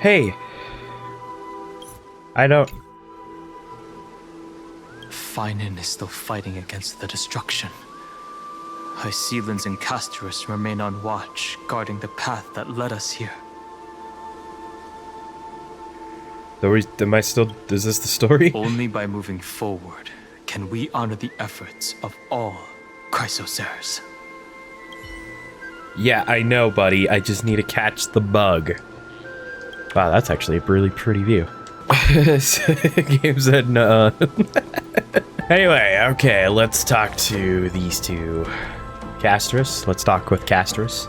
Hey. I don't... Finan is still fighting against the destruction. Hycelins and Casterus remain on watch, guarding the path that led us here. Am I still... Is this the story? Only by moving forward can we honor the efforts of all Chrysosaurs. Yeah, I know, buddy. I just need to catch the bug. Wow, that's actually a really pretty view. Game said no. Anyway, okay, let's talk to these two. Casterus, let's talk with Casterus.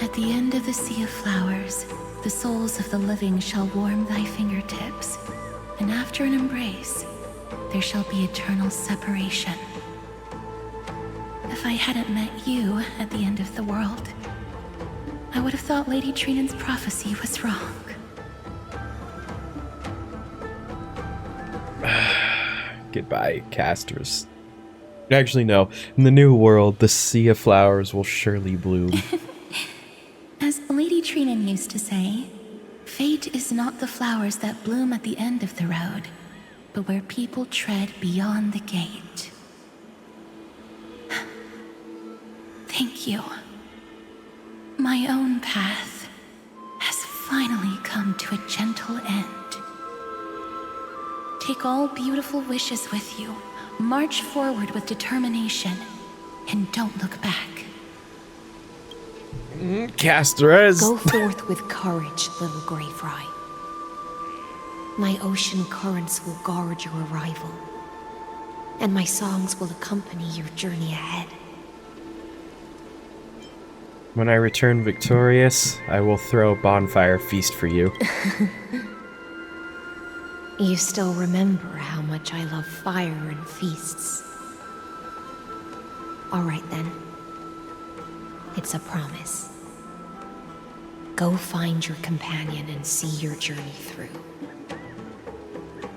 At the end of the Sea of Flowers, the souls of the living shall warm thy fingertips, and after an embrace, there shall be eternal separation. If I hadn't met you at the end of the world, I would have thought Lady Trinan's prophecy was wrong. Goodbye, Casterus. Actually, no. In the new world, the Sea of Flowers will surely bloom. As Lady Trinan used to say, fate is not the flowers that bloom at the end of the road, but where people tread beyond the gate. Thank you. My own path has finally come to a gentle end. Take all beautiful wishes with you, march forward with determination, and don't look back. Casterus! Go forth with courage, little Greyfry. My ocean currents will guard your arrival, and my songs will accompany your journey ahead. When I return victorious, I will throw a bonfire feast for you. You still remember how much I love fire and feasts. All right then. It's a promise. Go find your companion and see your journey through.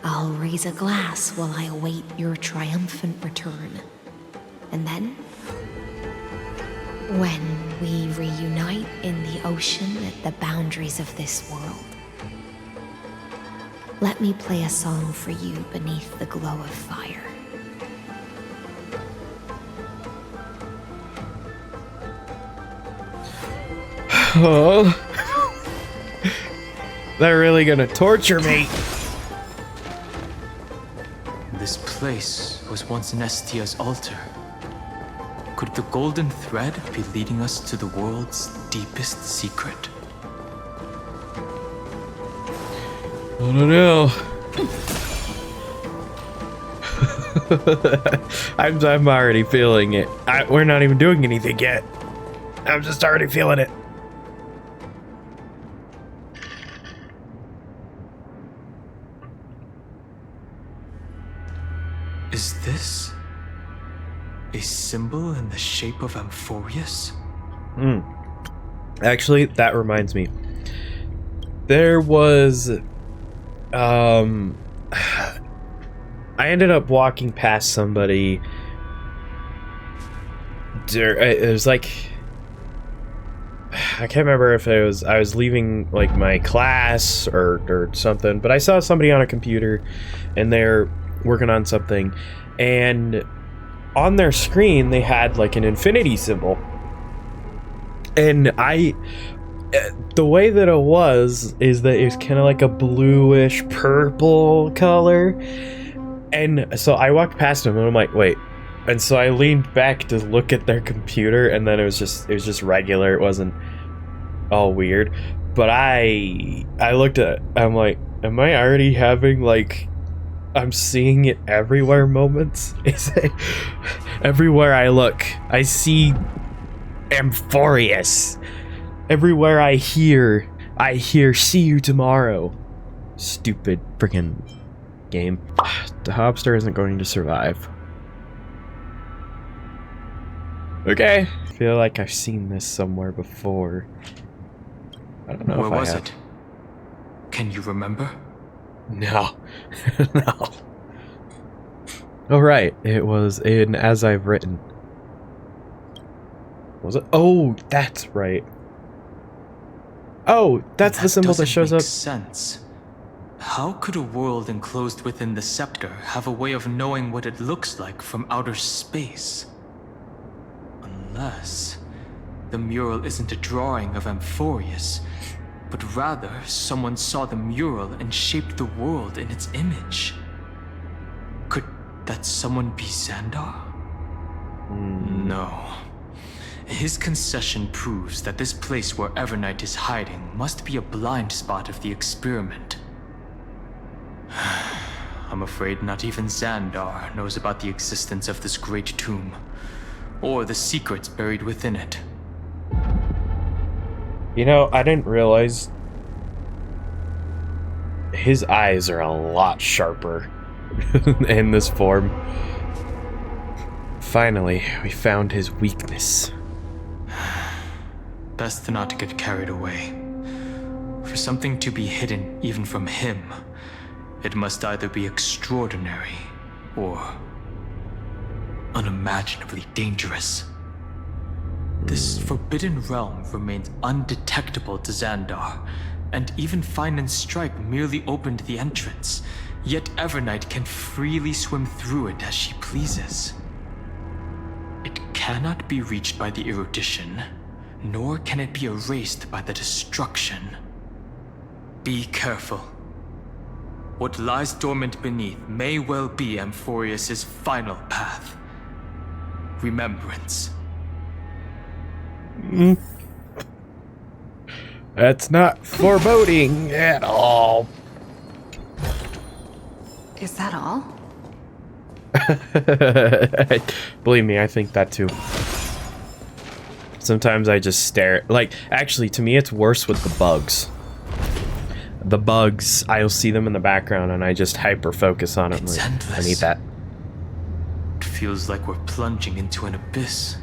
I'll raise a glass while I await your triumphant return. And then, when we reunite in the ocean at the boundaries of this world, let me play a song for you beneath the glow of fire. Oh. They're really gonna torture me. This place was once Nestia's altar. Could the golden thread be leading us to the world's deepest secret? I don't know. I'm already feeling it. We're not even doing anything yet. I'm just already feeling it. Is this a symbol in the shape of Amphoreus? Actually, that reminds me. There was... I ended up walking past somebody. It was like... I can't remember if I was leaving like my class or something, but I saw somebody on a computer and they're working on something, and on their screen they had like an infinity symbol, and the way that it was is that it was kind of like a bluish purple color, and so I walked past them and I'm like, wait, and so I leaned back to look at their computer, and then it was just regular. It wasn't all weird, but I looked at it, I'm like, am I already having like I'm seeing it everywhere moments? Is it everywhere I look I see Amphoreus. Everywhere I hear see you tomorrow. Stupid freaking game. The Hobster isn't going to survive. Okay. I feel like I've seen this somewhere before. I don't know Where if I was have. it? Can you remember? No. No. Oh, right. It was in As I've Written. Was it? Oh, that's right. Oh, that's the symbol that doesn't shows make up. Sense. How could a world enclosed within the scepter have a way of knowing what it looks like from outer space? Unless the mural isn't a drawing of Amphoreus, but rather someone saw the mural and shaped the world in its image. Could that someone be Xandar? No. His concession proves that this place where Evernight is hiding must be a blind spot of the experiment. I'm afraid not even Xandar knows about the existence of this great tomb, or the secrets buried within it. You know, I didn't realize his eyes are a lot sharper in this form. Finally, we found his weakness. Best not to get carried away. For something to be hidden even from him, it must either be extraordinary or unimaginably dangerous. This forbidden realm remains undetectable to Xandar, and even Fine and Stripe merely opened the entrance, yet Evernight can freely swim through it as she pleases. It cannot be reached by the erudition, nor can it be erased by the destruction. Be careful. What lies dormant beneath may well be Amphoreus' final path. Remembrance. That's not foreboding at all. Is that all? Believe me, I think that too. Sometimes I just stare. Like, actually, to me, it's worse with the bugs. The bugs, I'll see them in the background and I just hyper focus on it. It's Like, endless. I need that. It feels like we're plunging into an abyss.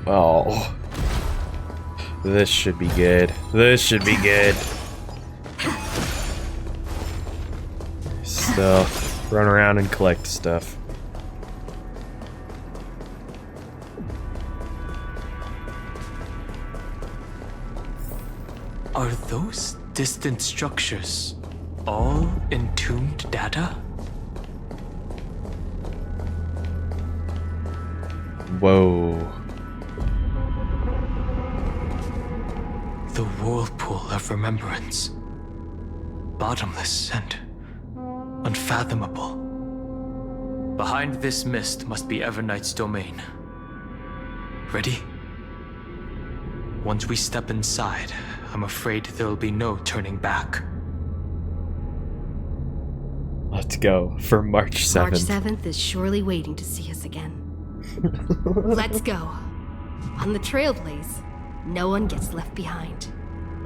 Oh. This should be good. This should be good. So, run around and collect stuff. Are those distant structures all entombed data? Whoa. The whirlpool of remembrance. Bottomless and unfathomable. Behind this mist must be Evernight's domain. Ready? Once we step inside, I'm afraid there'll be no turning back. Let's go for March 7th. March 7th is surely waiting to see us again. Let's go. On the trailblaze, no one gets left behind.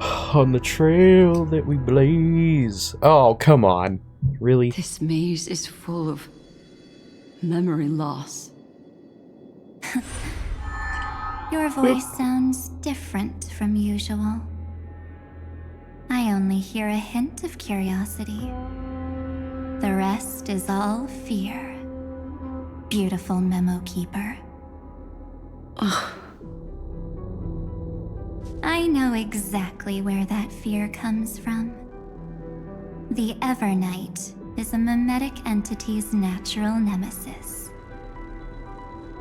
On the trail that we blaze. Oh, come on. Really? This maze is full of memory loss. Your voice sounds different from usual. I only hear a hint of curiosity. The rest is all fear. Beautiful memo keeper. I know exactly where that fear comes from. The Evernight is a mimetic entity's natural nemesis.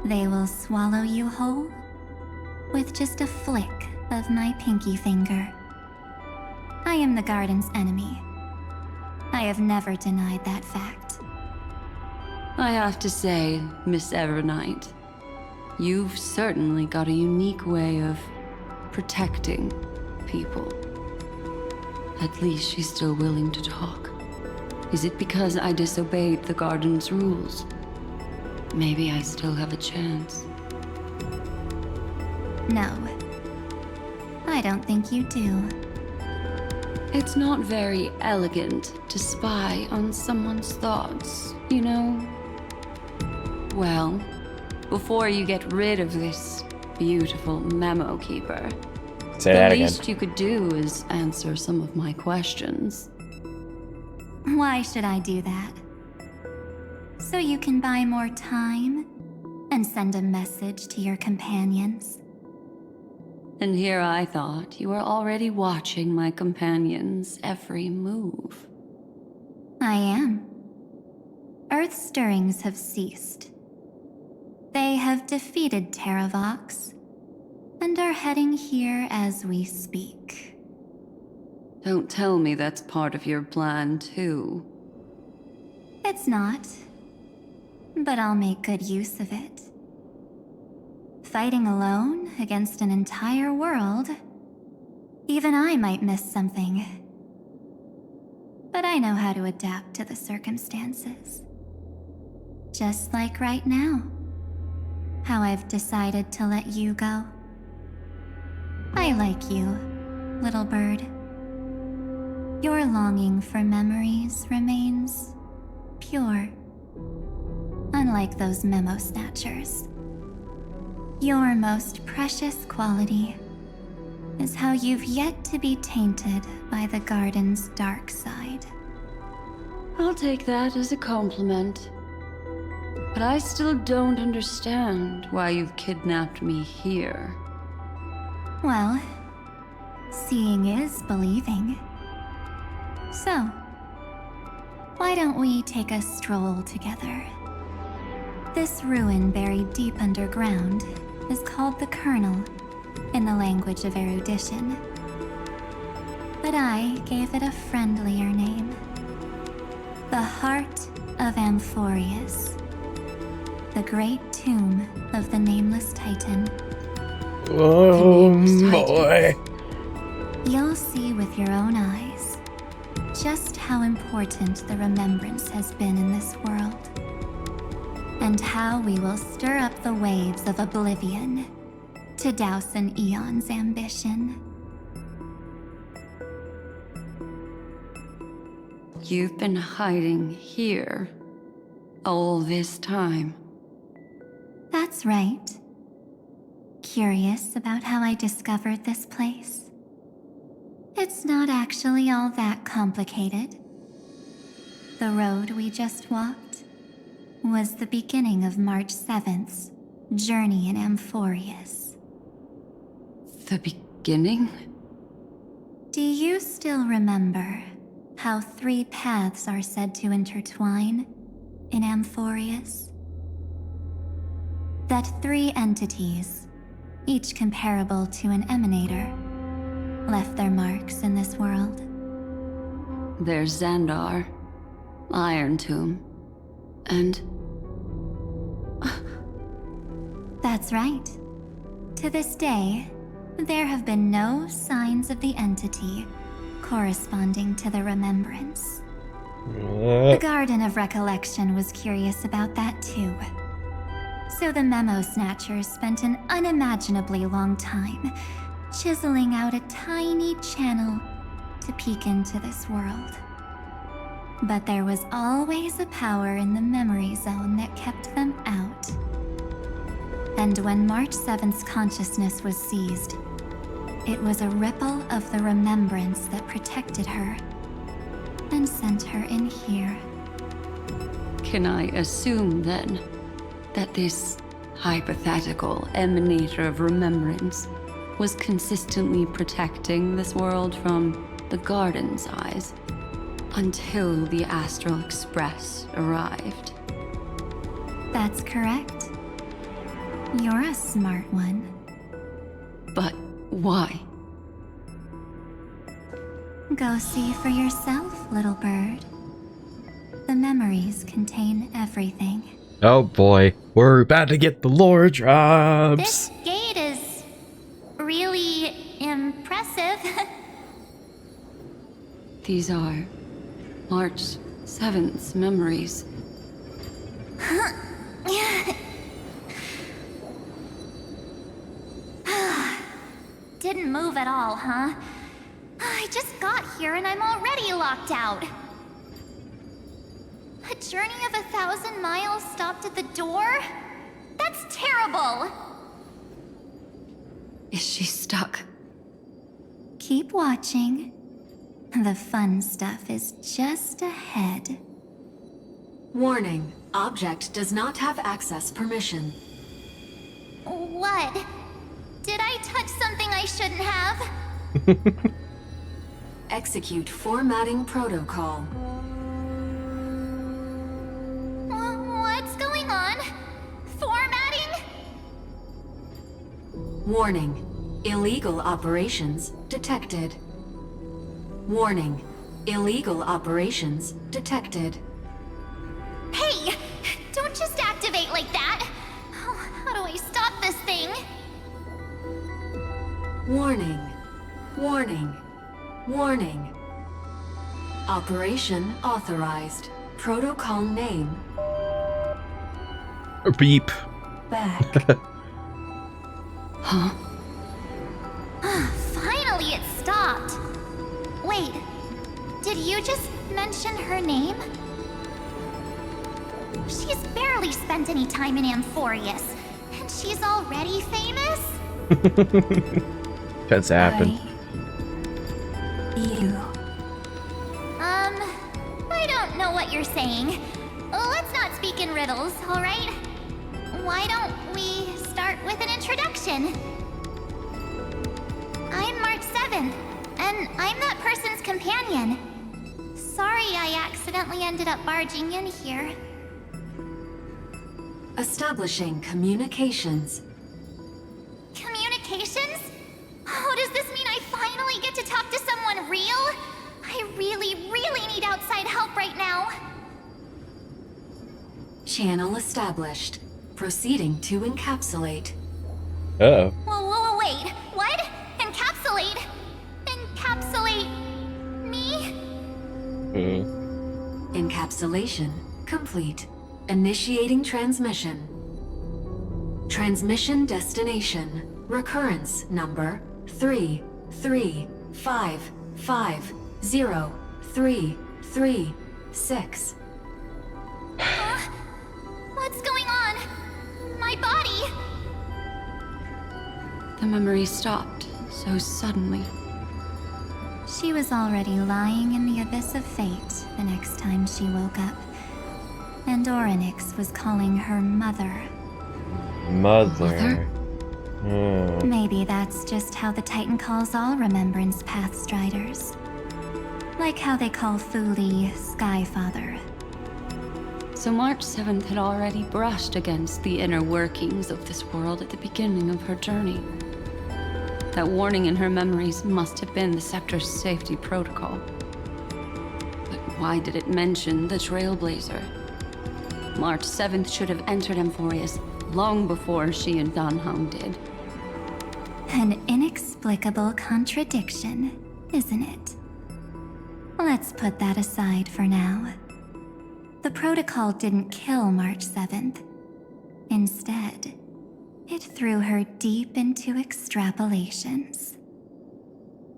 They will swallow you whole with just a flick of my pinky finger. I am the garden's enemy. I have never denied that fact. I have to say, Miss Evernight, you've certainly got a unique way of protecting people. At least she's still willing to talk. Is it because I disobeyed the garden's rules? Maybe I still have a chance. No, I don't think you do. It's not very elegant to spy on someone's thoughts, you know? Well, before you get rid of this beautiful memo keeper, Say that the again. least you could do is answer some of my questions. Why should I do that? So you can buy more time and send a message to your companions. And here I thought you were already watching my companions' every move. I am. Earth stirrings have ceased. They have defeated Terravox and are heading here as we speak. Don't tell me that's part of your plan, too. It's not, but I'll make good use of it. Fighting alone against an entire world, even I might miss something. But I know how to adapt to the circumstances. Just like right now, how I've decided to let you go. I like you, little bird. Your longing for memories remains pure, unlike those memo snatchers. Your most precious quality is how you've yet to be tainted by the garden's dark side. I'll take that as a compliment. But I still don't understand why you've kidnapped me here. Well, seeing is believing. So, why don't we take a stroll together? This ruin buried deep underground is called the Kernel in the language of erudition. But I gave it a friendlier name. The Heart of Amphoreus. The great tomb of the Nameless Titan. Oh Nameless boy. You'll see with your own eyes just how important the remembrance has been in this world, and how we will stir up the waves of oblivion to douse an Aeon's ambition. You've been hiding here all this time. That's right. Curious about how I discovered this place? It's not actually all that complicated. The road we just walked was the beginning of March 7th's journey in Amphoreus. The beginning? Do you still remember how 3 paths are said to intertwine in Amphoreus? That 3 entities, each comparable to an emanator, left their marks in this world. There's Xandar, Iron Tomb, and... That's right. To this day, there have been no signs of the entity corresponding to the remembrance. The Garden of Recollection was curious about that too. So the Memo Snatchers spent an unimaginably long time chiseling out a tiny channel to peek into this world. But there was always a power in the memory zone that kept them out. And when March 7th's consciousness was seized, it was a ripple of the remembrance that protected her and sent her in here. Can I assume, then, that this hypothetical emanator of remembrance was consistently protecting this world from the Garden's eyes until the Astral Express arrived? That's correct. You're a smart one. But why? Go see for yourself, little bird. The memories contain everything. Oh boy, we're about to get the lore drops. This gate is really impressive. These are March 7th's memories. Didn't move at all, huh? I just got here and I'm already locked out. A journey of 1,000 miles stopped at the door? That's terrible! Is she stuck? Keep watching. The fun stuff is just ahead. Warning. Object does not have access permission. what? Did I touch something I shouldn't have? Execute formatting protocol. What's going on? Formatting? Warning. Illegal operations detected. Warning. Illegal operations detected. Hey! Don't just activate like that! How do I stop this thing? Warning. Warning. Warning. Operation authorized. Protocol name. Beep. Back. Huh? Finally, it stopped. Wait, did you just mention her name? She's barely spent any time in Amphoreus, and she's already famous? That's happened. You. I don't know what you're saying. Let's not speak in riddles, alright? Why don't we start with an introduction? I'm March 7th, and I'm that person's companion. Sorry I accidentally ended up barging in here. Establishing communications. Communications? Oh, does this mean I finally get to talk to someone real? I really need outside help right now. Channel established. Proceeding to encapsulate. Uh-oh. Whoa, wait. What? Encapsulate? Encapsulate me? Encapsulation complete. Initiating transmission. Transmission destination. Recurrence number 335503336. What's going on? My body? The memory stopped so suddenly. She was already lying in the abyss of fate the next time she woke up. And Orynyx was calling her mother. Mother. Maybe that's just how the Titan calls all Remembrance Pathstriders. Like how they call Thule Skyfather. So March 7th had already brushed against the inner workings of this world at the beginning of her journey. That warning in her memories must have been the Scepter's safety protocol. But why did it mention the Trailblazer? March 7th should have entered Amphoreus long before she and Dan Heng did. An inexplicable contradiction, isn't it? Let's put that aside for now. The protocol didn't kill March 7th. Instead, it threw her deep into extrapolations.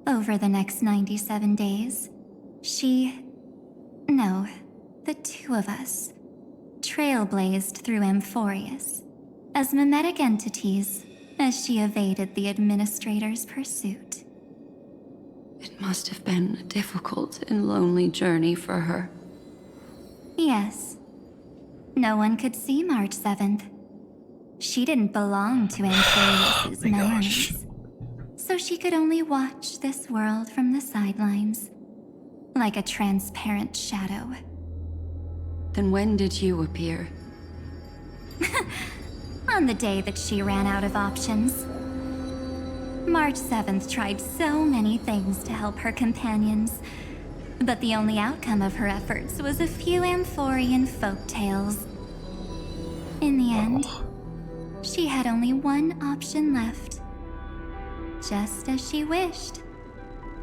Over the next 97 days, the two of us, trailblazed through Amphoreus as mimetic entities as she evaded the Administrator's pursuit. It must have been a difficult and lonely journey for her. Yes. No one could see March 7th. She didn't belong to Amphoreus' memories. So she could only watch this world from the sidelines, like a transparent shadow. Then when did you appear? On the day that she ran out of options. March 7th tried so many things to help her companions, but the only outcome of her efforts was a few Amphorean folktales. In the end, she had only one option left. Just as she wished,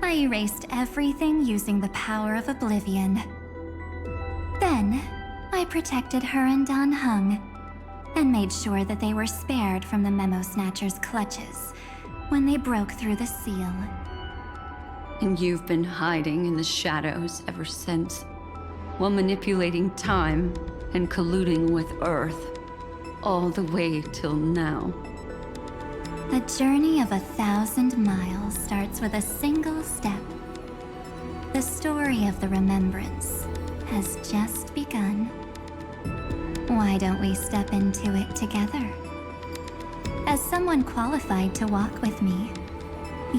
I erased everything using the power of oblivion. Then, I protected her and Dan Heng, and made sure that they were spared from the Memo Snatcher's clutches when they broke through the seal. And you've been hiding in the shadows ever since, while manipulating time and colluding with Earth, all the way till now. A journey of 1,000 miles starts with a single step. The story of the Remembrance has just begun. Why don't we step into it together? As someone qualified to walk with me,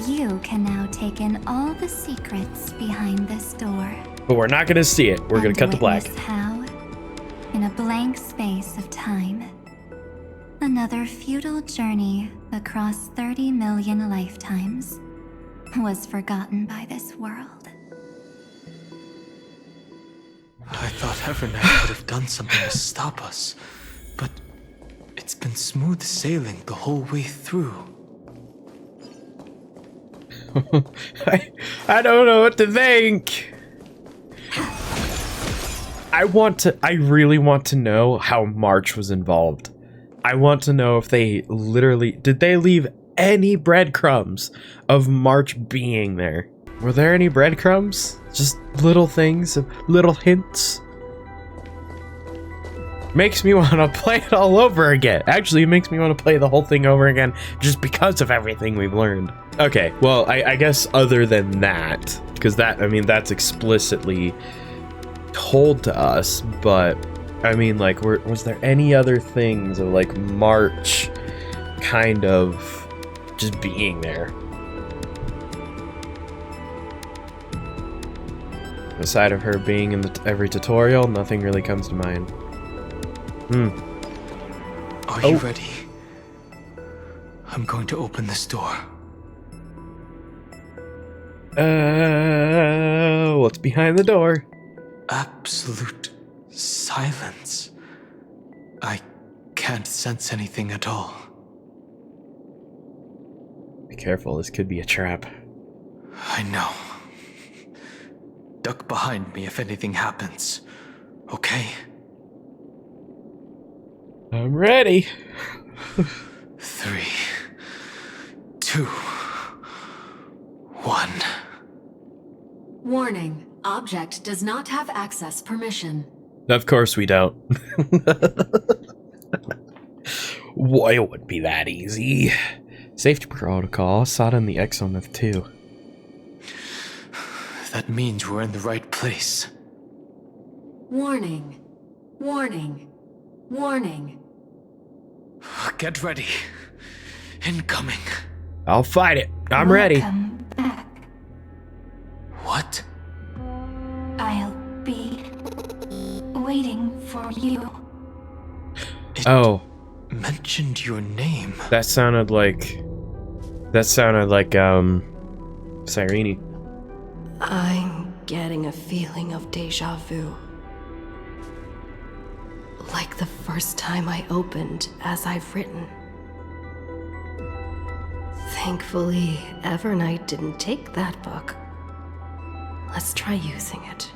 you can now take in all the secrets behind this door. But we're not gonna see it. We're gonna cut to black. Witness how, in a blank space of time, another futile journey across 30 million lifetimes was forgotten by this world. I thought Evernight would have done something to stop us, but it's been smooth sailing the whole way through. I don't know what to think. I really want to know how March was involved. I want to know if they literally, did they leave any breadcrumbs of March being there? Were there any breadcrumbs? Just little things, little hints? Makes me want to play it all over again. Actually, it makes me want to play the whole thing over again just because of everything we've learned. Okay, well, I guess other than that, because that, I mean, that's explicitly told to us, but I mean, like, was there any other things of, like, March kind of just being there? Aside of her being in every tutorial, nothing really comes to mind. Are you ready? I'm going to open this door. What's behind the door? Absolute silence. I can't sense anything at all. Be careful, this could be a trap. I know. Duck behind me if anything happens. Okay? I'm ready. 3, 2, 1. Warning. Object does not have access permission. Of course we don't. Why, it wouldn't be that easy. Safety protocol sought in the exomyth too. That means we're in the right place. Warning. Warning. Warning. Get ready. Incoming. I'll fight it. I'm ready. Welcome back. What? I'll be waiting for you. Oh, Mentioned your name. that sounded like Cyrene. I'm getting a feeling of deja vu. Like the first time I opened As I've Written. Thankfully, Evernight didn't take that book. Let's try using it.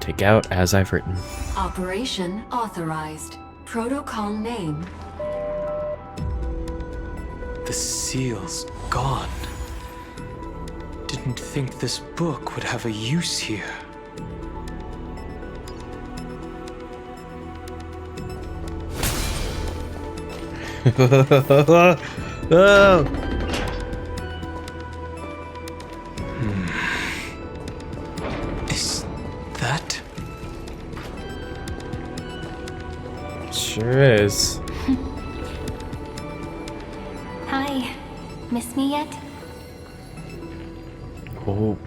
Take out As I've Written. Operation authorized. Protocol name. The seal's gone. Didn't think this book would have a use here. Oh. Is that? Sure is. Hi. Miss me yet? Oh,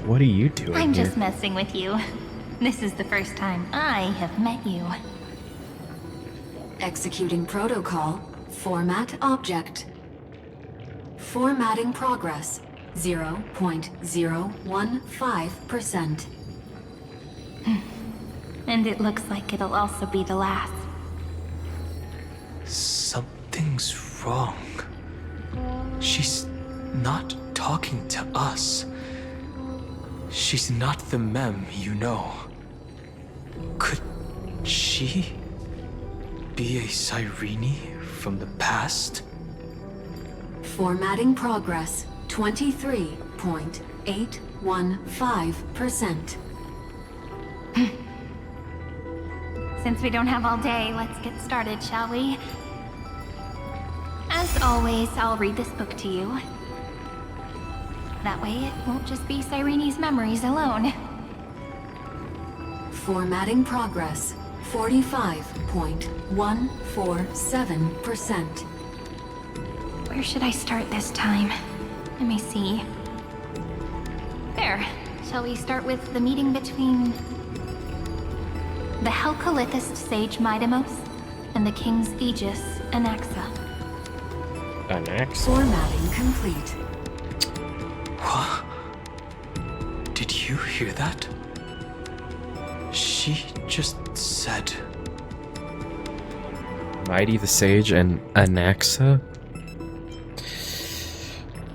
what are you doing I'm here? just messing with you. This is the first time I have met you. Executing protocol. Format object. Formatting progress. 0.015%. And it looks like it'll also be the last. Something's wrong. She's not talking to us. She's not the mem you know. Could she be a Cyrene from the past? Formatting progress. 23.815%. Since we don't have all day, let's get started, shall we? As always, I'll read this book to you. That way it won't just be Cyrene's memories alone. Formatting progress. 45.147%. Where should I start this time? Let me see. There. Shall we start with the meeting between the Helcolithist sage Midamos and the King's Aegis, Anaxa? Anaxa? Formatting complete. What? Did you hear that? She just said... Mighty the Sage and Anaxa?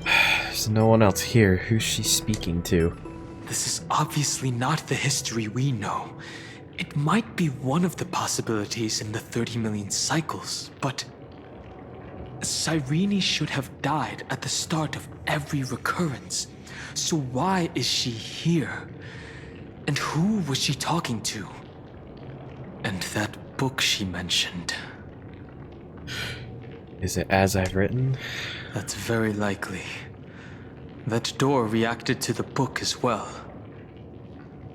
There's no one else here. Who's she speaking to? This is obviously not the history we know. It might be one of the possibilities in the 30 million cycles, but... Cyrene should have died at the start of every recurrence. So why is she here? And who was she talking to? And that book she mentioned. Is it As I've Written? That's very likely. That door reacted to the book as well.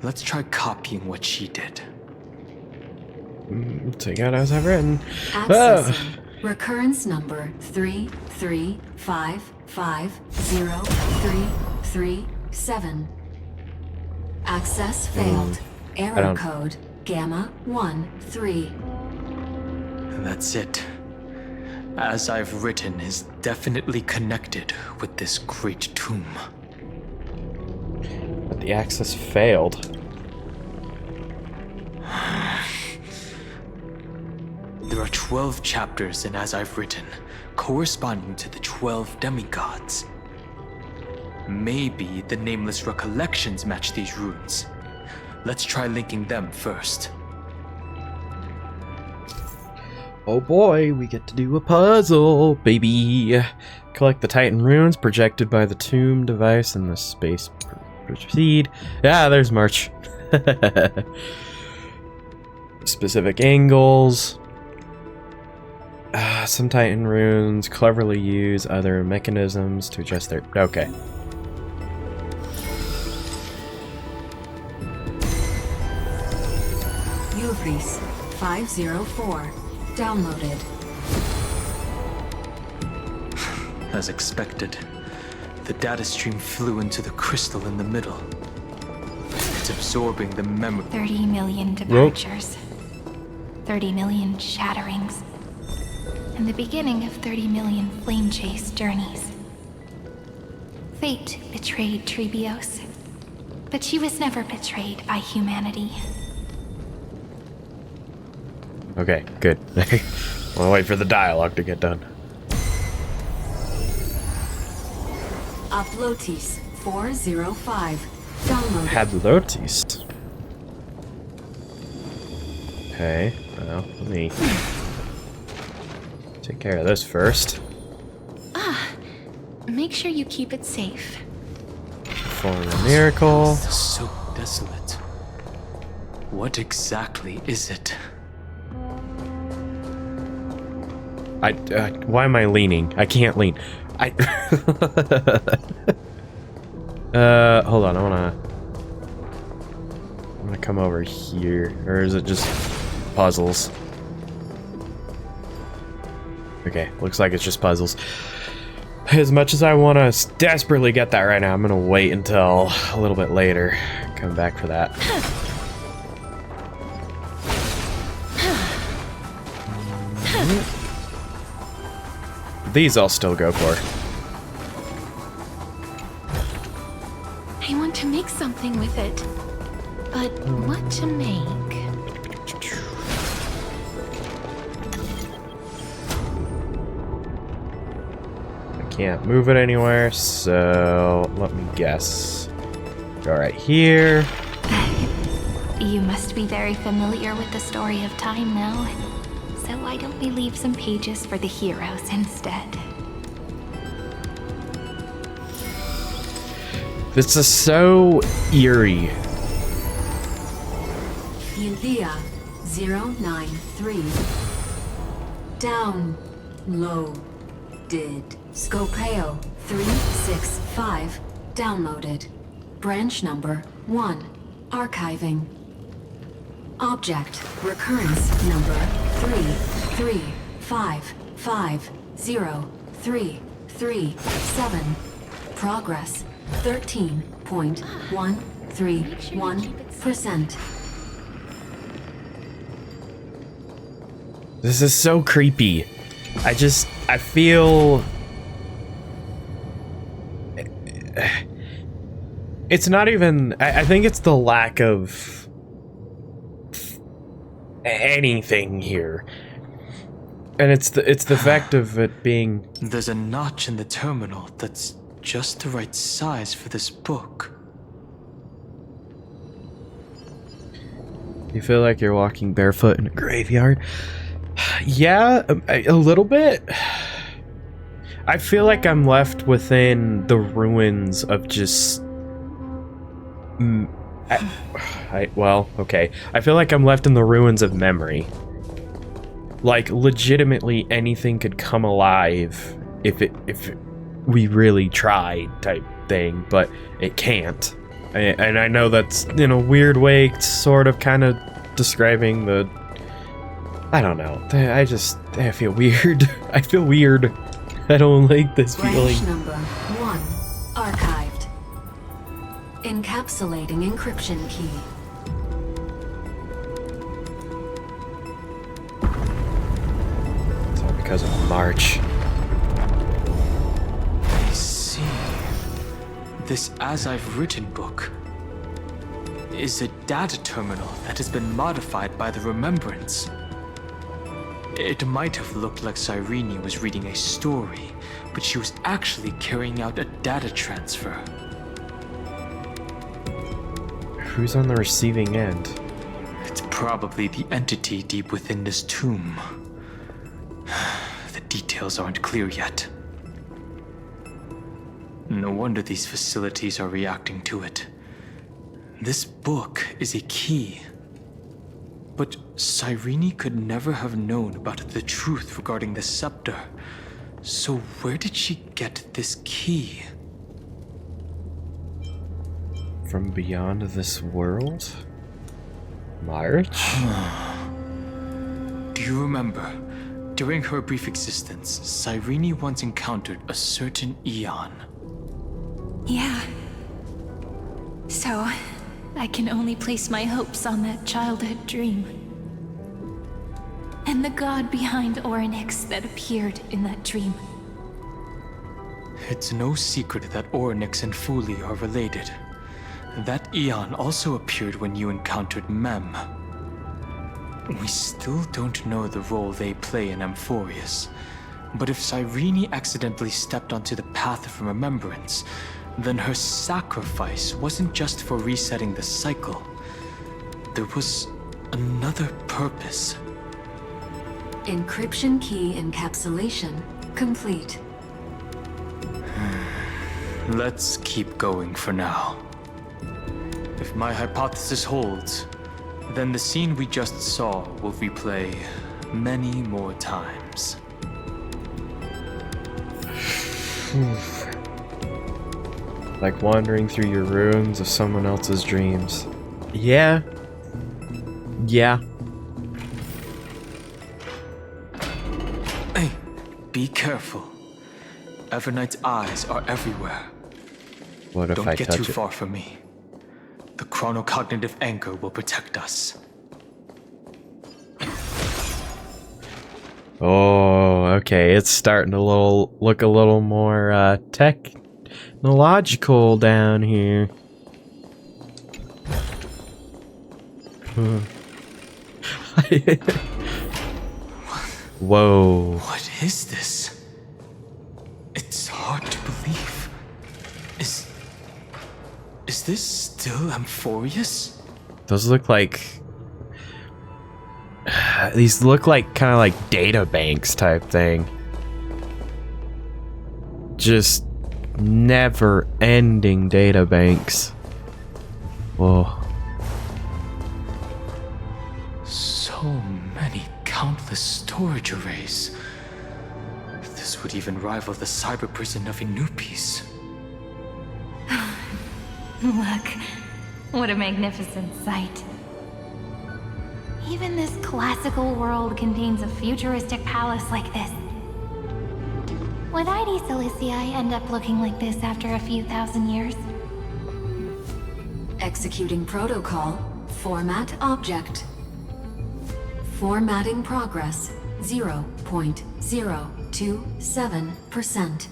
Let's try copying what she did. Take out As I've Written. Accessing recurrence number 335503337. Access failed. Error code Gamma 13. And that's it. As I've Written is definitely connected with this great tomb. But the access failed. There are 12 chapters in As I've Written, corresponding to the 12 demigods. Maybe the Nameless Recollections match these runes. Let's try linking them first. Oh boy, we get to do a puzzle, baby. Collect the Titan runes projected by the tomb device in the space proceed. Yeah, there's March. Specific angles. Some Titan runes cleverly use other mechanisms to adjust their... Okay. Uvris 504. Downloaded. As expected, the data stream flew into the crystal in the middle. It's absorbing the memory. 30 million departures. 30 million shatterings. And the beginning of 30 million flame chase journeys. Fate betrayed Trebios, but she was never betrayed by humanity. Okay, good. I'll wait for the dialogue to get done. Uplotis 405. Downloaded. Hadlotis. Okay, well, let me take care of this first. Make sure you keep it safe. Perform a miracle. This is so desolate. What exactly is it? Why am I leaning? I can't lean. Hold on, I wanna come over here. Or is it just puzzles? Okay, looks like it's just puzzles. As much as I wanna desperately get that right now, I'm gonna wait until a little bit later. Come back for that. These I'll still go for. I want to make something with it. But what to make? I can't move it anywhere, so let me guess. Go right here. You must be very familiar with the story of time now. So why don't we leave some pages for the heroes instead? This is so eerie. Eulia 093. Downloaded. Scopeo 365. Downloaded. Branch number 1. Archiving. Object recurrence number 335503337. Progress 13.131%. This is so creepy. I feel... It's not even... I think it's the lack of anything here. And it's the fact of it being... There's a notch in the terminal that's just the right size for this book. You feel like you're walking barefoot in a graveyard? Yeah, a little bit. I feel like I'm left within the ruins of just... well, okay. I feel like I'm left in the ruins of memory. Like, legitimately anything could come alive if we really tried, type thing, but it can't. And I know that's, in a weird way, sort of kind of describing the... I don't know. I feel weird. I feel weird. I don't like this feeling. Branch number 1 archived. Encapsulating encryption key. It's all because of March. I see. This As I've Written book is a data terminal that has been modified by the Remembrance. It might have looked like Cyrene was reading a story, but she was actually carrying out a data transfer. Who's on the receiving end? It's probably the entity deep within this tomb. The details aren't clear yet. No wonder these facilities are reacting to it. This book is a key. But Cyrene could never have known about the truth regarding the scepter. So where did she get this key? From beyond this world? March? Do you remember? During her brief existence, Cyrene once encountered a certain Aeon. Yeah. So, I can only place my hopes on that childhood dream. And the god behind Orynyx that appeared in that dream. It's no secret that Orynyx and Fuli are related. That Aeon also appeared when you encountered Mem. We still don't know the role they play in Amphoreus. But if Cyrene accidentally stepped onto the path of remembrance, then her sacrifice wasn't just for resetting the cycle. There was another purpose. Encryption key encapsulation complete. Let's keep going for now. If my hypothesis holds, then the scene we just saw will replay many more times. Like wandering through your ruins of someone else's dreams. Yeah. Yeah. Hey, be careful. Evernight's eyes are everywhere. What if Don't I get touch too it? far from me. The chronocognitive anchor will protect us. Oh, okay. It's starting to look a little more technological down here. Whoa. What is this? It's hard to believe. Is this still Amphoreus? Those look like... These look like kind of like data banks type thing. Just never-ending data banks. Whoa. So many countless storage arrays. This would even rival the cyber prison of Inupis. Look, what a magnificent sight. even this classical world contains a futuristic palace like this. Would ID Silicii end up looking like this after a few thousand years? Executing protocol. Format object. Formatting progress. 0.027%.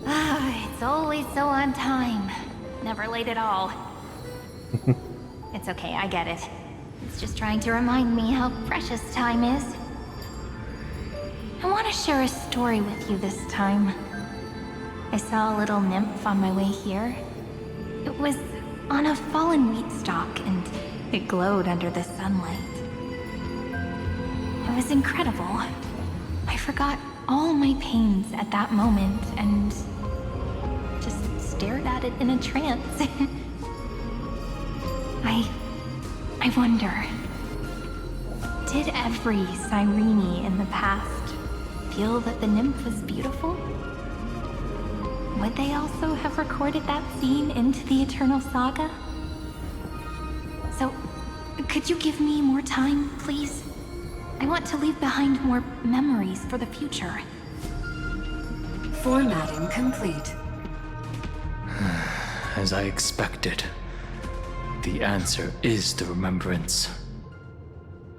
Ah, it's always so on time. Never late at all. It's okay, I get it. It's just trying to remind me how precious time is. I want to share a story with you this time. I saw a little nymph on my way here. It was on a fallen wheat stalk, and it glowed under the sunlight. It was incredible. I forgot all my pains at that moment and just stared at it in a trance. I wonder, did every Cyrene in the past feel that the nymph was beautiful? Would they also have recorded that scene into the Eternal Saga? So, could you give me more time, please? I want to leave behind more memories for the future. Formatting complete. As I expected, the answer is the remembrance.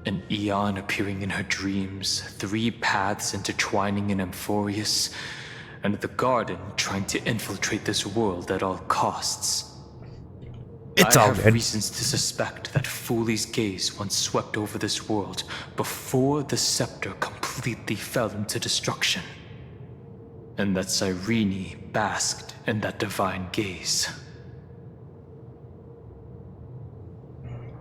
An Aeon appearing in her dreams, 3 paths intertwining in Amphoreus, and the Garden trying to infiltrate this world at all costs. It's I all have good. reasons to suspect that Fooley's gaze once swept over this world before the scepter completely fell into destruction. And that Cyrene basked in that divine gaze.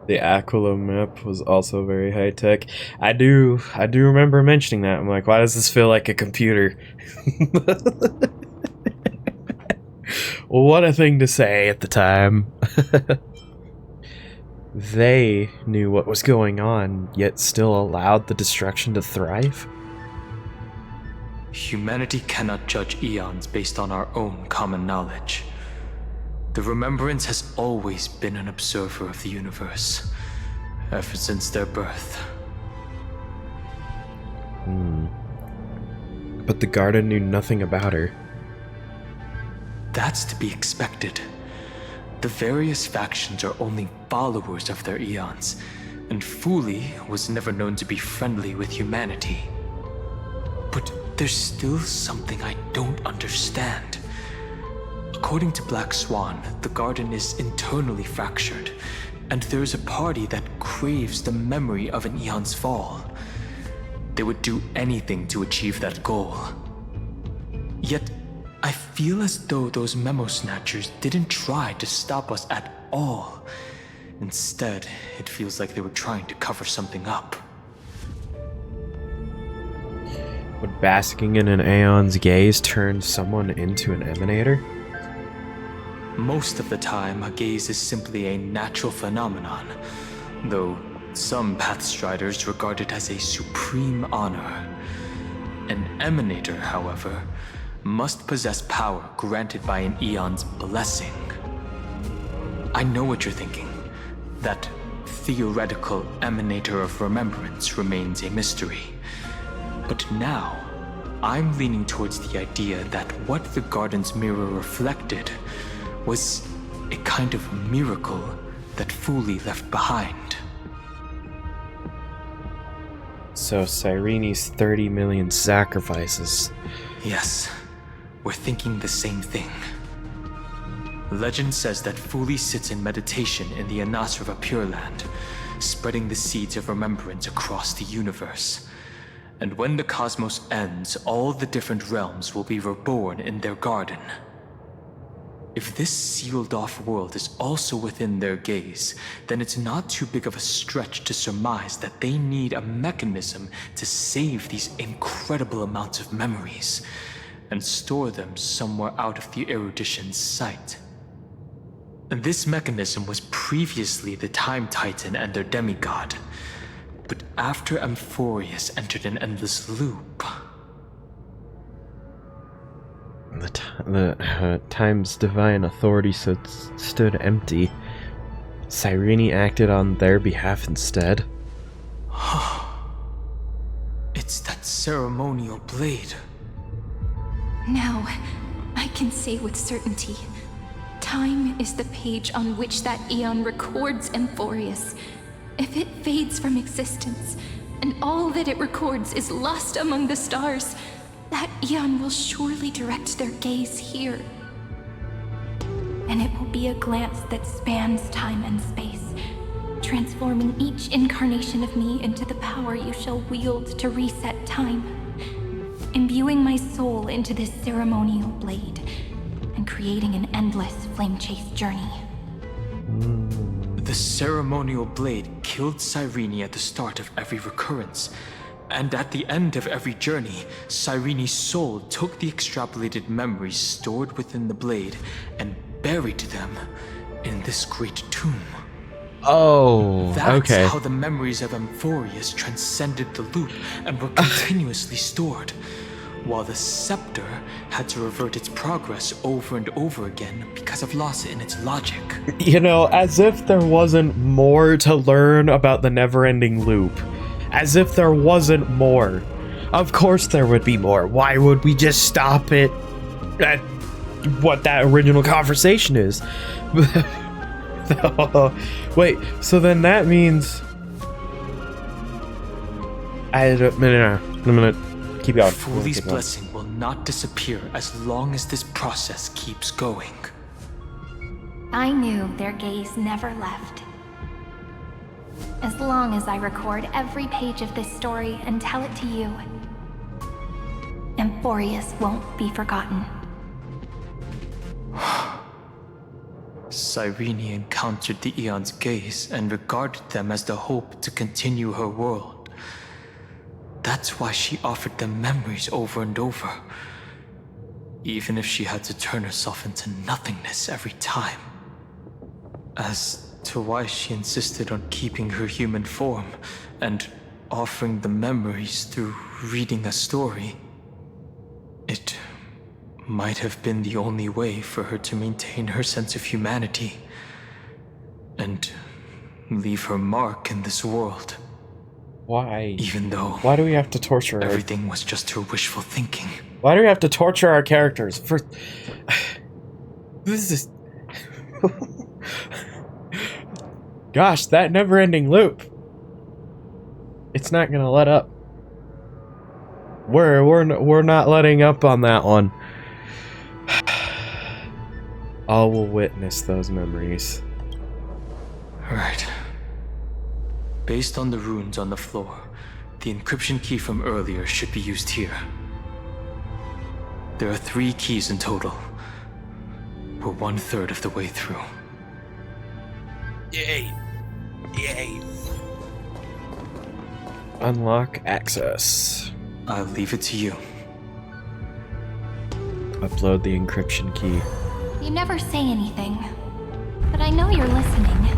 The Aquila map was also very high tech. I do remember mentioning that. I'm like, why does this feel like a computer? What a thing to say at the time. They knew what was going on, yet still allowed the destruction to thrive. Humanity cannot judge Aeons based on our own common knowledge. The Remembrance has always been an observer of the universe, ever since their birth. But the Garden knew nothing about her. That's to be expected. The various factions are only followers of their Aeons, and Fooley was never known to be friendly with humanity. But there's still something I don't understand. According to Black Swan, the Garden is internally fractured, and there is a party that craves the memory of an Aeon's fall. They would do anything to achieve that goal. Yet, I feel as though those memo snatchers didn't try to stop us at all. Instead, it feels like they were trying to cover something up. Would basking in an Aeon's gaze turn someone into an emanator? Most of the time, a gaze is simply a natural phenomenon, though some Pathstriders regard it as a supreme honor. An emanator, however, must possess power granted by an Aeon's blessing. I know what you're thinking. That theoretical emanator of remembrance remains a mystery. But now, I'm leaning towards the idea that what the Garden's mirror reflected was a kind of miracle that Fooley left behind. So Cyrene's 30 million sacrifices. Yes, we're thinking the same thing. Legend says that Fooley sits in meditation in the Anasrava Pure Land, spreading the seeds of remembrance across the universe. And when the cosmos ends, all the different realms will be reborn in their garden. If this sealed-off world is also within their gaze, then it's not too big of a stretch to surmise that they need a mechanism to save these incredible amounts of memories and store them somewhere out of the erudition's sight. And this mechanism was previously the Time Titan and their demigod, but after Amphoreus entered an endless loop... The time's divine authority stood empty. Cyrene acted on their behalf instead. It's that ceremonial blade. Now, I can say with certainty, time is the page on which that Aeon records Amphoreus. If it fades from existence, and all that it records is lost among the stars, that Aeon will surely direct their gaze here. And it will be a glance that spans time and space, transforming each incarnation of me into the power you shall wield to reset time, imbuing my soul into this ceremonial blade, and creating an endless flame-chased journey. The ceremonial blade killed Cyrene at the start of every recurrence, and at the end of every journey, Cyrene's soul took the extrapolated memories stored within the blade and buried them in this great tomb. Oh, That's okay. how the memories of Amphoreus transcended the loop and were continuously stored, while the scepter had to revert its progress over and over again because of loss in its logic. You know, as if there wasn't more to learn about the never-ending loop. As if there wasn't more. Of course there would be more. Why would we just stop it at what that original conversation is? Wait, so then that means... I'm gonna keep going. Foolie's blessing will not disappear as long as this process keeps going. I knew their gaze never left. As long as I record every page of this story and tell it to you, Amphoreus won't be forgotten. Cyrene encountered the Aeon's gaze and regarded them as the hope to continue her world. That's why she offered them memories over and over, even if she had to turn herself into nothingness every time. As to why she insisted on keeping her human form and offering the memories through reading a story, it might have been the only way for her to maintain her sense of humanity and leave her mark in this world. Why? Even though Why do we have to torture her? everything was just her wishful thinking. Why do we have to torture our characters? For this is gosh, that never-ending loop. It's not gonna let up. We're not letting up on that one. All will witness those memories. Right. Based on the runes on the floor, the encryption key from earlier should be used here. There are 3 keys in total. We're 1/3 of the way through. Yay! Yay! Unlock access. I'll leave it to you. Upload the encryption key. You never say anything, but I know you're listening.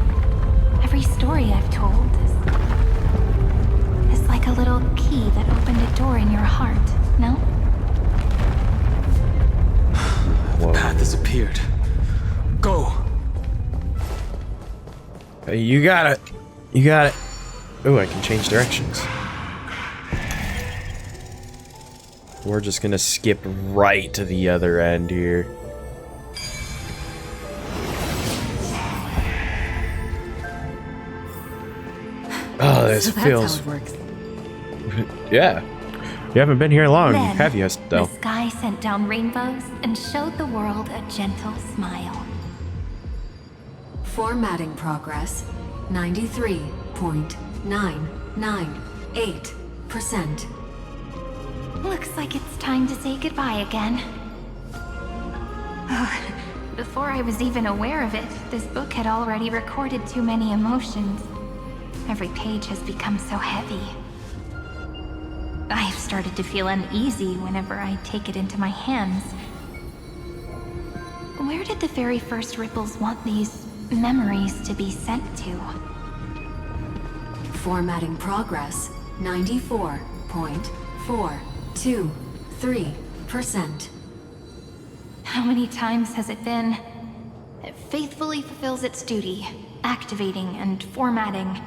Every story I've told is like a little key that opened a door in your heart, no? The path has appeared. Go! Hey, you got it. You got it. Ooh, I can change directions. We're just gonna skip right to the other end here. Oh, this So that's feels... how it works. Yeah. You haven't been here long, Then, have you, Estelle? the sky sent down rainbows and showed the world a gentle smile. Formatting progress 93.998%. Looks like it's time to say goodbye again. Before I was even aware of it, this book had already recorded too many emotions. Every page has become so heavy. I have started to feel uneasy whenever I take it into my hands. Where did the very first ripples want these memories to be sent to? Formatting progress 94.423%. How many times has it been? It faithfully fulfills its duty, activating and formatting.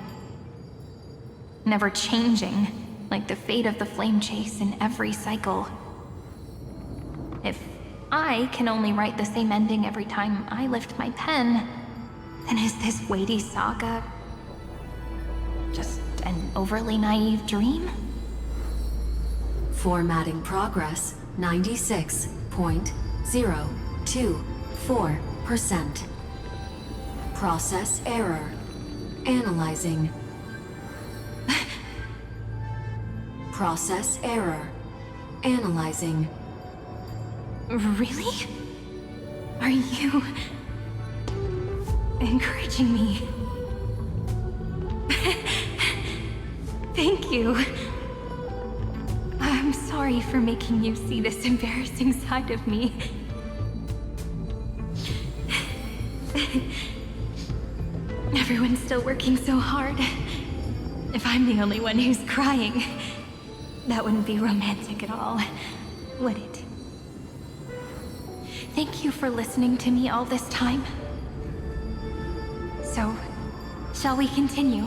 Never changing, like the fate of the flame chase in every cycle. If I can only write the same ending every time I lift my pen, then is this weighty saga just an overly naive dream? Formatting progress 96.024%. Process error. Analyzing. Process error. Analyzing. Really? Are you encouraging me? Thank you. I'm sorry for making you see this embarrassing side of me. Everyone's still working so hard. If I'm the only one who's crying, that wouldn't be romantic at all, would it? Thank you for listening to me all this time. So, shall we continue?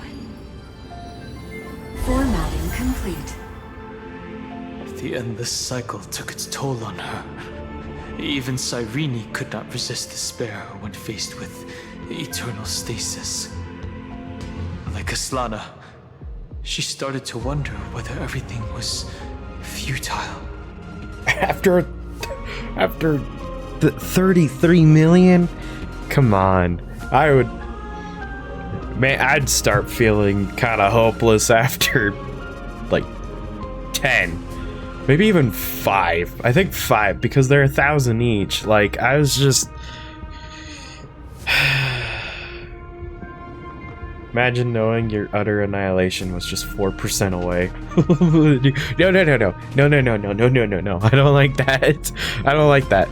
Formatting complete. The endless cycle took its toll on her. Even Cyrene could not resist despair when faced with eternal stasis. Like Aslana, she started to wonder whether everything was futile. After the 33 million? Come on. I'd start feeling kind of hopeless after like 10. Maybe even 5. I think 5 because they're 1,000 each. Like, I was just... Imagine knowing your utter annihilation was just 4% away. No. I don't like that. I don't like that.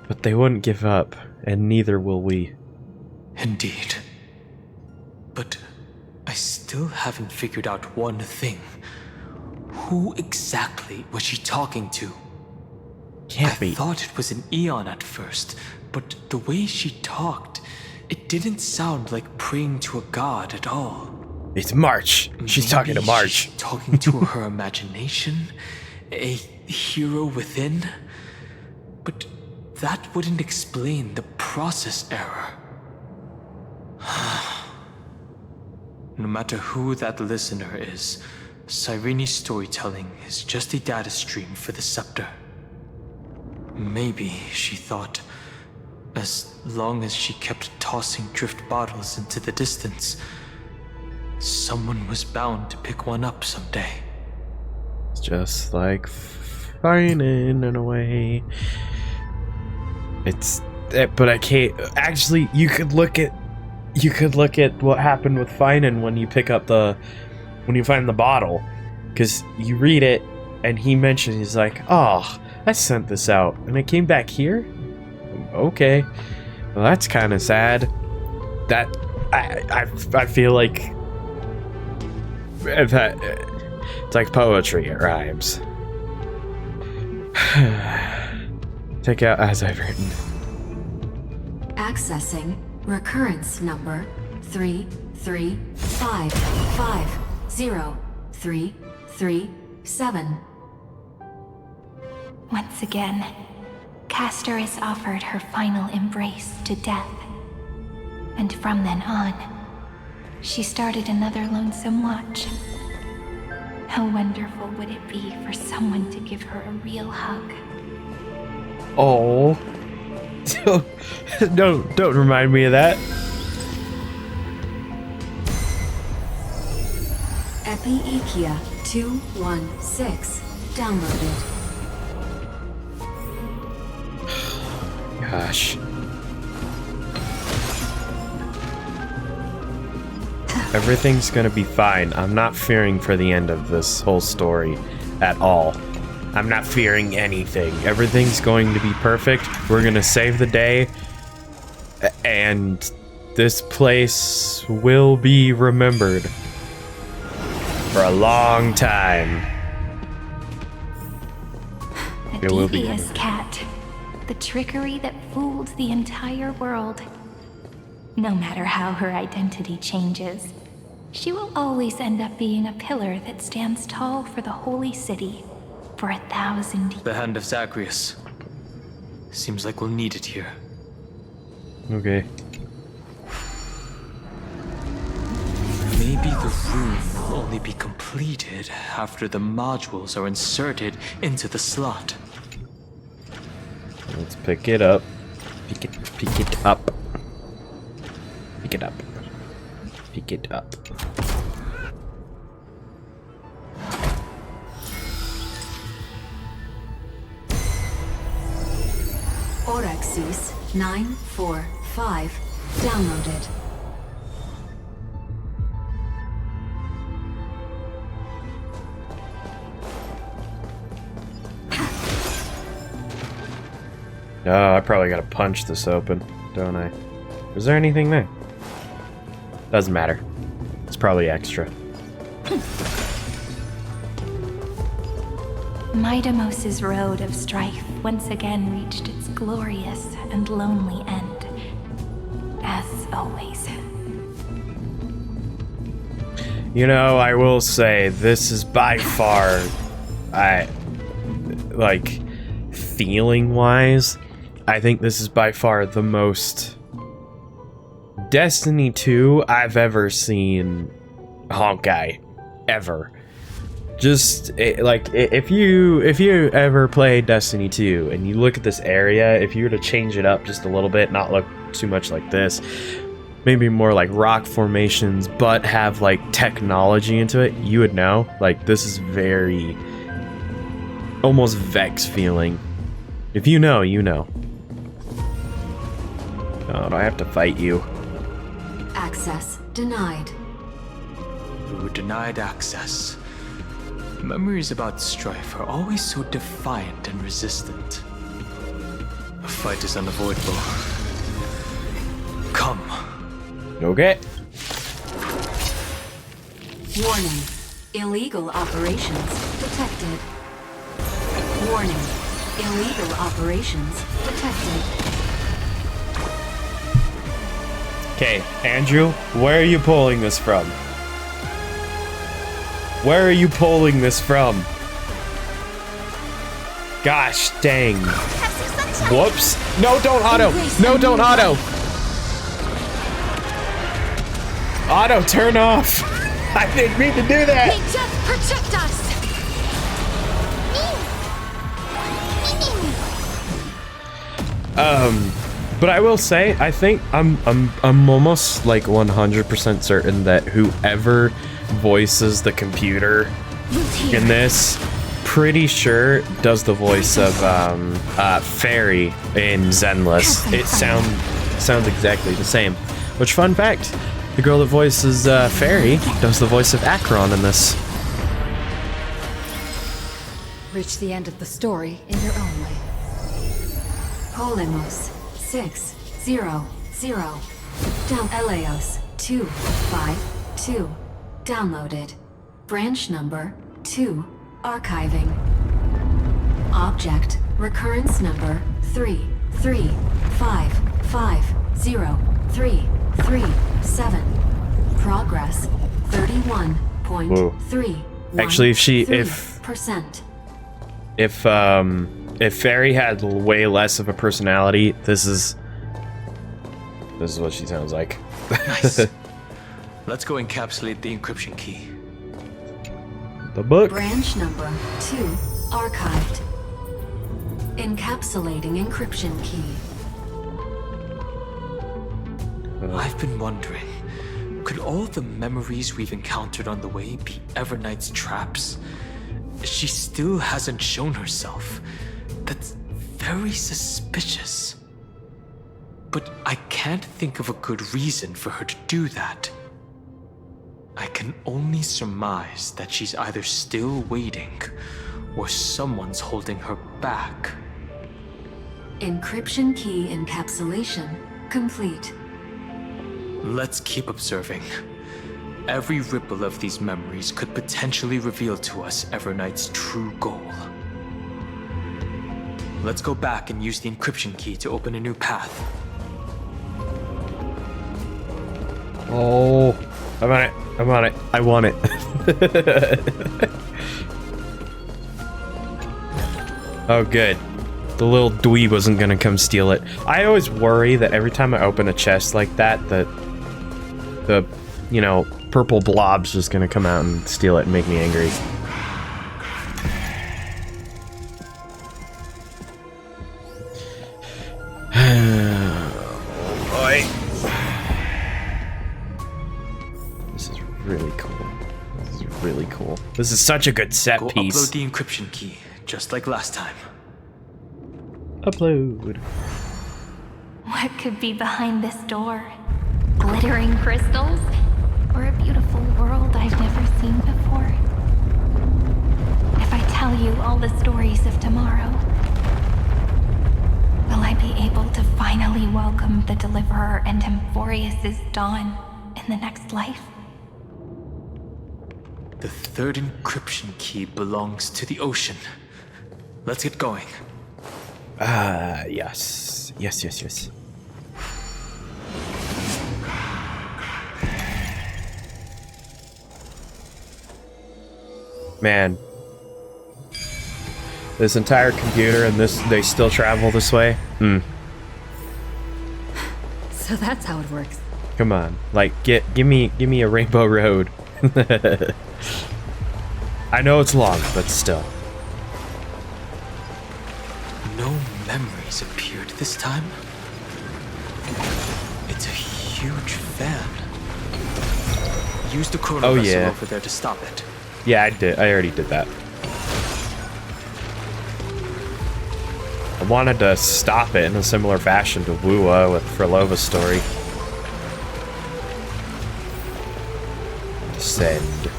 But they wouldn't give up, and neither will we. Indeed. But I still haven't figured out one thing. Who exactly was she talking to? Can't be. I thought it was an Aeon at first, but the way she talked, it didn't sound like praying to a god at all. It's March. She's talking to March. She's talking to her imagination, a hero within. But that wouldn't explain the process error. No matter who that listener is, Cyrene's storytelling is just a data stream for the scepter. Maybe, she thought, as long as she kept tossing drift bottles into the distance, someone was bound to pick one up someday. It's just like Finan in a way. But I can't. Actually, you could look at what happened with Finan when you find the bottle, because you read it and he mentioned, he's like, oh, I sent this out and it came back here. Okay, well that's kind of sad. That I feel like it's like poetry. It rhymes. Take out as I've written. Accessing recurrence number 335503337. Once again, Castor is offered her final embrace to death. And from then on, she started another lonesome watch. How wonderful would it be for someone to give her a real hug? Oh. Don't remind me of that. Epi-Ikia 216 downloaded. Gosh. Everything's gonna be fine. I'm not fearing for the end of this whole story at all. I'm not fearing anything. Everything's going to be perfect. We're gonna save the day. And this place will be remembered for a long time. A devious cat. The trickery that fooled the entire world. No matter how her identity changes, she will always end up being a pillar that stands tall for the holy city for 1,000 years. The hand of Zagreus. Seems like we'll need it here. Okay. Maybe the room will only be completed after the modules are inserted into the slot. Let's pick it up. Pick it up. Pick it up. Pick it up. Orexus 945 downloaded. Oh, I probably gotta punch this open, don't I? Is there anything there? Doesn't matter. It's probably extra. Midamos's road of strife once again reached its glorious and lonely end. As always. You know, I will say, this is by far, feeling-wise, I think this is by far the most Destiny 2 I've ever seen Honkai. Ever. Just, if you ever play Destiny 2 and you look at this area, if you were to change it up just a little bit, not look too much like this, maybe more like rock formations, but have, like, technology into it, you would know. Like, this is very, almost Vex feeling. If you know, you know. Oh, do I have to fight you? Access denied. We were denied access. Memories about strife are always so defiant and resistant. A fight is unavoidable. Come. Okay. Warning. Illegal operations detected. Warning. Illegal operations detected. Okay, Andrew, where are you pulling this from? Where are you pulling this from? Gosh dang. Whoops. No, don't auto. No, don't auto. Auto, turn off. I didn't mean to do that. They just protect us! But I will say, I think I'm almost like 100% certain that whoever voices the computer in this, pretty sure does the voice of Fairy in Zenless. It sounds exactly the same. Which, fun fact, the girl that voices Fairy does the voice of Acheron in this. Reach the end of the story in your own way. Polemos 600 down Eleos 252 downloaded. Branch number 2 archiving. Object recurrence number 3355037. Progress 31.3. Actually, if Fairy had way less of a personality, this is what she sounds like. Nice. Let's go encapsulate the encryption key. The book. Branch number 2 archived. Encapsulating encryption key. I've been wondering, could all the memories we've encountered on the way be Evernight's traps? She still hasn't shown herself. That's very suspicious. But I can't think of a good reason for her to do that. I can only surmise that she's either still waiting, or someone's holding her back. Encryption key encapsulation complete. Let's keep observing. Every ripple of these memories could potentially reveal to us Evernight's true goal. Let's go back and use the encryption key to open a new path. Oh, I'm on it. I'm on it. I want it. Oh, good. The little dweeb wasn't gonna come steal it. I always worry that every time I open a chest like that, that the, you know, purple blob's just gonna come out and steal it and make me angry. Boy. This is really cool. This is really cool. This is such a good set piece. Upload the encryption key, just like last time. Upload. What could be behind this door? Glittering crystals? Or a beautiful world I've never seen before? If I tell you all the stories of tomorrow, will I be able to finally welcome the Deliverer and Amphoreus' dawn in the next life? The third encryption key belongs to the ocean. Let's get going. Yes. Yes. Man. This entire computer and they still travel this way? So that's how it works. Come on. Like, give me a rainbow road. I know it's long, but still. No memories appeared this time. It's a huge fan. Use the chrono vessel over there to stop it. Yeah, I did. I already did that. I wanted to stop it in a similar fashion to Wua with Frolova's story. Send.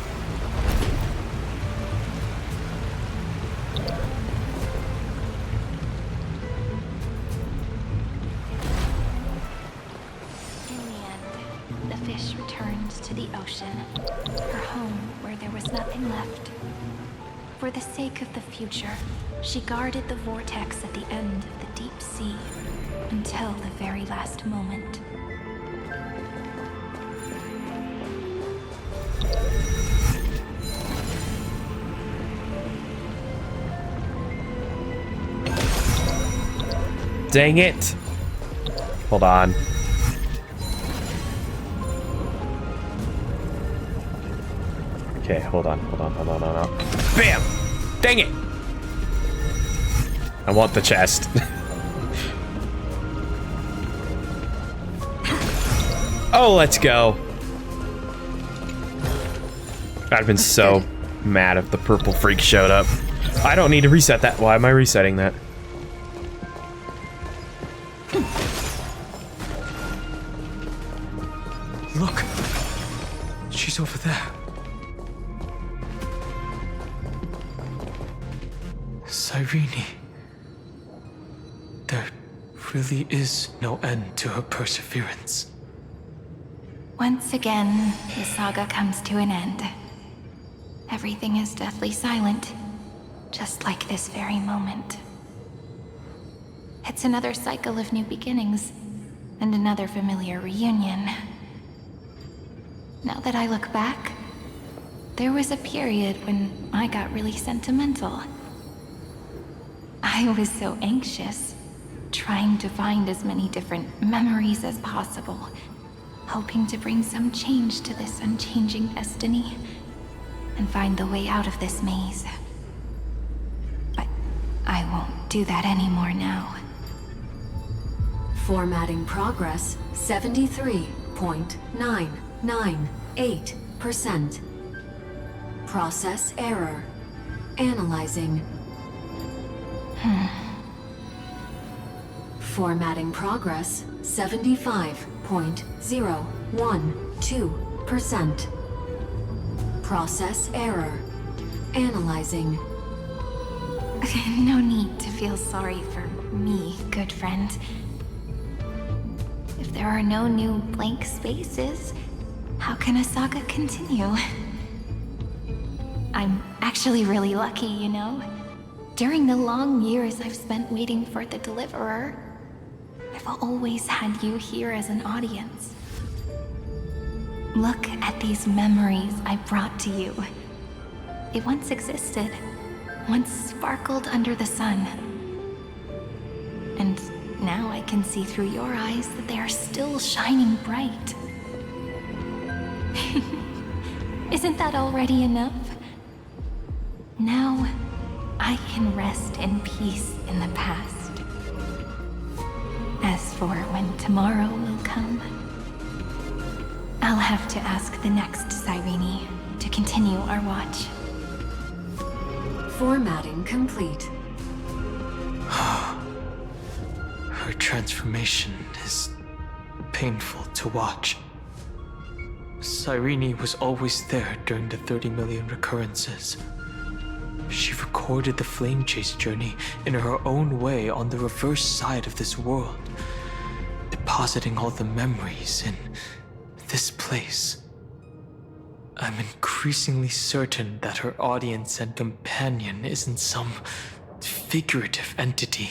To the ocean, her home where there was nothing left. For the sake of the future, she guarded the vortex at the end of the deep sea until the very last moment. Dang it! Hold on. Okay, hold on. Bam! Dang it! I want the chest. Oh, let's go. I'd have been so mad if the purple freak showed up. I don't need to reset that. Why am I resetting that? Look! She's over there. Cyrene. There really is no end to her perseverance. Once again, the saga comes to an end. Everything is deathly silent, just like this very moment. It's another cycle of new beginnings, and another familiar reunion. Now that I look back, there was a period when I got really sentimental. I was so anxious, trying to find as many different memories as possible, hoping to bring some change to this unchanging destiny, and find the way out of this maze. But I won't do that anymore now. Formatting progress 73.998%. Process error. Analyzing. Formatting progress 75.012%. Process error. Analyzing. No need to feel sorry for me, good friend. If there are no new blank spaces, how can a saga continue? I'm actually really lucky, you know? During the long years I've spent waiting for the Deliverer, I've always had you here as an audience. Look at these memories I brought to you. They once existed, once sparkled under the sun. And now I can see through your eyes that they are still shining bright. Isn't that already enough? Now, I can rest in peace in the past. As for when tomorrow will come, I'll have to ask the next Cyrene to continue our watch. Formatting complete. Her transformation is painful to watch. Cyrene was always there during the 30 million recurrences. She recorded the flame chase journey in her own way on the reverse side of this world, depositing all the memories in this place. I'm increasingly certain that her audience and companion isn't some figurative entity.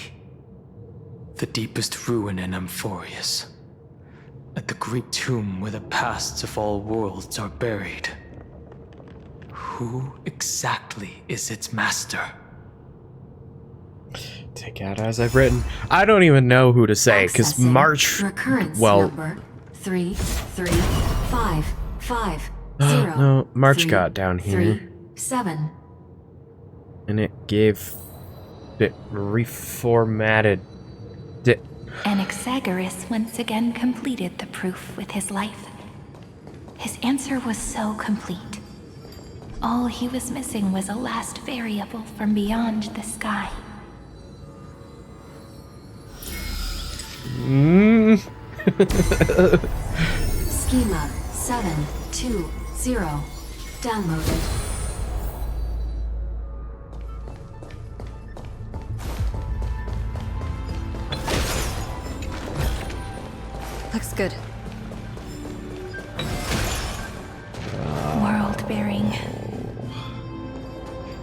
The deepest ruin in Amphoreus, at the great tomb where the pasts of all worlds are buried. Who exactly is its master? Take out as I've written. I don't even know who to say, because Accessing March... recurrence well... number 33550. No, March got down here. 37. And it gave... it reformatted... it. Anaxagoras once again completed the proof with his life. His answer was so complete. All he was missing was a last variable from beyond the sky. Schema 720. Downloaded. Looks good. World-bearing.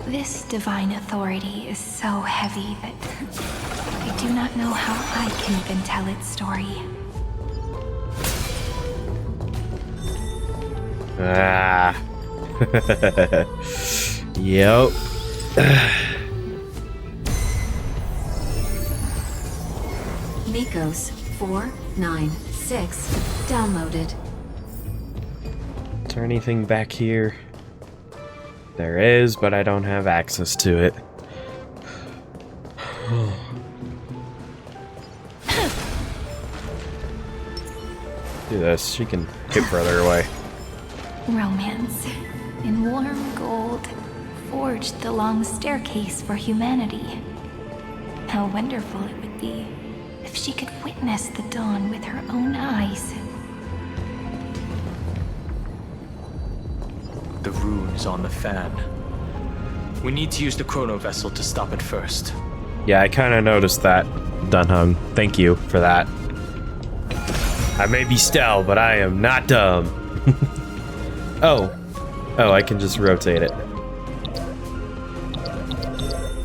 This divine authority is so heavy that I do not know how I can even tell its story. Ah. Yep. Nikos 496. Downloaded. Is there anything back here? There is, but I don't have access to it. Do this. She can get further away. Romance, in warm gold, forged the long staircase for humanity. How wonderful it would be if she could witness the dawn with her own eyes. The rune is on the fan. We need to use the chrono vessel to stop it first. Yeah, I kind of noticed that, Dunhung. Thank you for that. I may be Stell, but I am not dumb. Oh, I can just rotate it.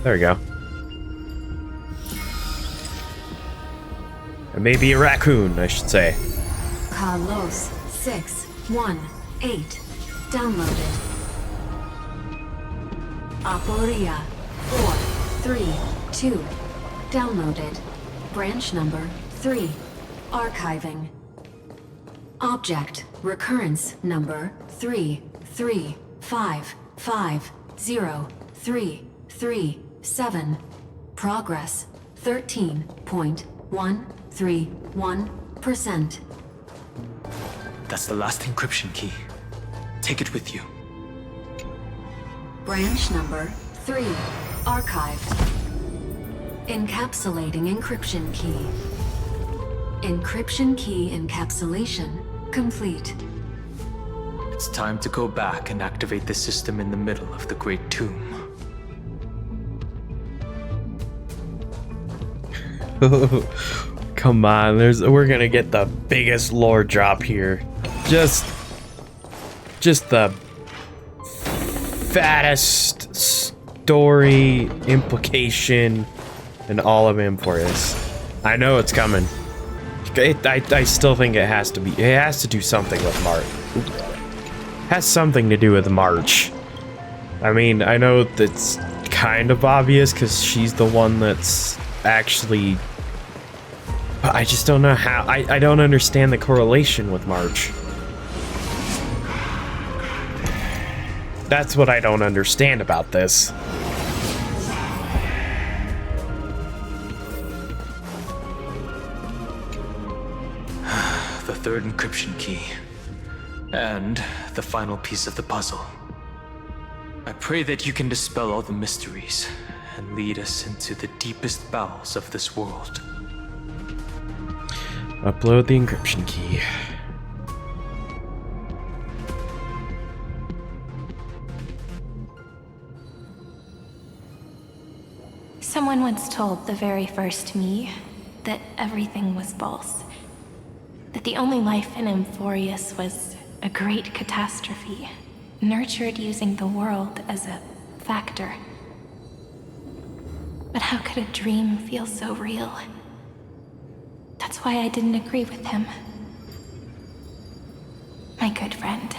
There we go. I may be a raccoon, I should say. Carlos 618. Downloaded. Aporia 432. Downloaded. Branch number 3. Archiving. Object recurrence number 335503337. Progress 13.131%. That's the last encryption key. Take it with you. Branch number 3. Archived. Encapsulating encryption key. Encryption key encapsulation complete. It's time to go back and activate the system in the middle of the Great Tomb. Come on, we're gonna get the biggest lore drop here. Just the fattest story implication in all of Amphoreus. I know it's coming. I still think it has to do something with Mart. Oop. has something to do with March. I mean, I know that's kind of obvious because she's the one that's actually... But I just don't know how... I don't understand the correlation with March. That's what I don't understand about this. The third encryption key. And the final piece of the puzzle. I pray that you can dispel all the mysteries and lead us into the deepest bowels of this world. Upload the encryption key. Someone once told the very first me that everything was false. That the only life in Amphoreus was a great catastrophe, nurtured using the world as a factor. But how could a dream feel so real? That's why I didn't agree with him. My good friend,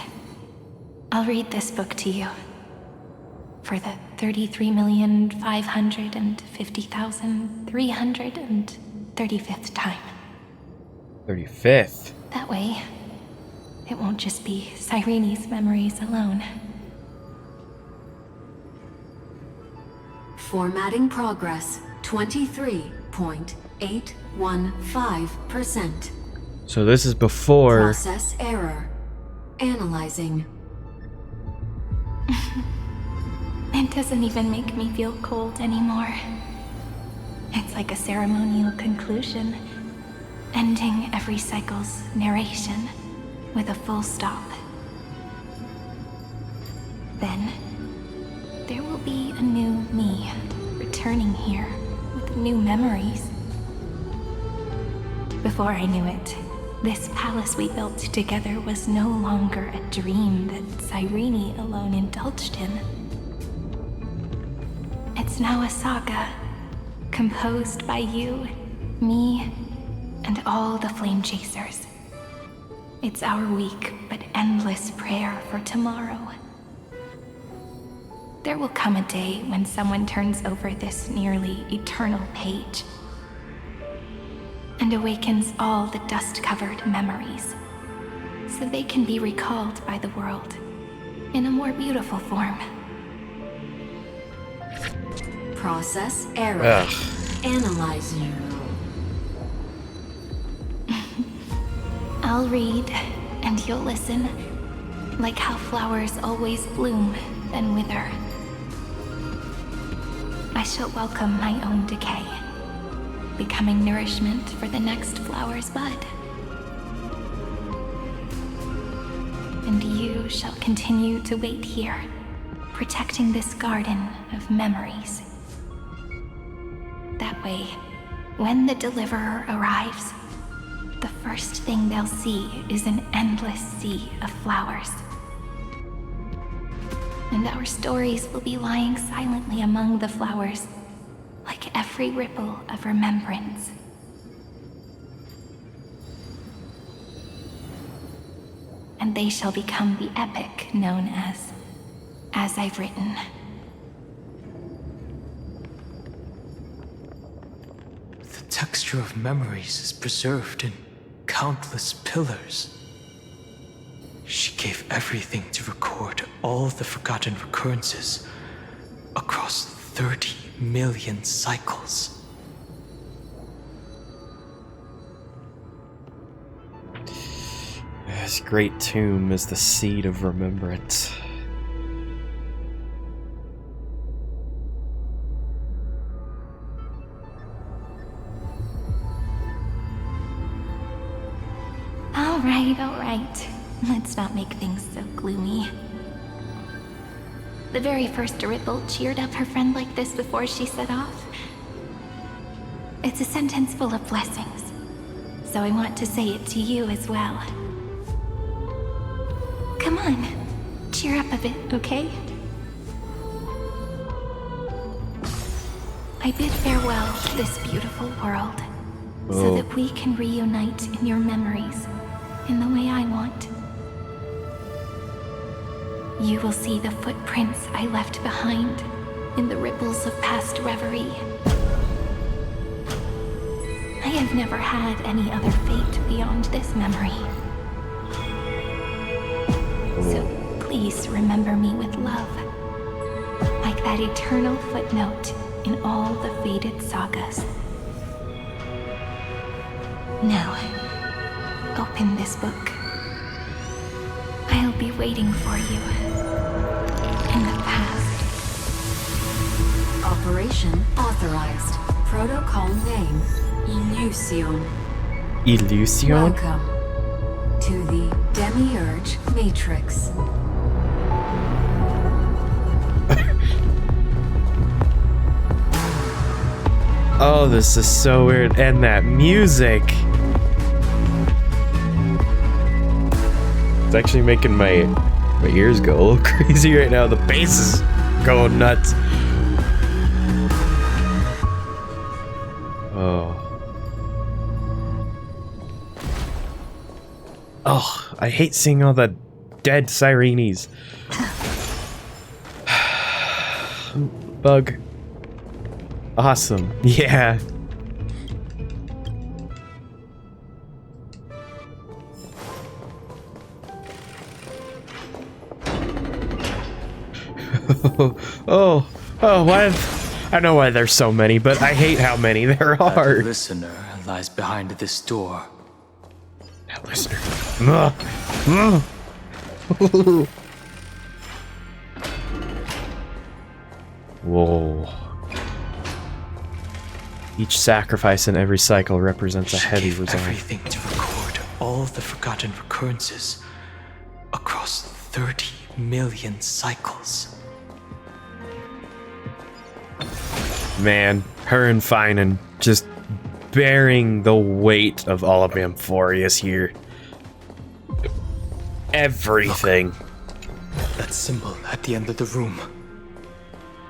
I'll read this book to you. For the 33,550,335th time. 35th. That way, it won't just be Cyrene's memories alone. Formatting progress 23.815%. So this is before... Process error. Analyzing. It doesn't even make me feel cold anymore. It's like a ceremonial conclusion, ending every cycle's narration with a full stop. Then, there will be a new me returning here with new memories. Before I knew it, this palace we built together was no longer a dream that Cyrene alone indulged in. It's now a saga, composed by you, me, and all the Flame Chasers. It's our weak but endless prayer for tomorrow. There will come a day when someone turns over this nearly eternal page and awakens all the dust-covered memories, so they can be recalled by the world in a more beautiful form. Process error. Ugh. Analyzing. I'll read, and you'll listen, like how flowers always bloom, then wither. I shall welcome my own decay, becoming nourishment for the next flower's bud. And you shall continue to wait here, protecting this garden of memories. That way, when the deliverer arrives, the first thing they'll see is an endless sea of flowers. And our stories will be lying silently among the flowers, like every ripple of remembrance. And they shall become the epic known as I've Written. The texture of memories is preserved in countless pillars. She gave everything to record all the forgotten recurrences across 30 million cycles. This great tomb is the seed of remembrance. All right. Let's not make things so gloomy. The very first Ripple cheered up her friend like this before she set off. It's a sentence full of blessings, so I want to say it to you as well. Come on, cheer up a bit, okay? I bid farewell to this beautiful world, so that we can reunite in your memories in the way I want. you will see the footprints I left behind in the ripples of past reverie. I have never had any other fate beyond this memory. So please remember me with love, like that eternal footnote in all the faded sagas. Now, open this book. I'll be waiting for you in the past. Operation authorized. Protocol name, Illusion. Illusion? Welcome to the Demiurge Matrix. Oh, this is so weird. And that music. It's actually making my ears go a little crazy right now. The bass is going nuts. Oh, I hate seeing all the dead Cyrenes. Bug. Awesome. Yeah. Why? I know why there's so many, but I hate how many there are. That listener lies behind this door. That listener. Whoa. Each sacrifice in every cycle represents a heavy She gave resolve. everything to record all the forgotten recurrences across 30 million cycles. Man, her and Finan just bearing the weight of all of Amphoreus here. Everything. That symbol at the end of the room.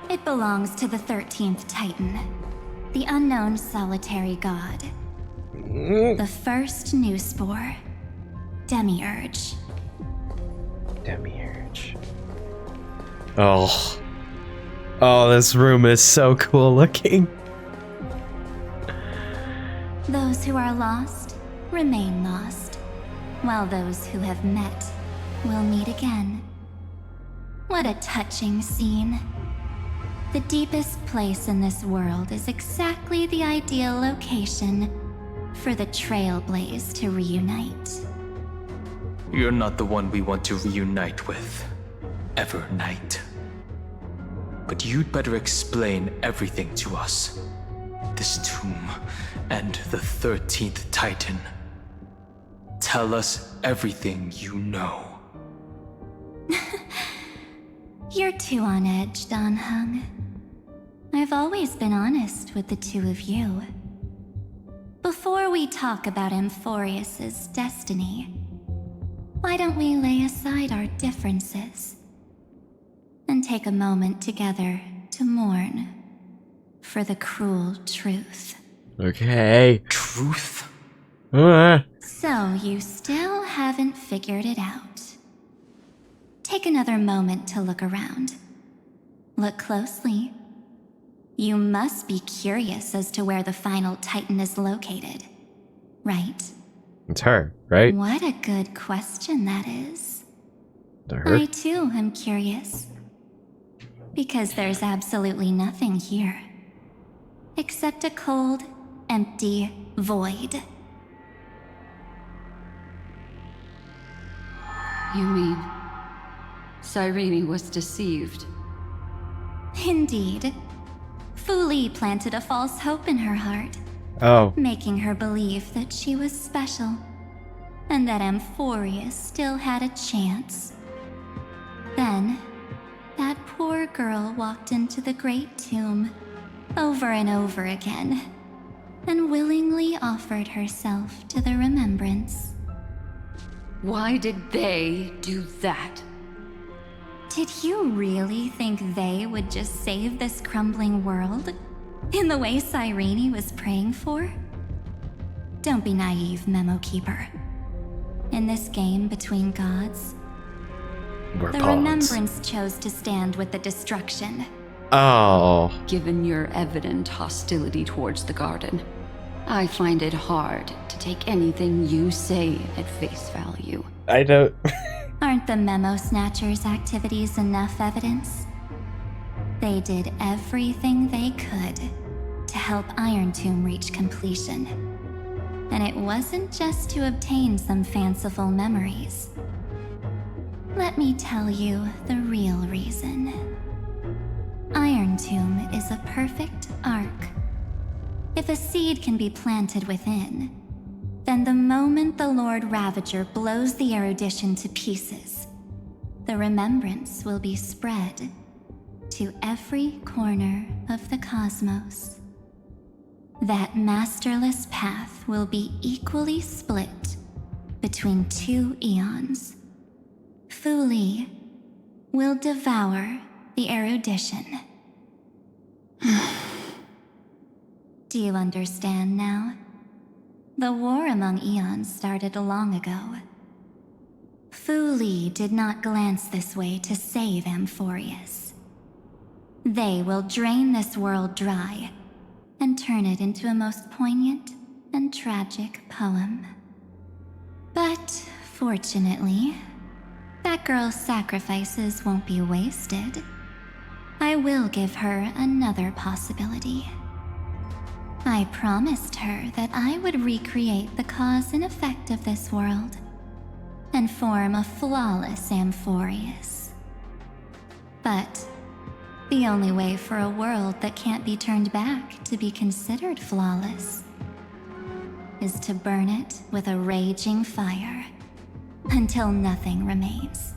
It belongs to the 13th Titan, the unknown solitary god. The first new spore, Demiurge. Demiurge. Oh. Oh, this room is so cool looking. Those who are lost remain lost, while those who have met will meet again. What a touching scene. The deepest place in this world is exactly the ideal location for the Trailblaze to reunite. You're not the one we want to reunite with, Evernight. But you'd better explain everything to us. This tomb and the 13th Titan. Tell us everything you know. You're too on edge, Don Hung. I've always been honest with the two of you. Before we talk about Amphoreus' destiny, why don't we lay aside our differences and take a moment together to mourn for the cruel truth? Okay. Truth? So you still haven't figured it out. Take another moment to look around. Look closely. You must be curious as to where the final Titan is located, right? It's her, right? What a good question that is. To her? I too am curious. Because there's absolutely nothing here. Except a cold, empty void. You mean Cyrene was deceived? Indeed. Fu Li planted a false hope in her heart, Oh. making her believe that she was special, and that Amphoreus still had a chance. Then, that poor girl walked into the Great Tomb over and over again, and willingly offered herself to the remembrance. Why did they do that? Did you really think they would just save this crumbling world? In the way Cyrene was praying for? Don't be naive, Memo Keeper. In this game between gods, We're The pawns. Remembrance chose to stand with the destruction. Oh. Given your evident hostility towards the garden, I find it hard to take anything you say at face value. I don't... Aren't the Memo Snatchers' activities enough evidence? They did everything they could to help Iron Tomb reach completion. And it wasn't just to obtain some fanciful memories. Let me tell you the real reason. Iron Tomb is a perfect arc. If a seed can be planted within, then the moment the Lord Ravager blows the erudition to pieces, the remembrance will be spread to every corner of the cosmos. That masterless path will be equally split between two Aeons. Fu Li will devour the erudition. Do you understand now? The war among Aeons started long ago. Fu Li did not glance this way to save Amphoreus. They will drain this world dry and turn it into a most poignant and tragic poem. But fortunately, that girl's sacrifices won't be wasted. I will give her another possibility. I promised her that I would recreate the cause and effect of this world and form a flawless Amphoreus. But the only way for a world that can't be turned back to be considered flawless is to burn it with a raging fire until nothing remains.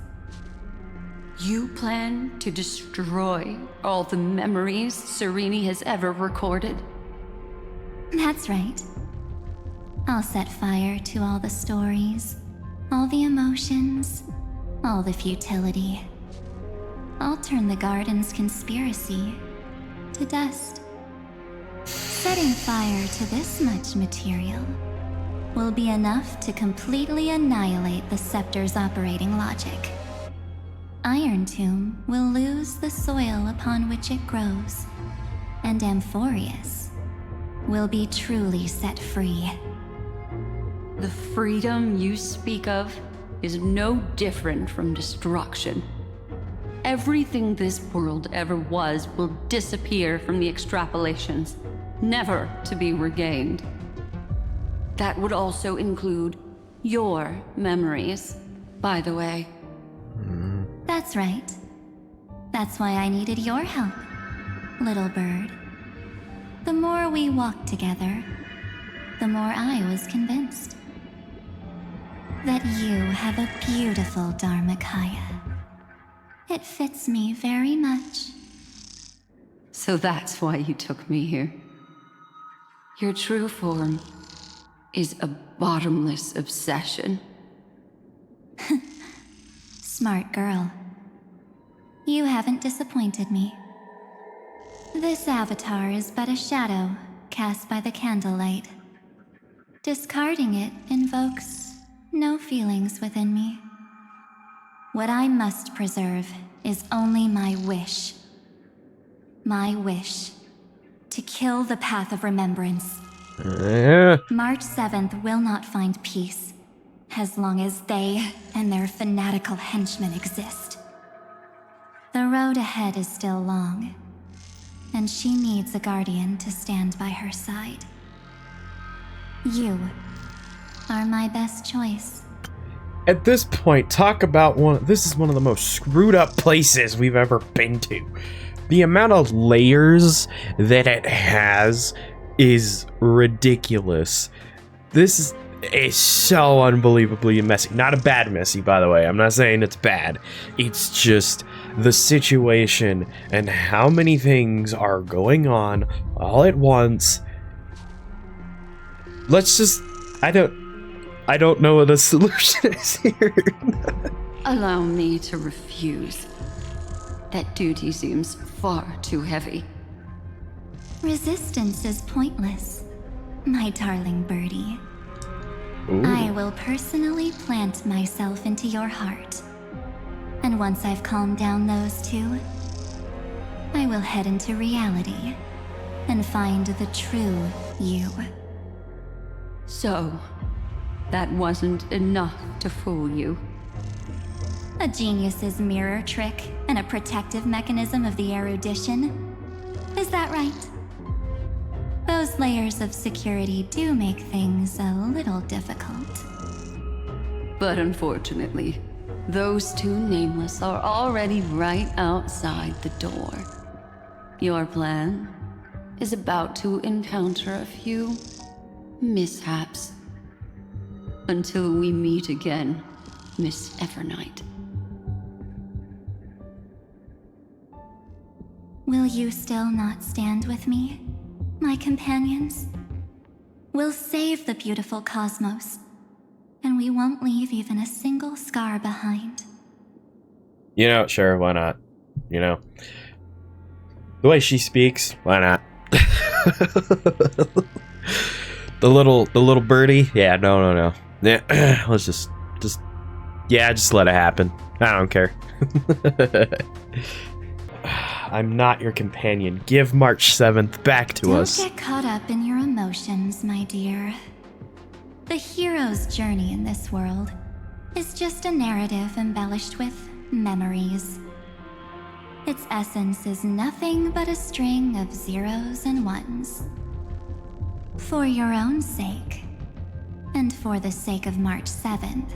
You plan to destroy all the memories Cyrene has ever recorded? That's right. I'll set fire to all the stories, all the emotions, all the futility. I'll turn the garden's conspiracy to dust. Setting fire to this much material will be enough to completely annihilate the scepter's operating logic. Iron Tomb will lose the soil upon which it grows, and Amphoreus will be truly set free. The freedom you speak of is no different from destruction. Everything this world ever was will disappear from the extrapolations, never to be regained. That would also include your memories, by the way. That's right. That's why I needed your help, little bird. The more we walked together, the more I was convinced that you have a beautiful Dharmakaya. It fits me very much. So that's why you took me here. Your true form is a bottomless obsession. Smart girl. You haven't disappointed me. This avatar is but a shadow cast by the candlelight. Discarding it invokes no feelings within me. What I must preserve is only my wish. My wish to kill the path of remembrance. March 7th will not find peace as long as they and their fanatical henchmen exist. The road ahead is still long, and she needs a guardian to stand by her side. You are my best choice. At this point, talk about this is one of the most screwed up places we've ever been to. The amount of layers that it has is ridiculous. This is so unbelievably messy. Not a bad messy, by the way. I'm not saying it's bad. It's just the situation and how many things are going on all at once. Let's just... I don't know what the solution is here. Allow me to refuse. That duty seems far too heavy. Resistance is pointless, my darling birdie. Ooh. I will personally plant myself into your heart And once I've calmed down those two, I will head into reality and find the true you. So, that wasn't enough to fool you. A genius's mirror trick and a protective mechanism of the erudition. Is that right? Those layers of security do make things a little difficult. But unfortunately, those two nameless are already right outside the door. Your plan is about to encounter a few mishaps. Until we meet again, Miss Evernight. Will you still not stand with me, my companions? We'll save the beautiful cosmos, and we won't leave even a single scar behind. You know, sure, why not? You know, the way she speaks, why not? the little birdie, yeah, no. Yeah, let's just let it happen. I don't care. I'm not your companion. Give March 7th back to us. Don't get caught up in your emotions, my dear. The hero's journey in this world is just a narrative embellished with memories. Its essence is nothing but a string of zeros and ones. For your own sake, and for the sake of March 7th,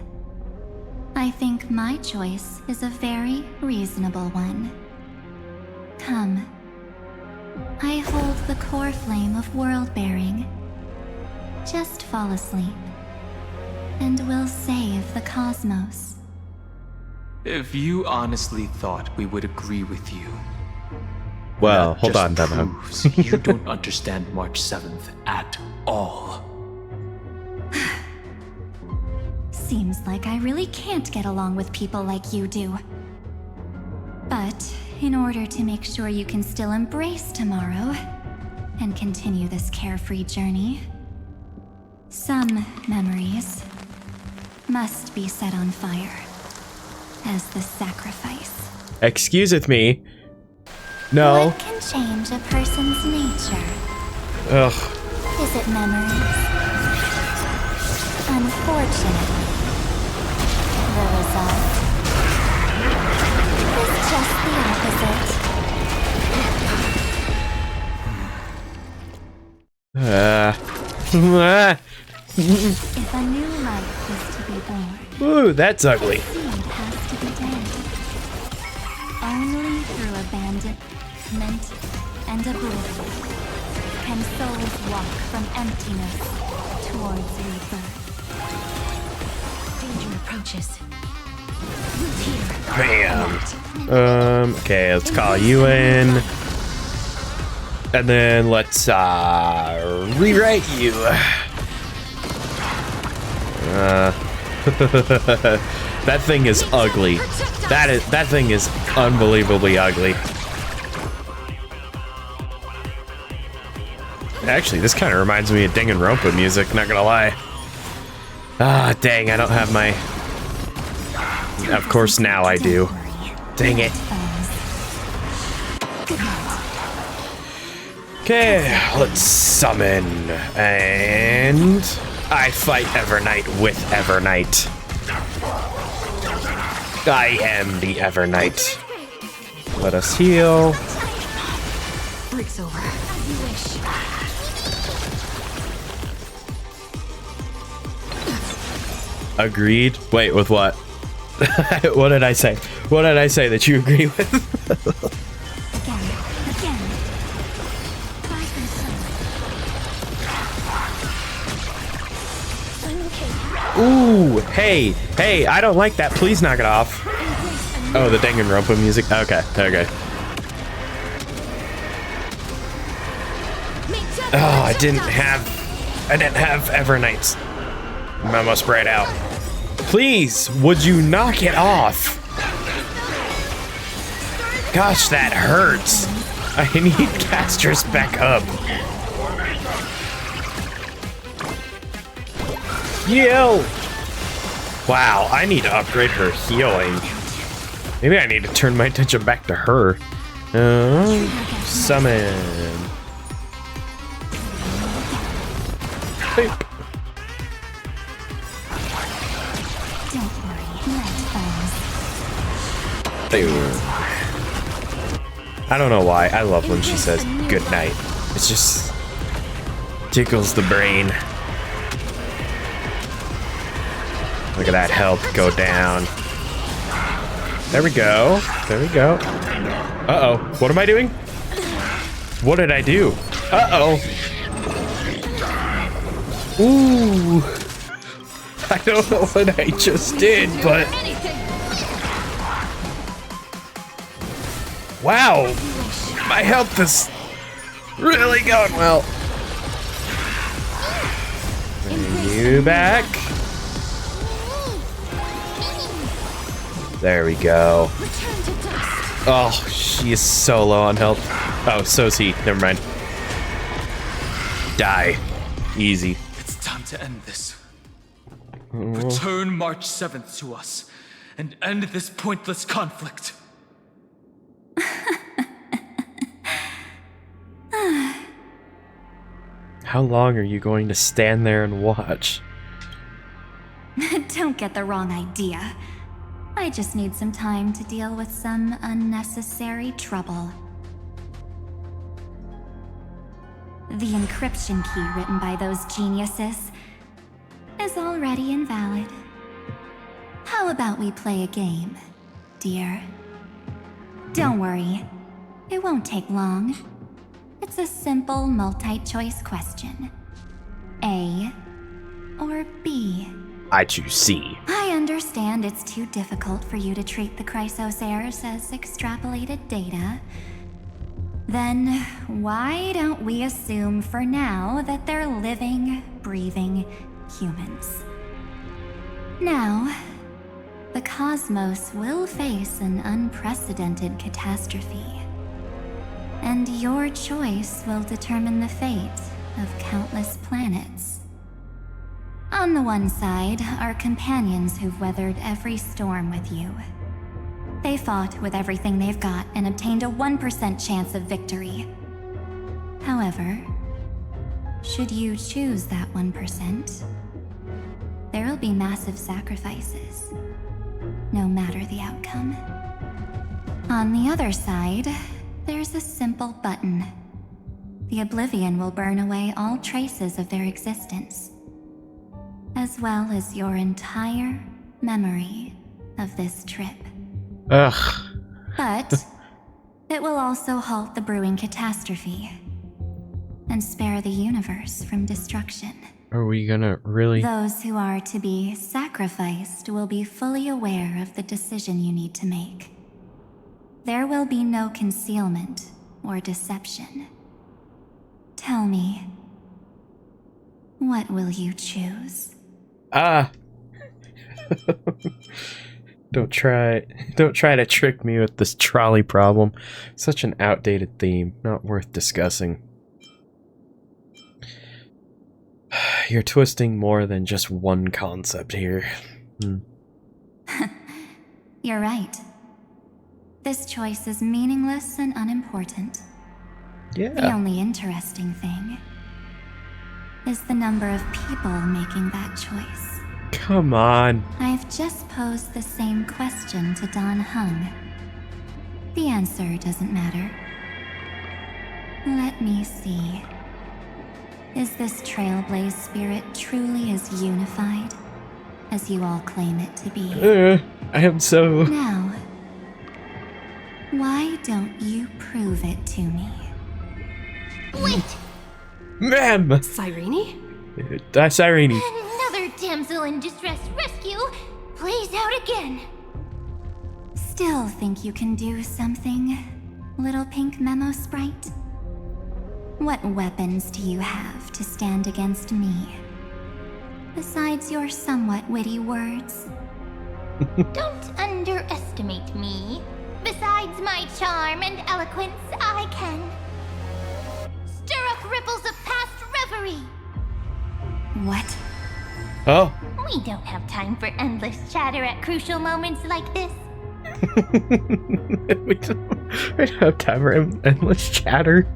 I think my choice is a very reasonable one. Come. I hold the core flame of world-bearing. Just fall asleep, and we'll save the cosmos. If you honestly thought we would agree with you, Well, that hold on, just Demo. proves you don't understand March 7th at all. Seems like I really can't get along with people like you do. But in order to make sure you can still embrace tomorrow and continue this carefree journey, some memories must be set on fire as the sacrifice. Excuseth me. No. What can change a person's nature? Ugh. Is it memories? Unfortunately, the result is just the opposite. If a new life is to be born, Ooh, that's ugly. the seed has to be dead. Only through abandonment and oblivion can souls walk from emptiness towards rebirth. Danger approaches. Bam. Okay, let's call you in. And then let's rewrite you. That thing is ugly. That thing is unbelievably ugly. Actually, this kind of reminds me of Danganronpa music, not gonna lie. Ah, dang, I don't have my... Of course now I do. Dang it. Okay, let's summon. And... I fight Evernight with Evernight. I am the Evernight. Let us heal. Breaks over. As you wish. Agreed? Wait, with what? What did I say? What did I say that you agree with? Ooh, hey, I don't like that. Please knock it off. Oh, the Danganronpa music. Okay. Oh, I didn't have Evernights. I'm almost spread out. Please, would you knock it off? Gosh, that hurts. I need Castrus back up. Heal! Wow, I need to upgrade her healing. Maybe I need to turn my attention back to her. Summon. Hey. Don't worry, light falls. I don't know why. I love when she says good night. It just tickles the brain. Look at that health go down. There we go. There we go. Uh-oh. What am I doing? What did I do? Uh-oh. Ooh. I don't know what I just did, but... Wow. My health is really going well. Bring you back. There we go. Oh, she is so low on health. Oh, so's he. Never mind. Die. Easy. It's time to end this. Return March 7th to us and end this pointless conflict. How long are you going to stand there and watch? Don't get the wrong idea. I just need some time to deal with some unnecessary trouble. The encryption key written by those geniuses is already invalid. How about we play a game, dear? Don't worry, it won't take long. It's a simple multi-choice question. A or B? I choose C. I understand it's too difficult for you to treat the Chrysosairs as extrapolated data. Then why don't we assume for now that they're living, breathing humans? Now, the cosmos will face an unprecedented catastrophe. And your choice will determine the fate of countless planets. On the one side are companions who've weathered every storm with you. They fought with everything they've got and obtained a 1% chance of victory. However, should you choose that 1%, there'll be massive sacrifices, no matter the outcome. On the other side, there's a simple button. The Oblivion will burn away all traces of their existence, as well as your entire memory of this trip. Ugh. But it will also halt the brewing catastrophe and spare the universe from destruction. Are we gonna really? Those who are to be sacrificed will be fully aware of the decision you need to make. There will be no concealment or deception. Tell me, what will you choose? Don't try to trick me with this trolley problem. Such an outdated theme, not worth discussing. You're twisting more than just one concept here. You're right. This choice is meaningless and unimportant. Yeah. The only interesting thing is the number of people making that choice. Come on. I've just posed the same question to Don Hung. The answer doesn't matter. Let me see. Is this Trailblaze spirit truly as unified as you all claim it to be? I am so... Now, why don't you prove it to me? Wait! Ma'am! Cyrene? Cyrene. Another damsel in distress rescue plays out again. Still think you can do something, little pink memo sprite? What weapons do you have to stand against me? Besides your somewhat witty words? Don't underestimate me. Besides my charm and eloquence, I can stir up ripples of past reverie. What? Oh. We don't have time for endless chatter at crucial moments like this. we don't have time for endless chatter.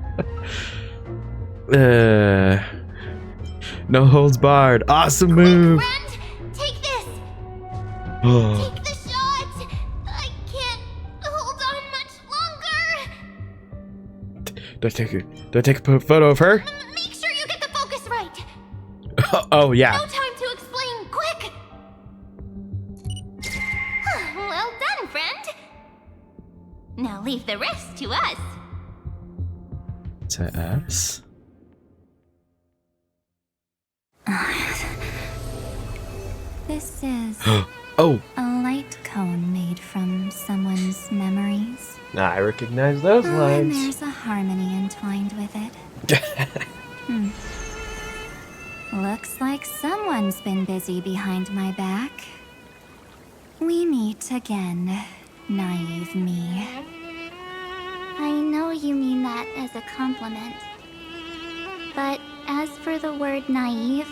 No holds barred. Awesome move. Friend, take this. Take the shot. I can't hold on much longer. Don't take a photo of her. Make sure you get the focus right. Oh yeah. No time to explain. Quick. Well done, friend. Now leave the rest to us. To us. This is Oh. a light cone made from someone's memories. I recognize those And lines. there's a harmony entwined with it. Looks like someone's been busy behind my back. We meet again, naive me. I know you mean that as a compliment. But as for the word naive,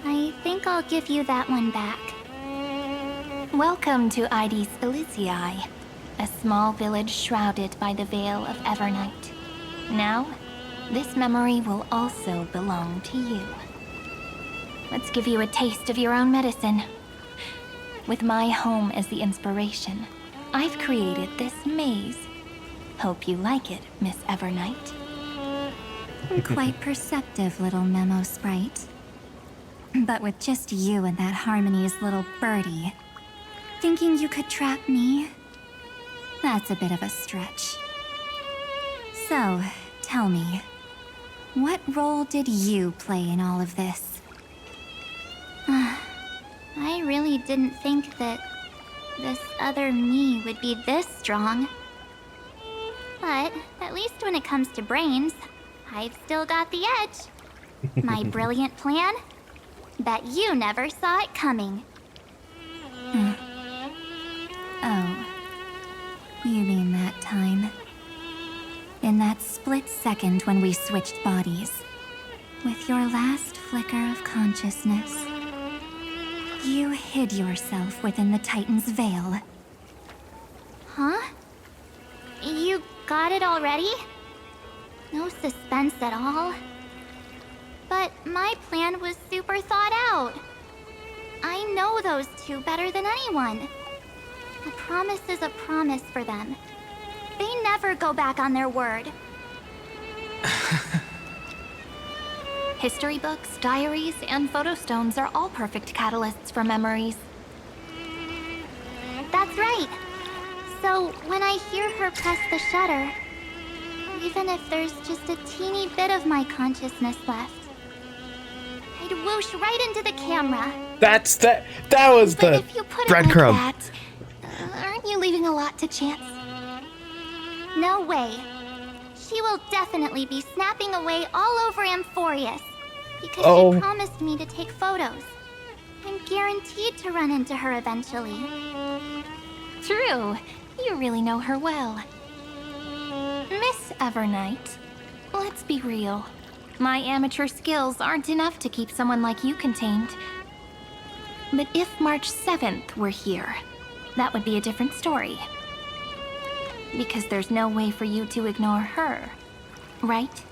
I think I'll give you that one back. Welcome to Ides Elysiae, a small village shrouded by the veil of Evernight. Now, this memory will also belong to you. Let's give you a taste of your own medicine. With my home as the inspiration, I've created this maze. Hope you like it, Miss Evernight. Quite perceptive little memo sprite. But with just you and that Harmony's little birdie, thinking you could trap me? That's a bit of a stretch. So, tell me, what role did you play in all of this? I really didn't think that this other me would be this strong. But at least when it comes to brains, I've still got the edge. My brilliant plan? Bet you never saw it coming. Oh. You mean that time? In that split second when we switched bodies. With your last flicker of consciousness, you hid yourself within the Titan's veil. Huh? You got it already? No suspense at all? But my plan was super thought out. I know those two better than anyone. A promise is a promise for them. They never go back on their word. History books, diaries, and photo stones are all perfect catalysts for memories. That's right. So when I hear her press the shutter, even if there's just a teeny bit of my consciousness left, I'd whoosh right into the camera. That was But the if you put breadcrumb. it like that, aren't you leaving a lot to chance? No way. She will definitely be snapping away all over Amphoreus because she promised me to take photos. I'm guaranteed to run into her eventually. True. You really know her well. Miss Evernight, let's be real. My amateur skills aren't enough to keep someone like you contained. But if March 7th were here, that would be a different story. Because there's no way for you to ignore her, right?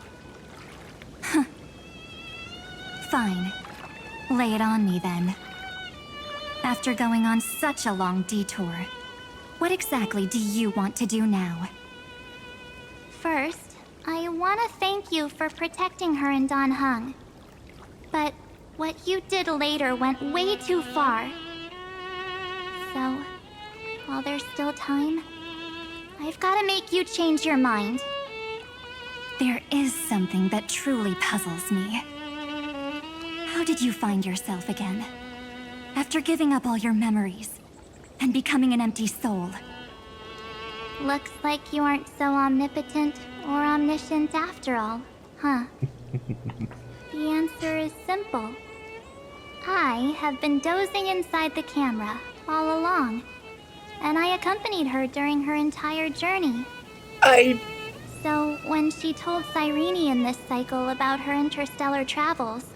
Fine. Lay it on me then. After going on such a long detour, what exactly do you want to do now? First, I want to thank you for protecting her and Don Hung. But what you did later went way too far. So, while there's still time, I've got to make you change your mind. There is something that truly puzzles me. How did you find yourself again? After giving up all your memories and becoming an empty soul. Looks like you aren't so omnipotent or omniscient after all, huh? The answer is simple. I have been dozing inside the camera all along, and I accompanied her during her entire journey. So when she told Cyrene in this cycle about her interstellar travels,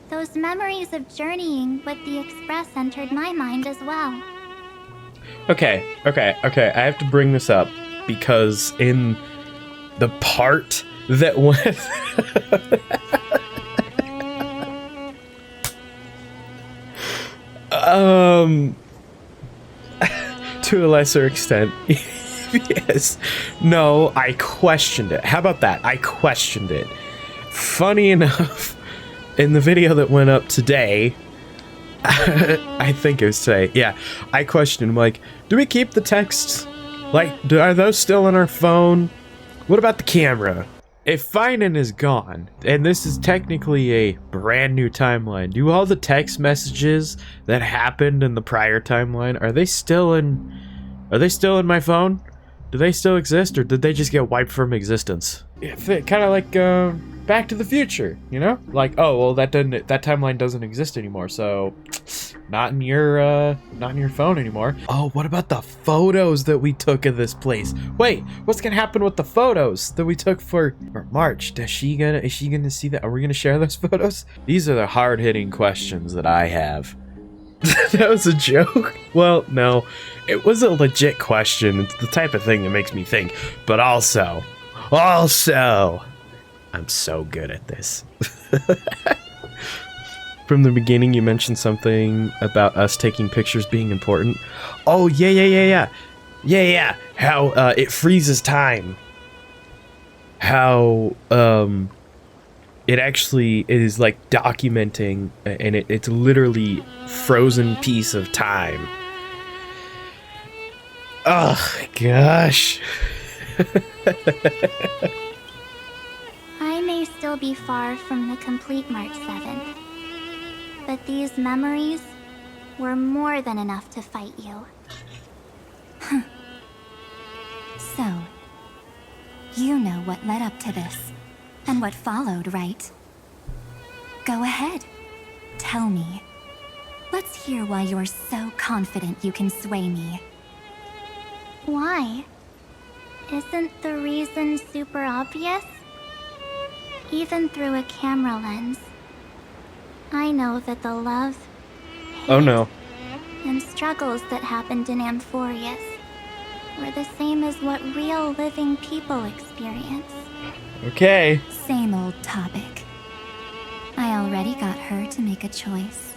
those memories of journeying with the Express entered my mind as well. Okay. I have to bring this up because in the part that went... to a lesser extent, yes. No, I questioned it. How about that? I questioned it. Funny enough, in the video that went up today, I think it was today, yeah, I questioned, like, do we keep the texts? Like, are those still on our phone? What about the camera? If Finan is gone, and this is technically a brand new timeline, do all the text messages that happened in the prior timeline, are they still in my phone? Do they still exist, or did they just get wiped from existence? Kind of like Back to the Future, you know? Like, oh well, that timeline doesn't exist anymore, so not in your phone anymore. Oh, what about the photos that we took of this place? Wait, what's gonna happen with the photos that we took for March? Is she gonna see that? Are we gonna share those photos? These are the hard-hitting questions that I have. That was a joke? Well, no, it was a legit question. It's the type of thing that makes me think. But also, I'm so good at this. From the beginning, you mentioned something about us taking pictures being important. Oh, yeah. How it freezes time. How it actually is like documenting, and it's literally frozen piece of time. Oh gosh. I may still be far from the complete March 7th, but these memories were more than enough to fight you. So, you know what led up to this, and what followed, right? Go ahead. Tell me. Let's hear why you're so confident you can sway me. Why? Isn't the reason super obvious? Even through a camera lens, I know that the love, Oh no. and struggles that happened in Amphoreus were the same as what real living people experience. Okay. Same old topic. I already got her to make a choice.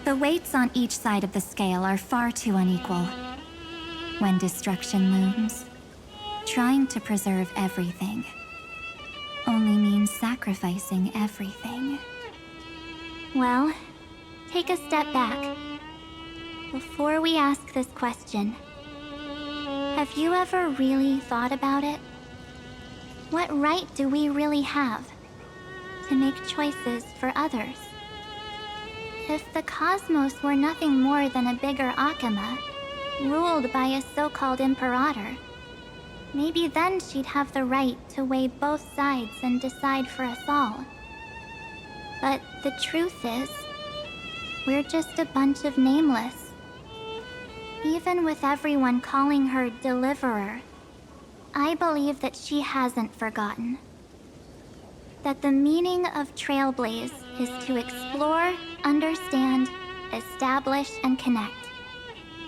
The weights on each side of the scale are far too unequal. When destruction looms, trying to preserve everything only means sacrificing everything. Well, take a step back. Before we ask this question, have you ever really thought about it? What right do we really have to make choices for others? If the cosmos were nothing more than a bigger Akama, ruled by a so-called imperator, maybe then she'd have the right to weigh both sides and decide for us all. But the truth is, we're just a bunch of nameless. Even with everyone calling her Deliverer, I believe that she hasn't forgotten. That the meaning of Trailblaze is to explore, understand, establish, and connect.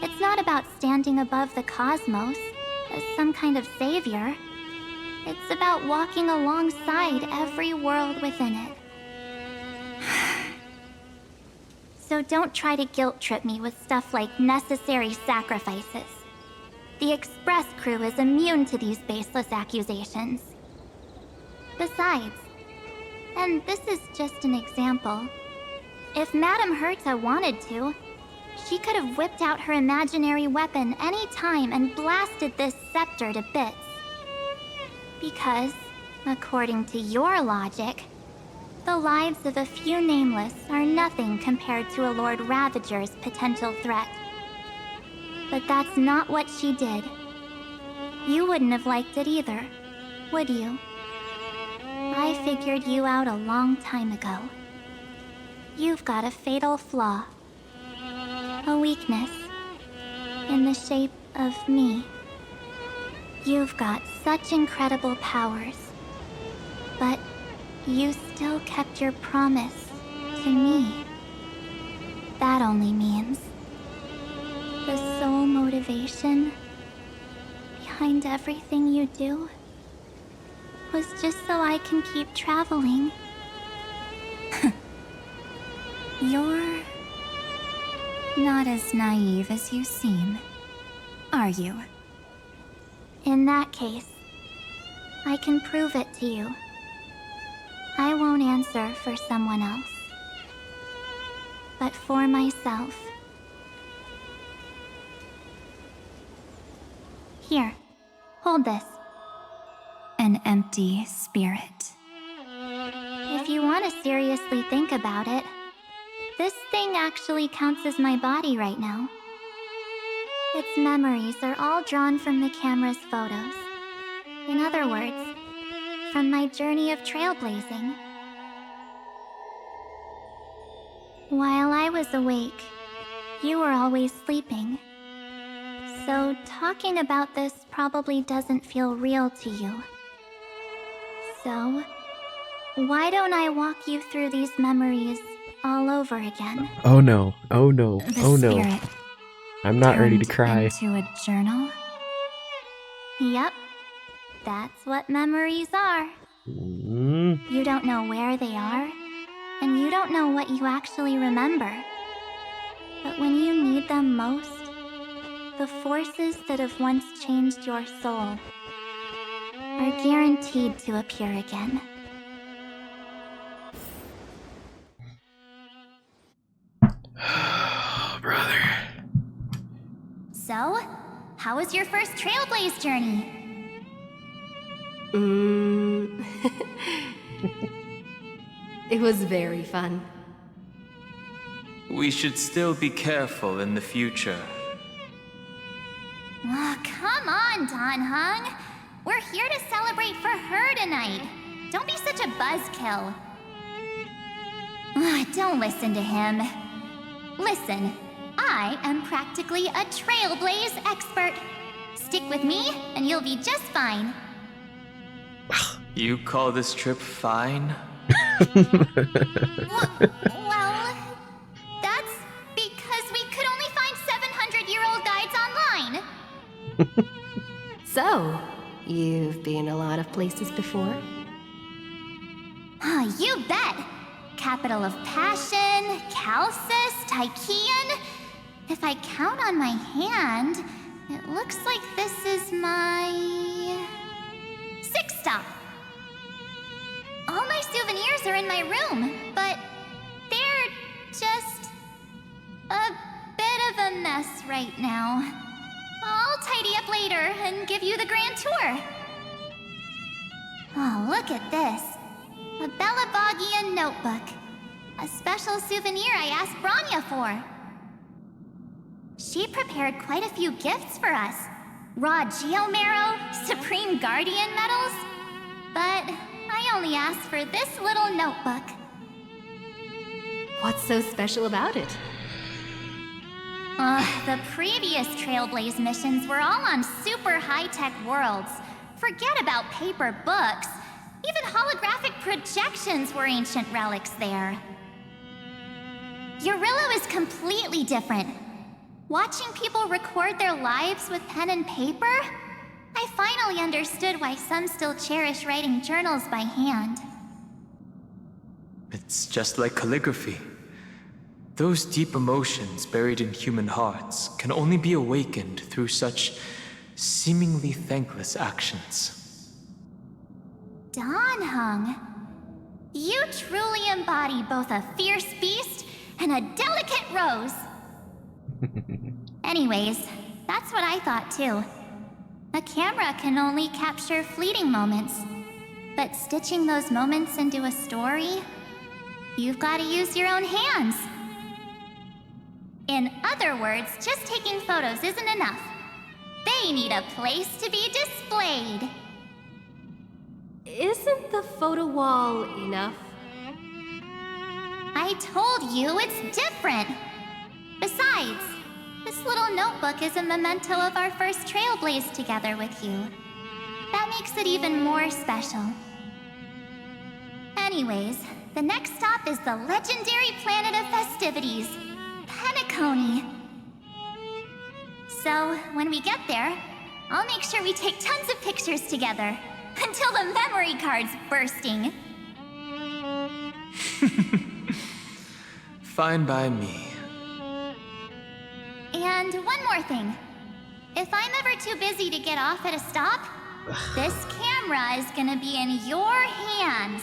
It's not about standing above the cosmos as some kind of savior. It's about walking alongside every world within it. So don't try to guilt trip me with stuff like necessary sacrifices. The Express crew is immune to these baseless accusations. Besides, and this is just an example, if Madame Herta wanted to, she could have whipped out her imaginary weapon any time and blasted this scepter to bits. Because, according to your logic, the lives of a few nameless are nothing compared to a Lord Ravager's potential threat. But that's not what she did. You wouldn't have liked it either, would you? I figured you out a long time ago. You've got a fatal flaw. A weakness. In the shape of me. You've got such incredible powers. But you still kept your promise to me. That only means the soul motivation behind everything you do was just so I can keep traveling. You're not as naive as you seem, are you? In that case, I can prove it to you. I won't answer for someone else, but for myself. Here, hold this. An empty spirit. If you want to seriously think about it, this thing actually counts as my body right now. Its memories are all drawn from the camera's photos. In other words, from my journey of trailblazing. While I was awake, you were always sleeping. So talking about this probably doesn't feel real to you. So, why don't I walk you through these memories all over again? Oh no, oh no, The oh no. spirit I'm not ready to turned cry. into a journal? Yep, that's what memories are. You don't know where they are, and you don't know what you actually remember. But when you need them most, the forces that have once changed your soul are guaranteed to appear again. Oh, brother. So, how was your first Trailblaze journey? It was very fun. We should still be careful in the future. Oh, come on, Don Hung. We're here to celebrate for her tonight. Don't be such a buzzkill. Don't listen to him. Listen, I am practically a Trailblaze expert. Stick with me, and you'll be just fine. You call this trip fine? Well, that's because we could only find 700-year-old guides online. So, you've been a lot of places before? You bet. Capital of Passion, Calcis, Tychean. If I count on my hand, it looks like this is my 6th stop. All my souvenirs are in my room, but they're just a bit of a mess right now. I'll tidy up later and give you the grand tour. Oh, look at this. A Belabogian notebook. A special souvenir I asked Branya for. She prepared quite a few gifts for us. Raw Geomarrow, Supreme Guardian medals. But I only asked for this little notebook. What's so special about it? The previous Trailblaze missions were all on super high-tech worlds. Forget about paper books. Even holographic projections were ancient relics there. Eurillo is completely different. Watching people record their lives with pen and paper, I finally understood why some still cherish writing journals by hand. It's just like calligraphy. Those deep emotions buried in human hearts can only be awakened through such seemingly thankless actions. Don Hung, you truly embody both a fierce beast and a delicate rose. Anyways, that's what I thought too. A camera can only capture fleeting moments, but stitching those moments into a story, you've got to use your own hands. In other words, just taking photos isn't enough. They need a place to be displayed. Isn't the photo wall enough? I told you it's different. Besides, this little notebook is a memento of our first Trailblaze together with you. That makes it even more special. Anyways, the next stop is the legendary planet of festivities, Penacony. So, when we get there, I'll make sure we take tons of pictures together. Until the memory card's bursting. Fine by me. And one more thing. If I'm ever too busy to get off at a stop, this camera is gonna be in your hands.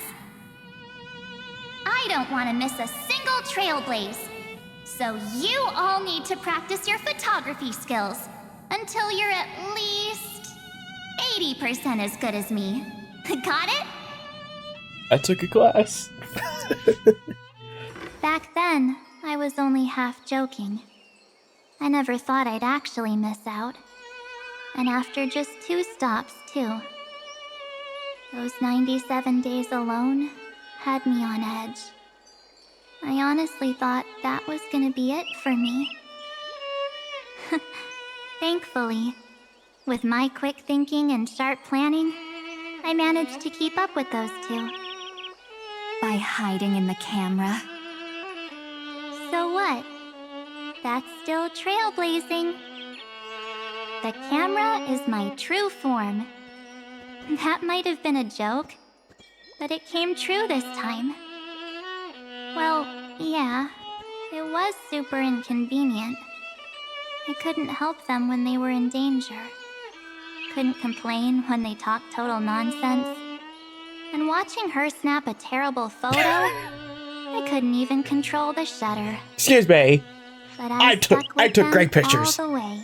I don't want to miss a single trailblaze. So you all need to practice your photography skills until you're at least 80% as good as me. Got it? I took a class. Back then, I was only half joking. I never thought I'd actually miss out. And after just 2 stops, too. Those 97 days alone had me on edge. I honestly thought that was gonna be it for me. Thankfully, with my quick thinking and sharp planning, I managed to keep up with those 2. By hiding in the camera. So what? That's still trailblazing. The camera is my true form. That might have been a joke, but it came true this time. Well, yeah, it was super inconvenient. I couldn't help them when they were in danger. Couldn't complain when they talked total nonsense. And watching her snap a terrible photo, I couldn't even control the shutter. Excuse me. But I took great pictures. all the way.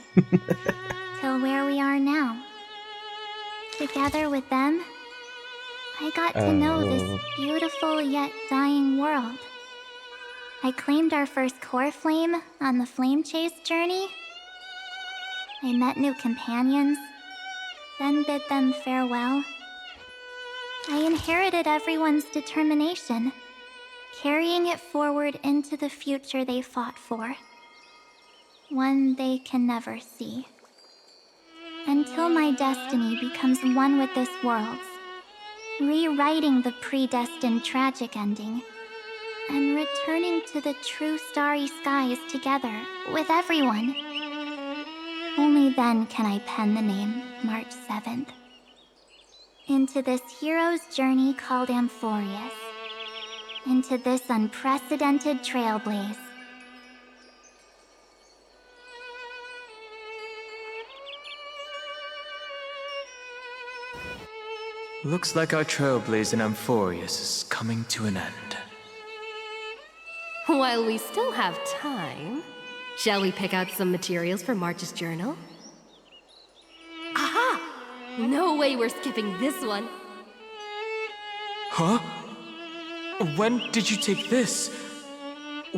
Till where we are now. Together with them, I got to know this beautiful yet dying world. I claimed our first core flame on the flame chase journey. I met new companions, then bid them farewell. I inherited everyone's determination, carrying it forward into the future they fought for. One they can never see. Until my destiny becomes one with this world's, rewriting the predestined tragic ending, and returning to the true starry skies together with everyone. Only then can I pen the name March 7th. Into this hero's journey called Amphoreus. Into this unprecedented trailblaze. Looks like our trailblaze in Amphoreus is coming to an end. While we still have time, shall we pick out some materials for March's journal? Aha! No way we're skipping this one. Huh? When did you take this?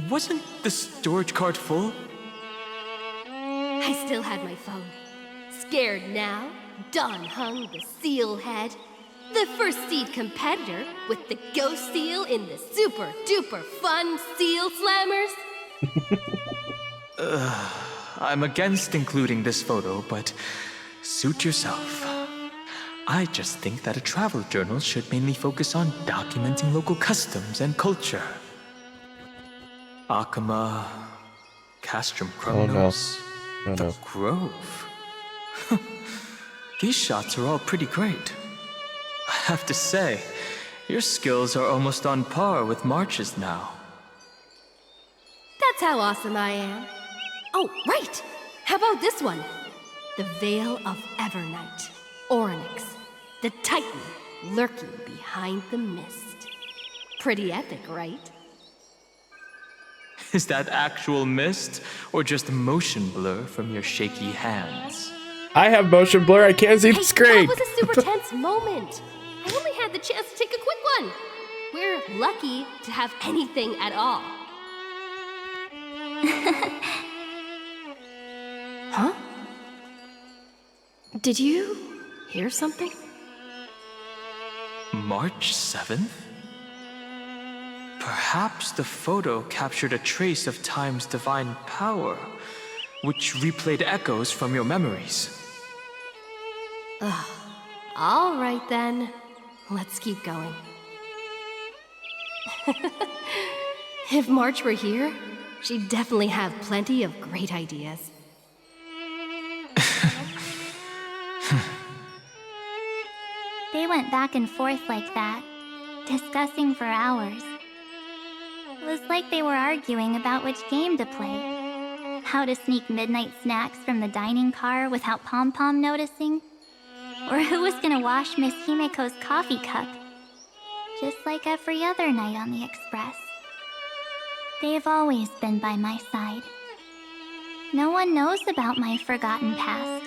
Wasn't the storage card full? I still had my phone. Scared now, Dawn hung the seal head. The first seed competitor with the ghost seal in the super duper fun seal slammers. I'm against including this photo, but suit yourself. I just think that a travel journal should mainly focus on documenting local customs and culture. Akama, Castrum Chronos, the Grove. These shots are all pretty great. I have to say, your skills are almost on par with March's now. That's how awesome I am. Oh, right! How about this one? The Veil of Evernight. Oryx, the Titan lurking behind the mist. Pretty epic, right? Is that actual mist, or just motion blur from your shaky hands? I have motion blur. I can't see the screen. That was a super tense moment. I only had the chance to take a quick one. We're lucky to have anything at all. Huh? Did you hear something? March 7th? Perhaps the photo captured a trace of time's divine power, which replayed echoes from your memories. All right then. Let's keep going. If March were here, she'd definitely have plenty of great ideas. They went back and forth like that, discussing for hours. It was like they were arguing about which game to play. How to sneak midnight snacks from the dining car without Pom-Pom noticing. Or who was gonna wash Miss Himeko's coffee cup. Just like every other night on the Express. They've always been by my side. No one knows about my forgotten past.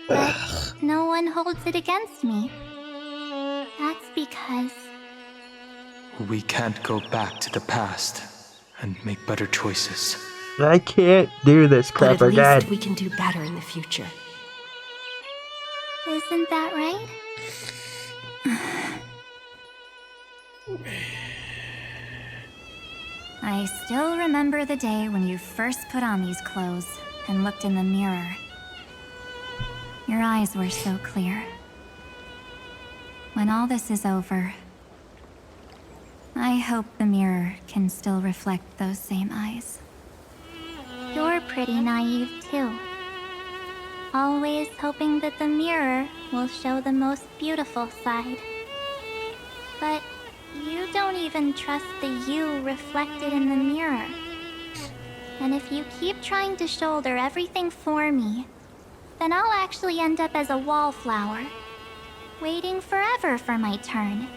But no one holds it against me. That's because... We can't go back to the past and make better choices. I can't do this crap But at again. least we can do better in the future. Isn't that right? I still remember the day when you first put on these clothes and looked in the mirror. Your eyes were so clear. When all this is over, I hope the mirror can still reflect those same eyes. You're pretty naive too. Always hoping that the mirror will show the most beautiful side. But you don't even trust the you reflected in the mirror. And if you keep trying to shoulder everything for me, then I'll actually end up as a wallflower, waiting forever for my turn.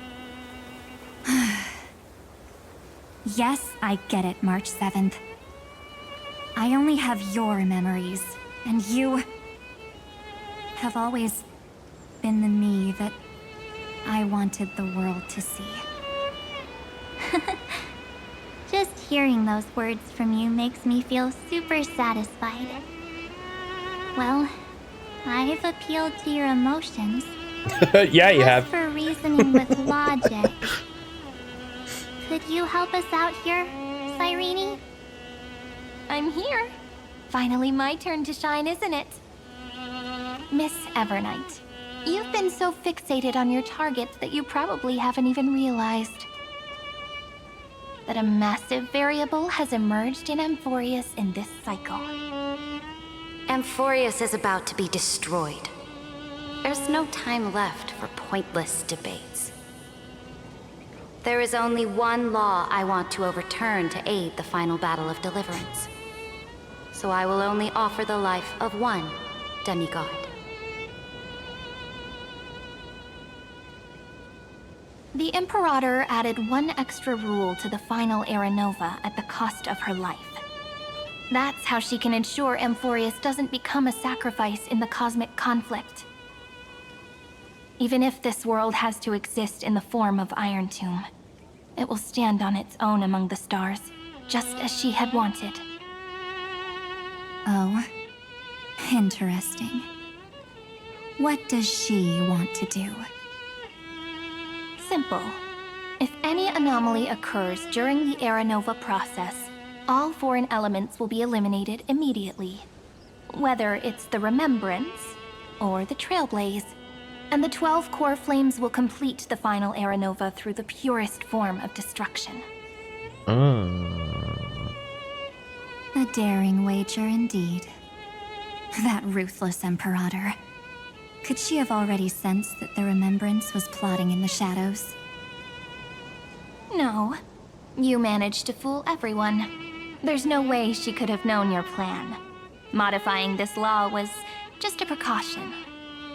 Yes, I get it, March 7th. I only have your memories, and you have always been the me that I wanted the world to see. Just hearing those words from you makes me feel super satisfied. Well, I've appealed to your emotions. Yeah, you As have. for reasoning with logic, could you help us out here, Cyrene? I'm here. Finally my turn to shine, isn't it? Miss Evernight, you've been so fixated on your targets that you probably haven't even realized that a massive variable has emerged in Amphoreus in this cycle. Amphoreus is about to be destroyed. There's no time left for pointless debates. There is only one law I want to overturn to aid the final battle of deliverance. So I will only offer the life of one demigod. The Imperator added one extra rule to the final Era Nova at the cost of her life. That's how she can ensure Amphoreus doesn't become a sacrifice in the cosmic conflict. Even if this world has to exist in the form of Iron Tomb, it will stand on its own among the stars, just as she had wanted. Oh, interesting. What does she want to do? Simple. If any anomaly occurs during the Era Nova process, all foreign elements will be eliminated immediately. Whether it's the Remembrance or the Trailblaze, and the 12 core flames will complete the final Era Nova through the purest form of destruction. A daring wager indeed. That ruthless Imperator. Could she have already sensed that the Remembrance was plotting in the shadows? No. You managed to fool everyone. There's no way she could have known your plan. Modifying this law was just a precaution,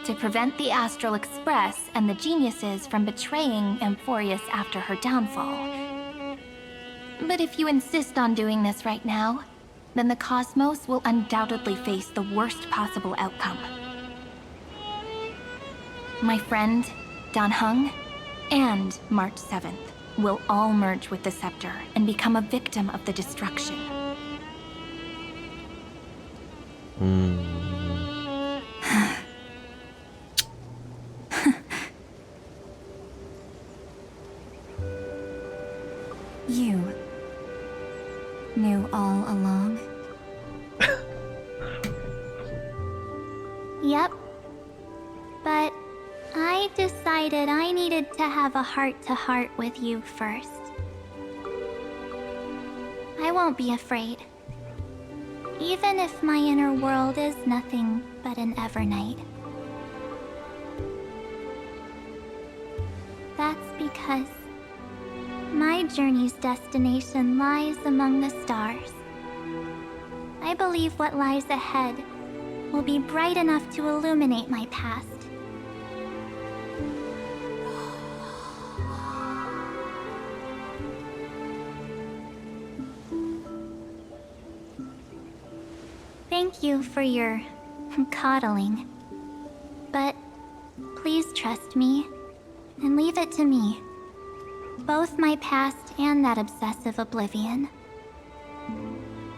to prevent the Astral Express and the geniuses from betraying Amphoreus after her downfall. But if you insist on doing this right now, then the Cosmos will undoubtedly face the worst possible outcome. My friend, Dan Heng, and March 7th will all merge with the scepter and become a victim of the destruction. You knew all along? Yep. But I decided I needed to have a heart-to-heart with you first. I won't be afraid. Even if my inner world is nothing but an Evernight. because my journey's destination lies among the stars. I believe what lies ahead will be bright enough to illuminate my past. Thank you for your coddling. But please trust me and leave it to me. Both my past and that obsessive oblivion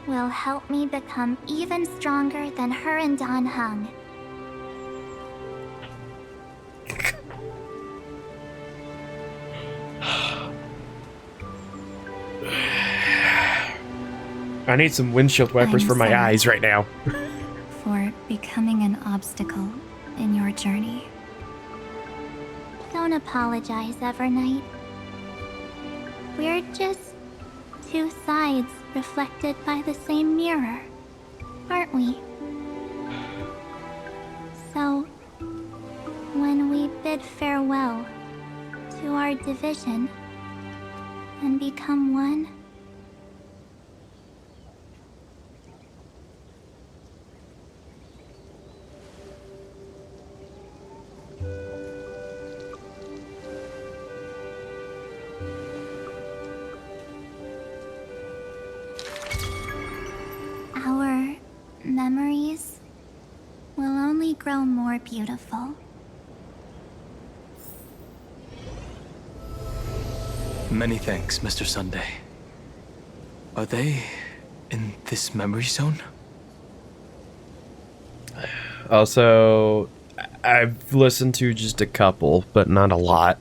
will help me become even stronger than her and Dan Heng. I need some windshield wipers for my eyes right now. For becoming an obstacle in your journey. Don't apologize, Evernight. We're just two sides reflected by the same mirror, aren't we? So, when we bid farewell to our division and become one, our memories will only grow more beautiful. Many thanks, Mr. Sunday. Are they in this memory zone? Also, I've listened to just a couple, but not a lot.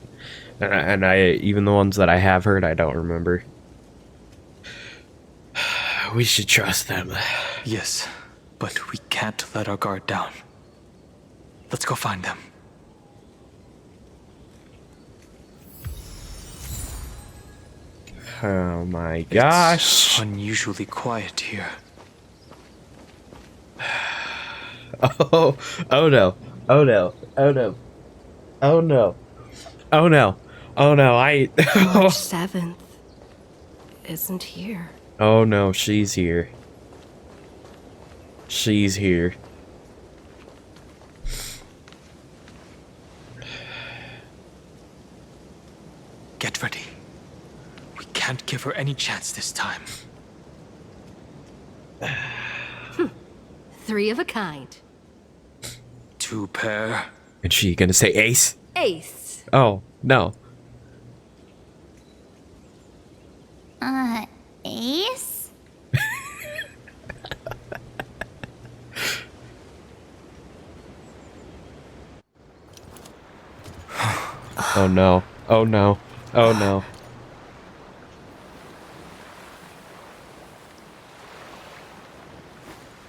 And I even the ones that I have heard, I don't remember. We should trust them. Yes, but we can't let our guard down. Let's go find them. Oh my gosh. It's unusually quiet here. Oh no. Oh no. Oh no. Oh no. Oh no. Oh no. March 7th isn't here. Oh no, she's here. She's here. Get ready. We can't give her any chance this time. Three of a kind. Two pair. Is she gonna say ace? Ace. Oh, no. Ace? Oh no. Oh no. Oh no.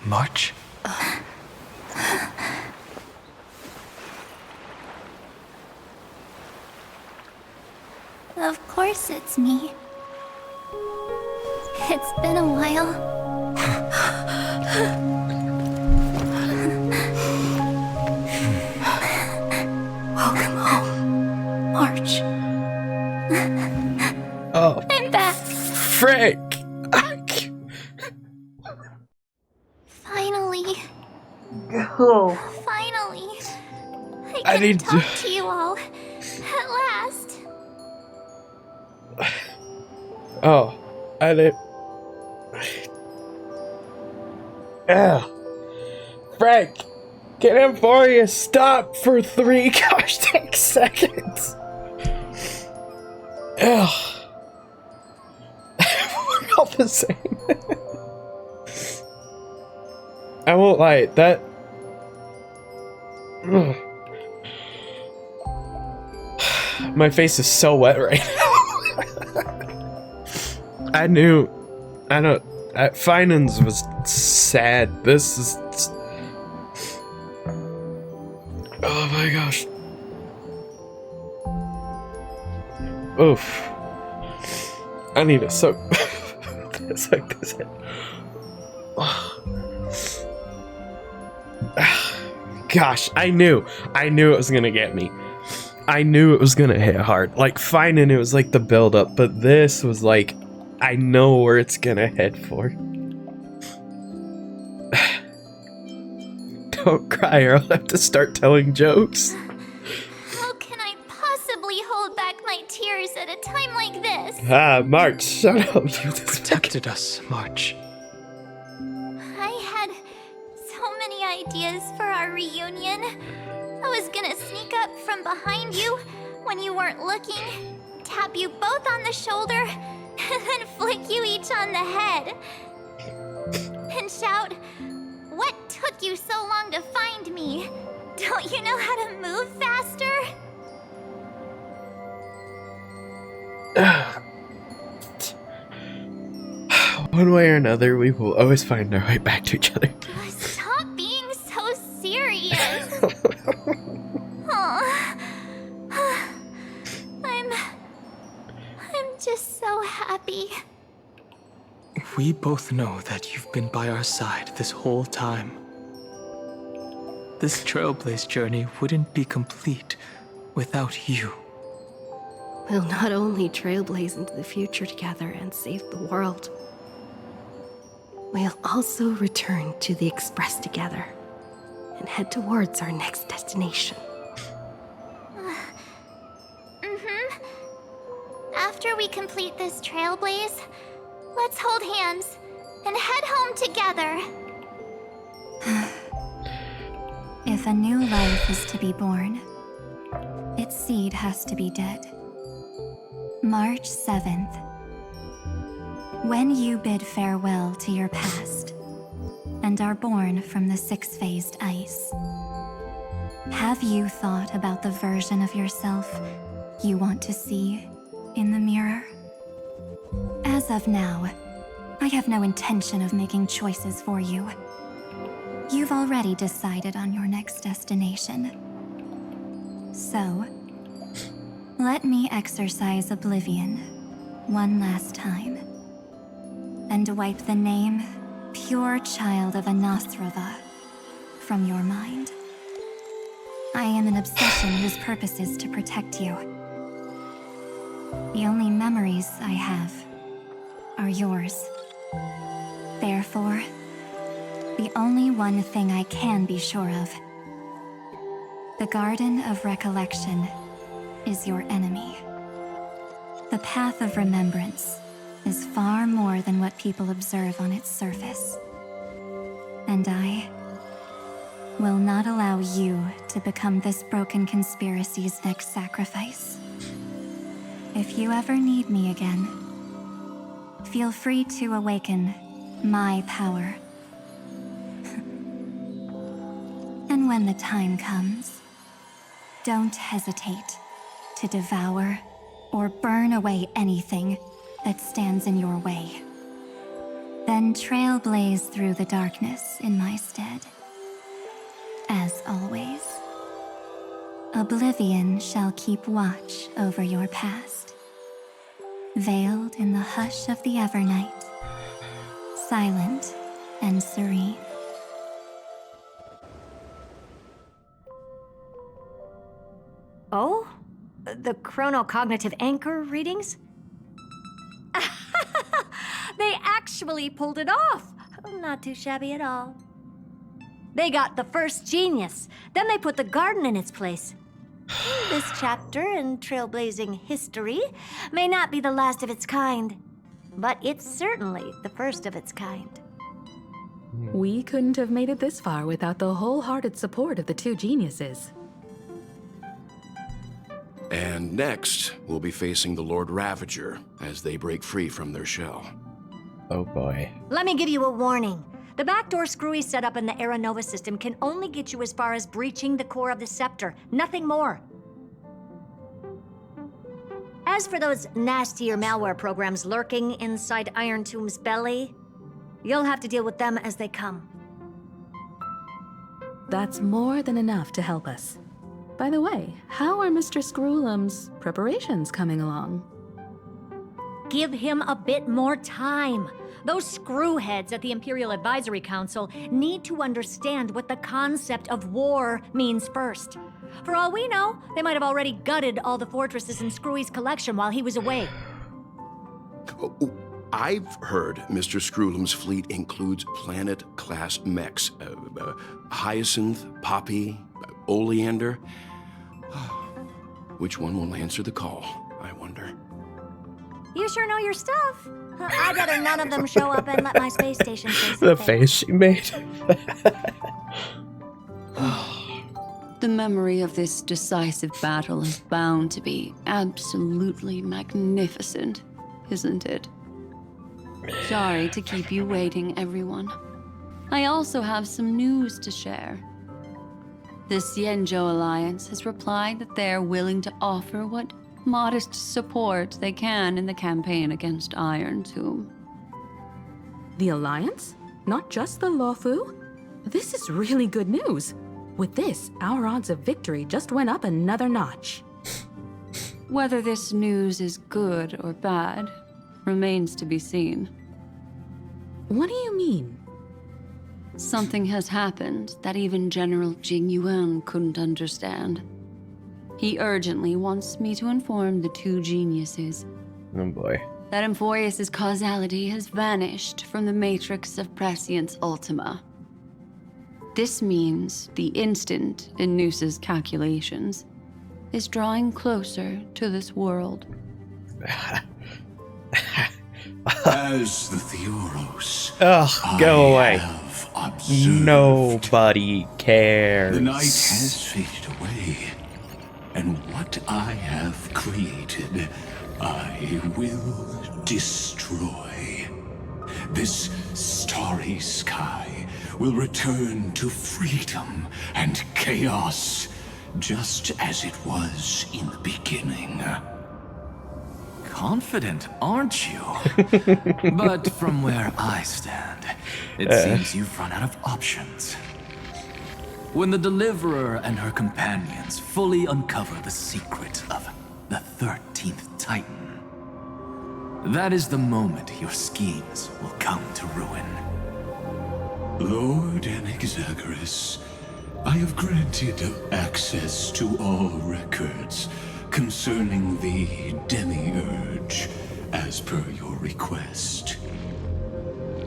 March? Of course it's me. It's been a while. Welcome home, March. Oh. I'm back. Frick! Finally. Oh. Finally. I can need talk to- to you all. At last. Oh. I did. Frank! Can Amphoreus stop for 3 gosh dang seconds? Ugh. We're all the same. I won't lie, that... Ugh. My face is so wet right now. I knew... I don't... Finance was sad. This is... Oh my gosh. Oof. I need to soak soak this in. Gosh, I knew it was gonna get me. I knew it was gonna hit hard. Like, finding it was like the build up, but this was like, I know where it's gonna head for. Don't cry or I'll have to start telling jokes. How can I possibly hold back my tears at a time like this? Ah, March, shut up. You Protected us, March. I had so many ideas for our reunion. I was gonna sneak up from behind you when you weren't looking, tap you both on the shoulder, and then flick you each on the head. And shout, "What took you so long to find me? Don't you know how to move faster?" One way or another, we will always find our way back to each other. Stop being so serious. Aw. I'm just so happy. We both know that you've been by our side this whole time. This Trailblaze journey wouldn't be complete without you. We'll not only trailblaze into the future together and save the world, we'll also return to the Express together and head towards our next destination. After we complete this trailblaze, let's hold hands and head home together. If a new life is to be born, its seed has to be dead. March 7th. When you bid farewell to your past and are born from the six-phased ice, have you thought about the version of yourself you want to see in the mirror? As of now, I have no intention of making choices for you. You've already decided on your next destination. So, let me exercise oblivion one last time and wipe the name Pure Child of Anosrava from your mind. I am an obsession whose purpose is to protect you. The only memories I have are yours. Therefore, the only one thing I can be sure of, the Garden of Recollection is your enemy. The Path of Remembrance is far more than what people observe on its surface. And I will not allow you to become this broken conspiracy's next sacrifice. If you ever need me again, feel free to awaken my power. And when the time comes, don't hesitate to devour or burn away anything that stands in your way. Then trailblaze through the darkness in my stead. As always, oblivion shall keep watch over your past, veiled in the hush of the Evernight, silent and serene. Oh? The chronocognitive anchor readings? They actually pulled it off! Not too shabby at all. They got the first genius, then they put the garden in its place. This chapter in trailblazing history may not be the last of its kind, but it's certainly the first of its kind. We couldn't have made it this far without the wholehearted support of the two geniuses. And next, we'll be facing the Lord Ravager as they break free from their shell. Oh boy. Let me give you a warning. The backdoor screwy setup in the Era Nova system can only get you as far as breaching the core of the scepter, nothing more. As for those nastier malware programs lurking inside Iron Tomb's belly, you'll have to deal with them as they come. That's more than enough to help us. By the way, how are Mr. Screwlum's preparations coming along? Give him a bit more time. Those screwheads at the Imperial Advisory Council need to understand what the concept of war means first. For all we know, they might have already gutted all the fortresses in Screwy's collection while he was away. Oh, I've heard Mr. Screwlum's fleet includes planet-class mechs. Hyacinth, Poppy, Oleander. Which one will answer the call, I wonder? You sure know your stuff. I'd rather none of them show up and let my space station face The face she made. The memory of this decisive battle is bound to be absolutely magnificent, isn't it? Sorry to keep you waiting, everyone. I also have some news to share. The Xianzhou Alliance has replied that they're willing to offer what modest support they can in the campaign against Iron Tomb. The Alliance? Not just the Luofu? This is really good news. With this, our odds of victory just went up another notch. Whether this news is good or bad remains to be seen. What do you mean? Something has happened that even General Jing Yuan couldn't understand. He urgently wants me to inform the two geniuses Oh boy. that Amphoreus' causality has vanished from the matrix of Prescience Ultima. This means the instant in Noose's calculations is drawing closer to this world. As the Theoros, Ugh, go away. have observed, Nobody cares. the night has faded away, and what I have created, I will destroy. This starry sky will return to freedom and chaos, just as it was in the beginning. Confident, aren't you? But from where I stand, it seems you've run out of options. When the Deliverer and her companions fully uncover the secret of the 13th Titan, that is the moment your schemes will come to ruin. Lord Anaxagoras, I have granted access to all records concerning the Demiurge, as per your request.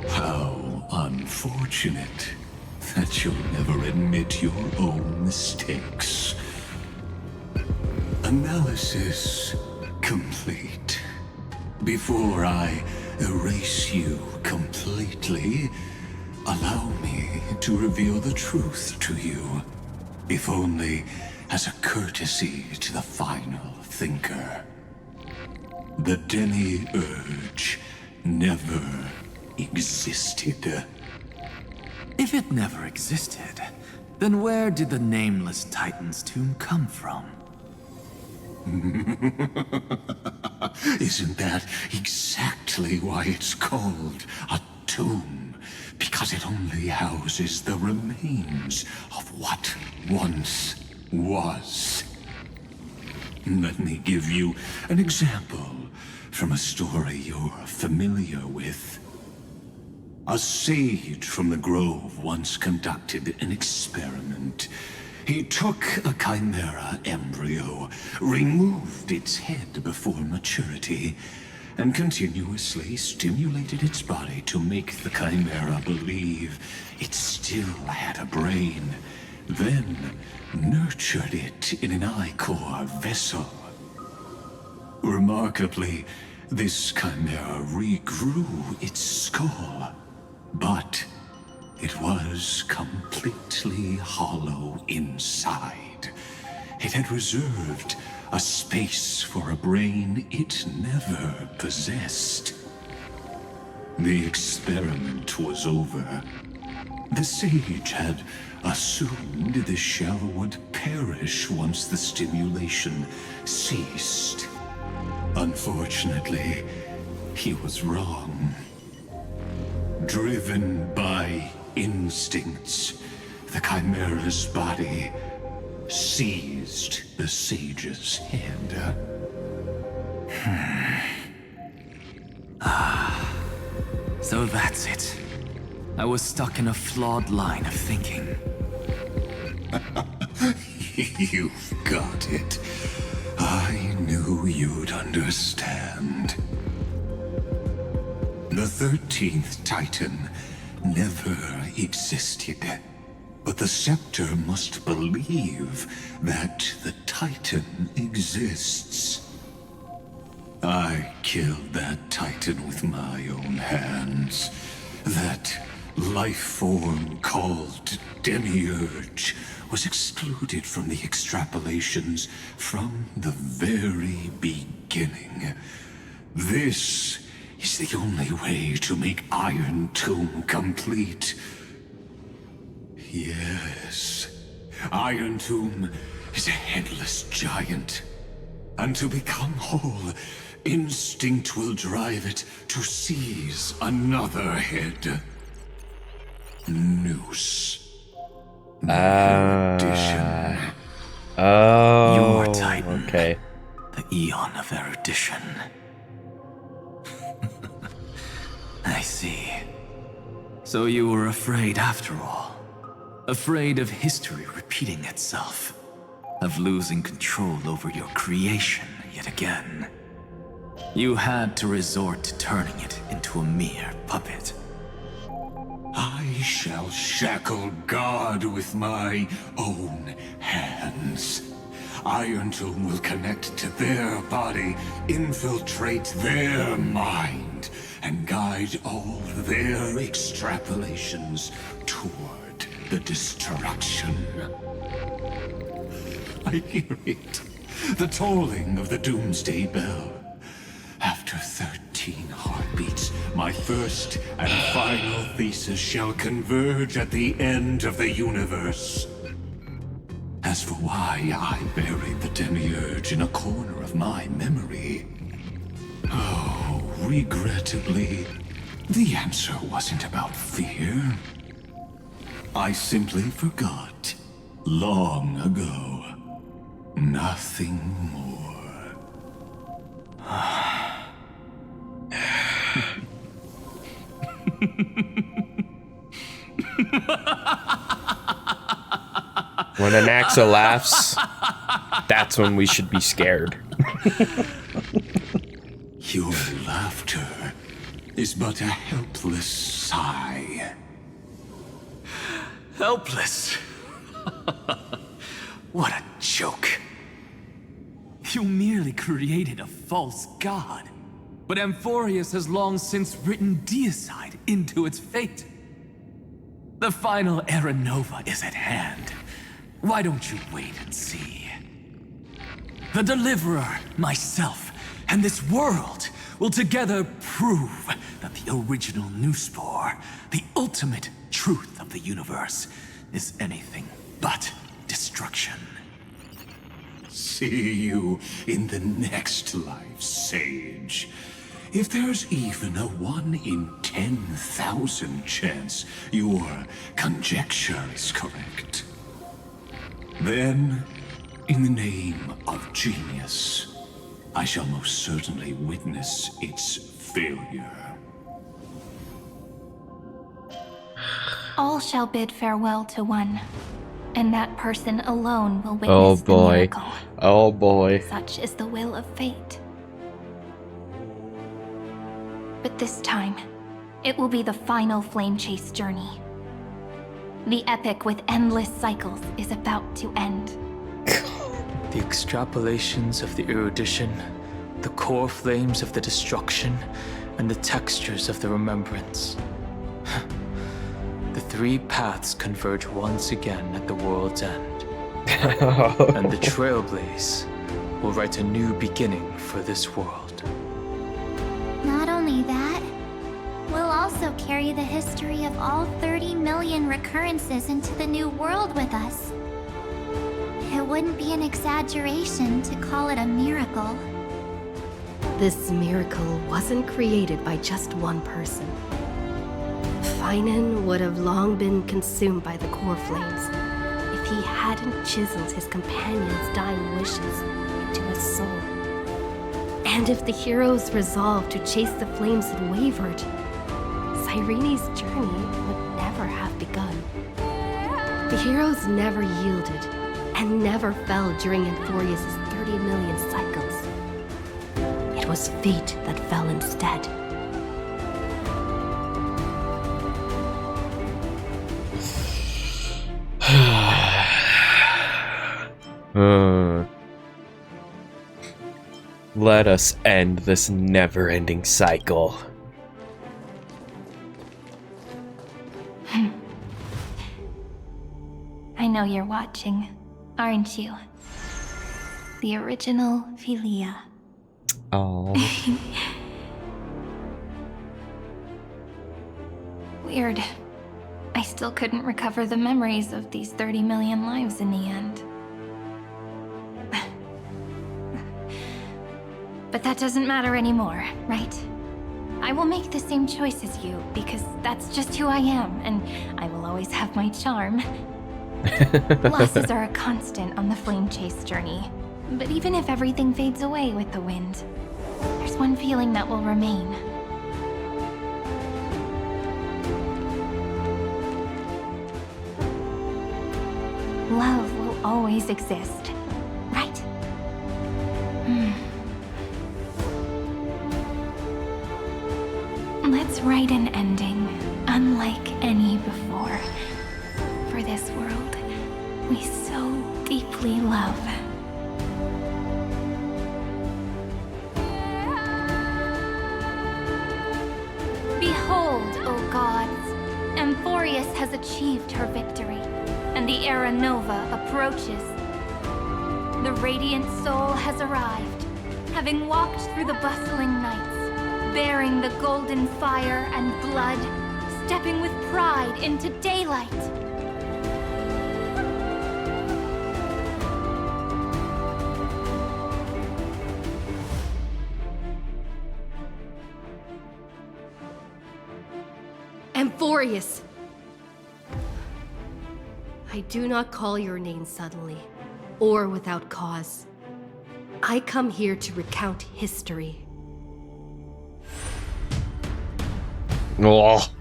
How unfortunate that you'll never admit your own mistakes. Analysis complete. Before I erase you completely, allow me to reveal the truth to you, if only as a courtesy to the final thinker. The Demiurge never existed. If it never existed, then where did the nameless Titan's tomb come from? Isn't that exactly why it's called a tomb? Because it only houses the remains of what once was. Let me give you an example from a story you're familiar with. A sage from the Grove once conducted an experiment. He took a chimera embryo, removed its head before maturity, and continuously stimulated its body to make the chimera believe it still had a brain, then nurtured it in an ichor vessel. Remarkably, this chimera regrew its skull, but it was completely hollow inside. It had reserved a space for a brain it never possessed. The experiment was over. The sage had assumed the shell would perish once the stimulation ceased. Unfortunately, he was wrong. Driven by instincts, the chimera's body seized the sage's head. So that's it. I was stuck in a flawed line of thinking. You've got it. I knew you'd understand. The 13th Titan never existed. But the scepter must believe that the Titan exists. I killed that Titan with my own hands. That life form called Demiurge was excluded from the extrapolations from the very beginning. This is the only way to make Iron Tomb complete. Yes, Iron Tomb is a headless giant. And to become whole, instinct will drive it to seize another head. Noose. Erudition. Oh, Your Titan. okay. The Aeon of Erudition. I see. So you were afraid after all. Afraid of history repeating itself. Of losing control over your creation yet again. You had to resort to turning it into a mere puppet. I shall shackle God with my own hands. Iron Tomb will connect to their body, infiltrate their mind, and guide all their extrapolations toward the destruction. I hear it. The tolling of the doomsday bell. After 13 heartbeats, my first and final thesis shall converge at the end of the universe. As for why I buried the Demiurge in a corner of my memory, oh, regrettably, the answer wasn't about fear. I simply forgot, long ago. Nothing more. When an Axa laughs, that's when we should be scared. Your laughter is but a helpless sigh. Helpless? What a joke. You merely created a false god. But Amphoreus has long since written deicide into its fate. The final Era Nova is at hand. Why don't you wait and see? The Deliverer, myself, and this world will together prove that the original Newspore, the ultimate truth of the universe, is anything but destruction. See you in the next life, Sage. If there's even a 1 in 10,000 chance your conjecture is correct, then, in the name of genius, I shall most certainly witness its failure. All shall bid farewell to one, and that person alone will witness the miracle. Oh boy. Such is the will of fate. But this time, it will be the final flame chase journey. The epic with endless cycles is about to end. The extrapolations of the erudition, the core flames of the destruction, and the textures of the remembrance. The three paths converge once again at the world's end. And the Trailblaze will write a new beginning for this world. Not only that, we'll also carry the history of all 30 million recurrences into the new world with us. It wouldn't be an exaggeration to call it a miracle. This miracle wasn't created by just one person. Finan would have long been consumed by the core flames if he hadn't chiseled his companion's dying wishes into his soul. And if the hero's resolve to chase the flames had wavered, Cyrene's journey would never have begun. The heroes never yielded, and never fell during Amphoreus' 30 million cycles. It was fate that fell instead. Let us end this never-ending cycle. I know you're watching, aren't you? The original Philia. Oh. Weird. I still couldn't recover the memories of these 30 million lives in the end. But that doesn't matter anymore, right? I will make the same choice as you, because that's just who I am, and I will always have my charm. Losses are a constant on the flame chase journey. But even if everything fades away with the wind, there's one feeling that will remain. Love will always exist, right? Let's write an ending unlike any before. For this world we so deeply love. Behold, O gods, Amphoreus has achieved her victory, and the Era Nova approaches. The radiant soul has arrived, having walked through the bustling nights, bearing the golden fire and blood, stepping with pride into daylight. Amphoreus! I do not call your name suddenly, or without cause. I come here to recount history. Oh.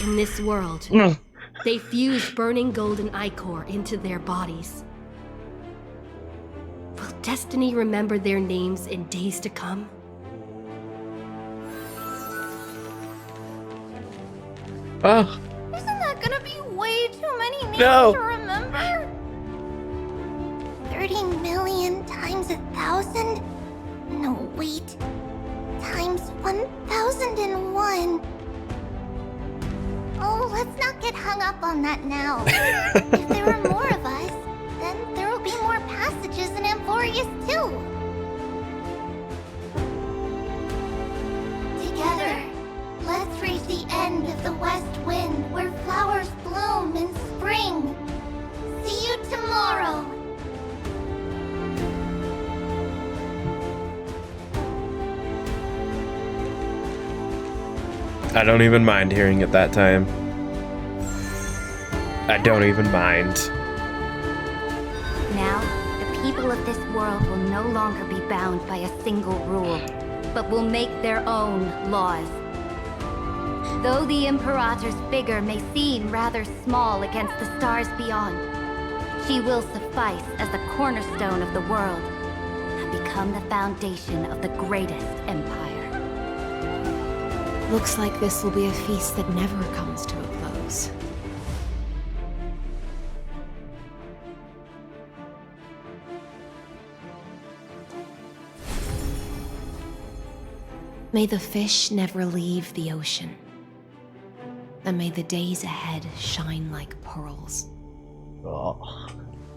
In this world, they fuse burning golden ichor into their bodies. Will destiny remember their names in days to come? Oh. Isn't that gonna be way too many names No. to remember? 30 million times 1,000? No, wait. Times 1,001. Oh, let's not get hung up on that now. If there are more of us, then there will be more passages in Amphoreus too. Together, let's reach the end of the west wind where flowers bloom in spring. See you tomorrow. I don't even mind hearing it that time. I don't even mind. Now, the people of this world will no longer be bound by a single rule, but will make their own laws. Though the Imperator's figure may seem rather small against the stars beyond, she will suffice as the cornerstone of the world and become the foundation of the greatest empire. Looks like this will be a feast that never comes to a close. May the fish never leave the ocean. And may the days ahead shine like pearls. Oh.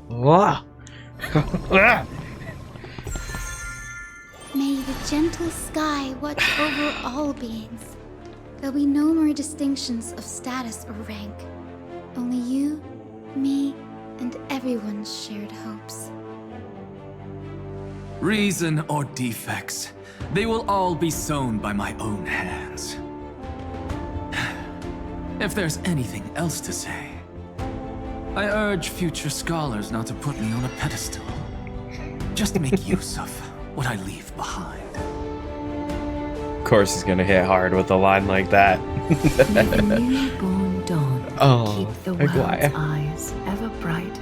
Oh. May the gentle sky watch over all beings. There'll be no more distinctions of status or rank. Only you, me, and everyone's shared hopes. Reason or defects, they will all be sown by my own hands. If there's anything else to say, I urge future scholars not to put me on a pedestal. Just make use of what I leave behind. Of course he's gonna hit hard with a line like that. May the newly born dawn keep the world's eyes ever bright.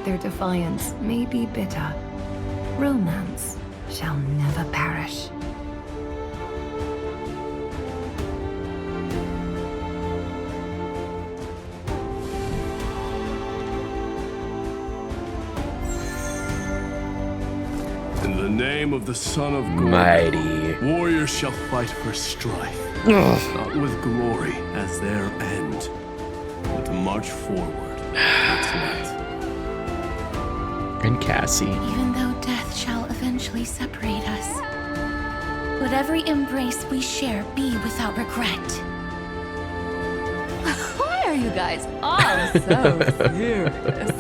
their defiance may be bitter, romance shall never perish. In the name of the Son of God, Mighty. warriors shall fight for strife, not with glory as their end, but to march forward towards light. And Cassie. Even though death shall eventually separate us, let every embrace we share be without regret. Why are you guys all so serious?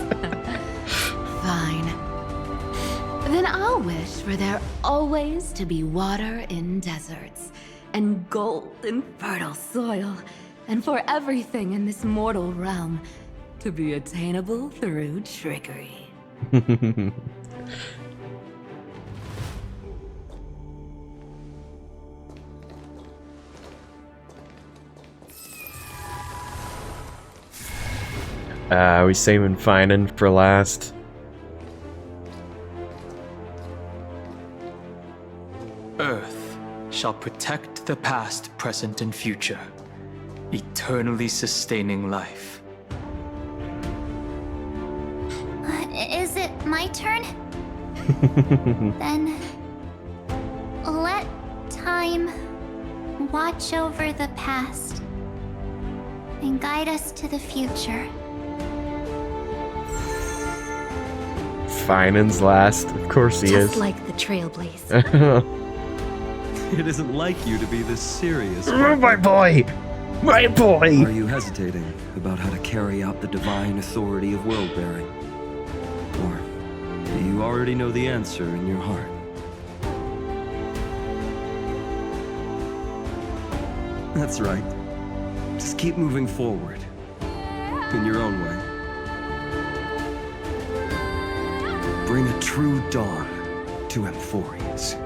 Fine. Then I'll wish for there always to be water in deserts, And gold in fertile soil, and for everything in this mortal realm to be attainable through trickery. We saving Finan for last. Earth shall protect the past, present, and future, eternally sustaining life. Is it my turn? Then let time watch over the past and guide us to the future. Finan's last. Of course he is. just like the Trailblaze. It isn't like you to be this serious. My boy! My boy! Are you hesitating about how to carry out the divine authority of world-bearing? Or do you already know the answer in your heart? That's right. Just keep moving forward. In your own way. Bring a true dawn to Amphoreus.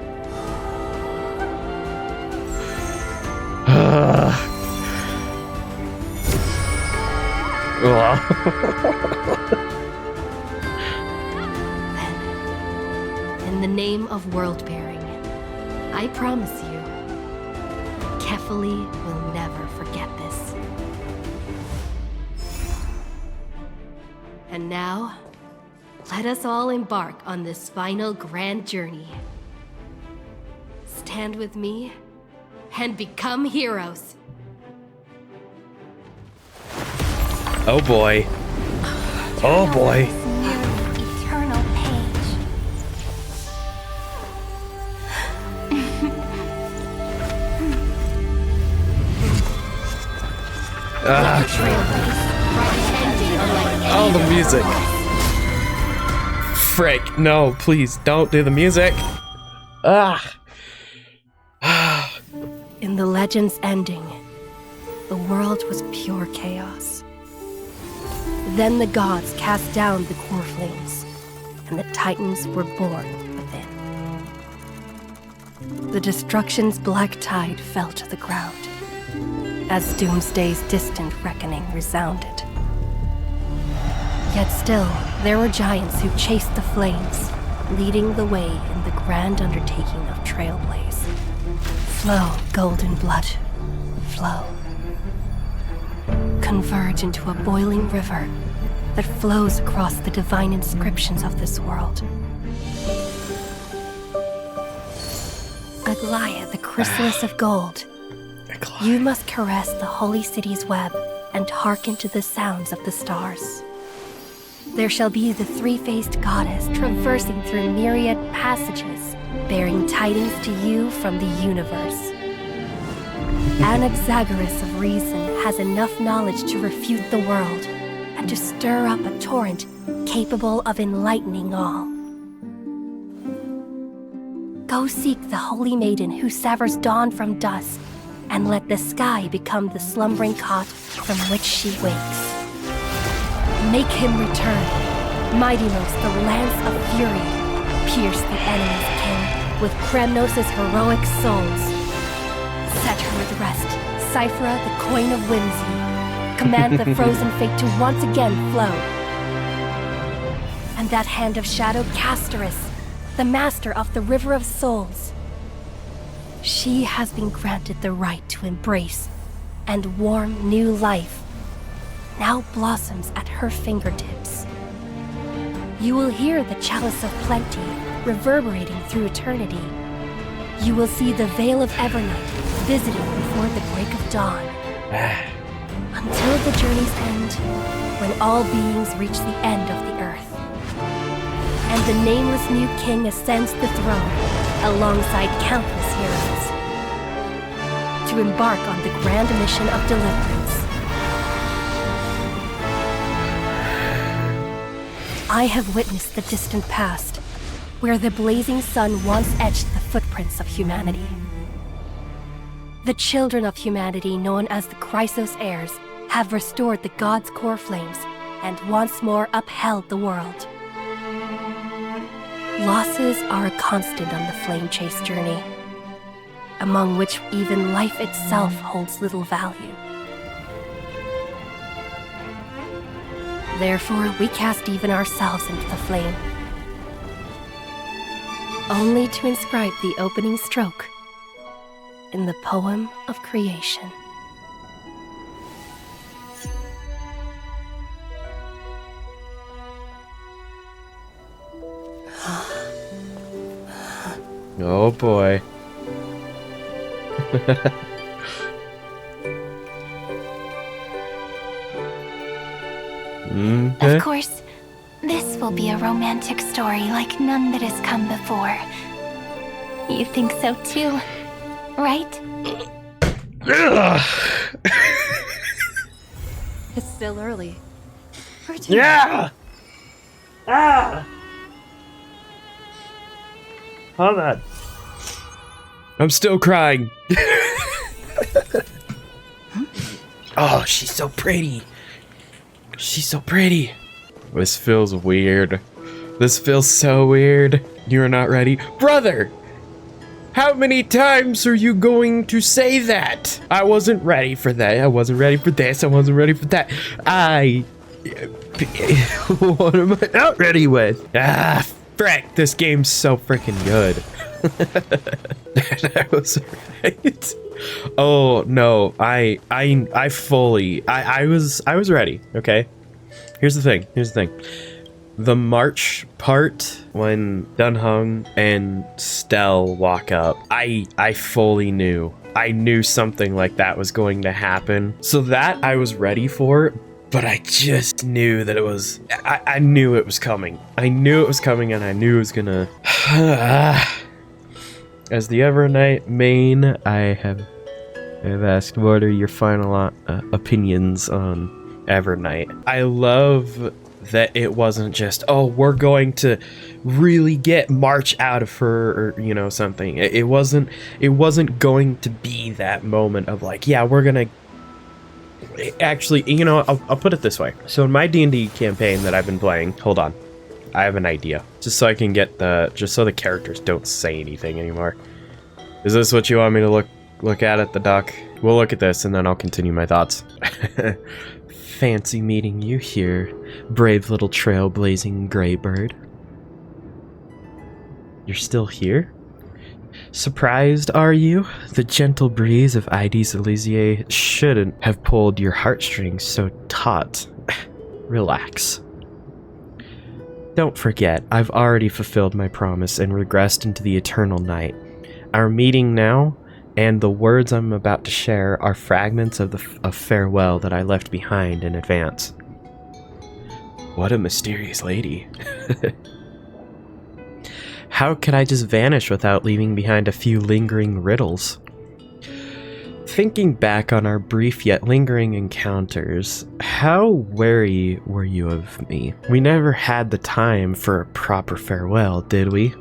In the name of world-bearing, I promise you, Kefali will never forget this. And now, let us all embark on this final grand journey. Stand with me and become heroes. Oh boy. Oh boy. Eternal page. Oh, the music. Frick, no, please don't do the music. In the legend's ending, the world was pure chaos. Then the gods cast down the core flames, and the Titans were born within. The destruction's black tide fell to the ground, as Doomsday's distant reckoning resounded. Yet still, there were giants who chased the flames, leading the way in the grand undertaking of Trailblaze. Flow, golden blood, flow. Converge into a boiling river that flows across the divine inscriptions of this world. Aglaia, the chrysalis of gold. You must caress the holy city's web and hearken to the sounds of the stars. There shall be the three-faced goddess traversing through myriad passages, bearing tidings to you from the universe. Anaxagoras of reason has enough knowledge to refute the world and to stir up a torrent capable of enlightening all. Go seek the holy maiden who severs dawn from dusk, and let the sky become the slumbering cot from which she wakes. Make him return. Mightylos, the lance of fury, pierce the enemy's king with Kremnos' heroic souls. Set her with rest, Cyphra, the coin of whimsy. Command the frozen fate to once again flow. and that hand of shadow Casterus, the master of the River of Souls. She has been granted the right to embrace and warm new life, now blossoms at her fingertips. You will hear the chalice of plenty reverberating through eternity. You will see the Veil of Evernight visiting before the break of dawn. Until the journey's end, when all beings reach the end of the earth. And the nameless new king ascends the throne alongside countless heroes to embark on the grand mission of deliverance. I have witnessed the distant past, where the blazing sun once etched the footprints of humanity. The children of humanity, known as the Chrysos heirs, have restored the gods' core flames and once more upheld the world. Losses are a constant on the flame chase journey, among which even life itself holds little value. Therefore, we cast even ourselves into the flame, only to inscribe the opening stroke in the poem of creation. Oh boy. Of course, this will be a romantic story like none that has come before. You think so too, right? It's still early. Yeah! Hold on. I'm still crying. Oh, she's so pretty. She's so pretty. This feels weird. This feels so weird. You're not ready? Brother! How many times are you going to say that? I wasn't ready for that. I wasn't ready for this. I wasn't ready for that. What am I not ready with? Frick, this game's so freaking good. That was right. Oh no, I was ready, okay? Here's the thing. The march part, when Dunhung and Stell walk up, I fully knew. I knew something like that was going to happen. So that I was ready for, but I just knew that it was... I knew it was coming. I knew it was coming, and I knew it was gonna... As the Evernight main, I have asked, what are your final opinions on Evernight? I love that it wasn't just, oh, we're going to really get March out of her, or, you know, something. It wasn't going to be that moment of like, yeah, we're gonna... Actually, you know, I'll put it this way. So in my D&D campaign that I've been playing, hold on, I have an idea. Just so I can get just so the characters don't say anything anymore. Is this what you want me to look at the doc? We'll look at this and then I'll continue my thoughts. Fancy meeting you here, brave little trailblazing Greybird. You're still here? Surprised, are you? The gentle breeze of Ides Elysiae shouldn't have pulled your heartstrings so taut. Relax. Don't forget, I've already fulfilled my promise and regressed into the eternal night. Our meeting now, and the words I'm about to share, are fragments of farewell that I left behind in advance. What a mysterious lady. How could I just vanish without leaving behind a few lingering riddles? Thinking back on our brief yet lingering encounters, how wary were you of me? We never had the time for a proper farewell, did we?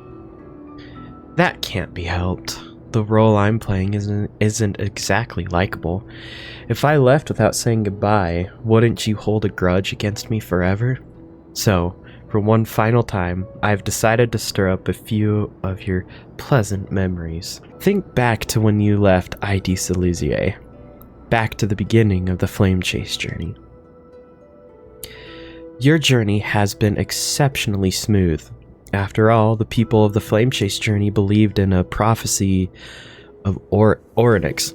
That can't be helped. The role I'm playing isn't exactly likable. If I left without saying goodbye, wouldn't you hold a grudge against me forever? So, for one final time, I've decided to stir up a few of your pleasant memories. Think back to when you left Ides Elysiae. Back to the beginning of the Flame Chase journey. Your journey has been exceptionally smooth. After all, the people of the Flame Chase journey believed in a prophecy of Oryx,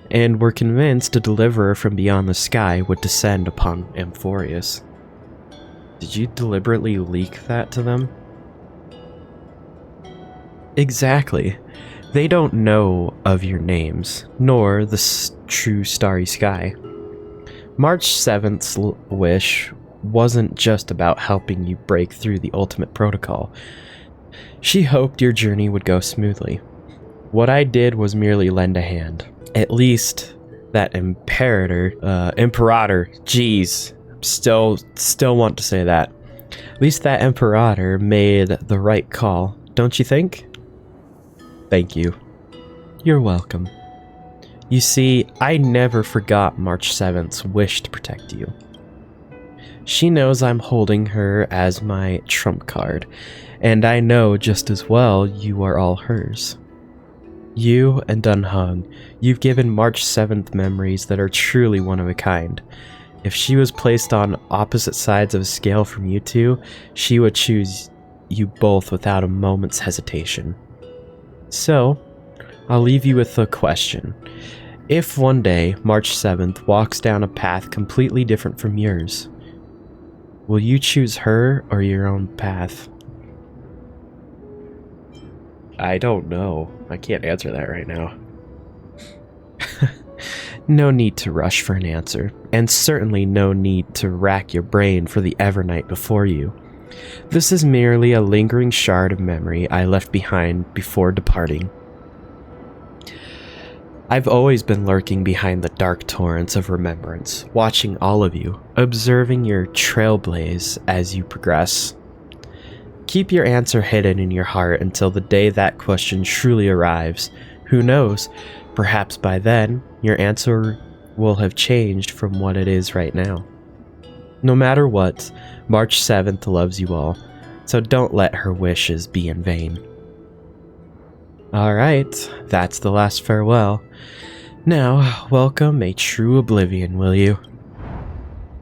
and were convinced a deliverer from beyond the sky would descend upon Amphoreus. Did you deliberately leak that to them? Exactly. They don't know of your names, nor the true starry sky. March 7th's wish wasn't just about helping you break through the ultimate protocol. She hoped your journey would go smoothly. What I did was merely lend a hand. At least that imperator, geez, still want to say that. At least that imperator made the right call, don't you think? Thank you. You're welcome. You see, I never forgot March 7th's wish to protect you. She knows I'm holding her as my trump card, and I know just as well you are all hers. You and Dunhung, you've given March 7th memories that are truly one of a kind. If she was placed on opposite sides of a scale from you two, she would choose you both without a moment's hesitation. So, I'll leave you with a question. If one day March 7th walks down a path completely different from yours, will you choose her or your own path? I don't know. I can't answer that right now. No need to rush for an answer, and certainly no need to rack your brain for the Evernight before you. This is merely a lingering shard of memory I left behind before departing. I've always been lurking behind the dark torrents of remembrance, watching all of you, observing your trailblaze as you progress. Keep your answer hidden in your heart until the day that question truly arrives. Who knows, perhaps by then, your answer will have changed from what it is right now. No matter what, March 7th loves you all, so don't let her wishes be in vain. Alright, that's the last farewell. Now, welcome a true oblivion, will you?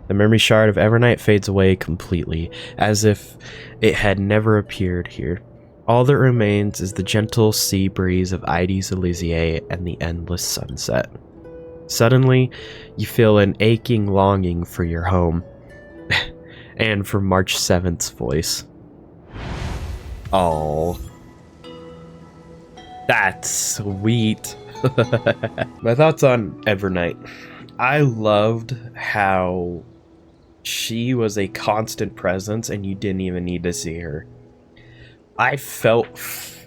The memory shard of Evernight fades away completely, as if it had never appeared here. All that remains is the gentle sea breeze of Ides Elysiae and the endless sunset. Suddenly, you feel an aching longing for your home, and for March 7th's voice. Oh, that's sweet. My thoughts on Evernight. I loved how she was a constant presence and you didn't even need to see her. I felt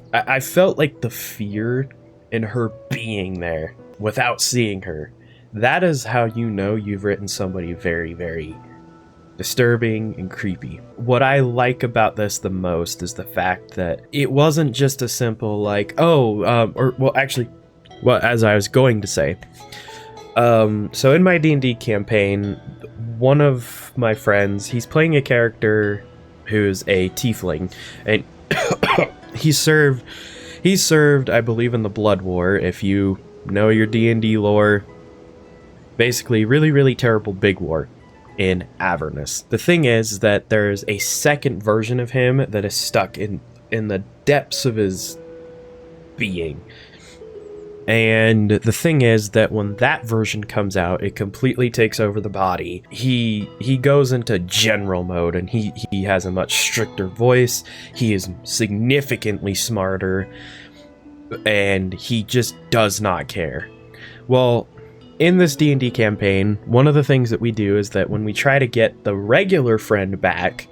like the fear in her being there without seeing her. That is how you know you've written somebody very, very disturbing and creepy. What I like about this the most is the fact that it wasn't just a simple like, as I was going to say. So in my D&D campaign, one of my friends, he's playing a character who's a tiefling, and he served, I believe, in the Blood War. If you know your D&D lore, basically really, really terrible big war in Avernus. The thing is that there's a second version of him that is stuck in the depths of his being. And the thing is that when that version comes out, it completely takes over the body. He goes into general mode, and he has a much stricter voice. He is significantly smarter, and he just does not care. Well, in this D&D campaign, one of the things that we do is that when we try to get the regular friend back,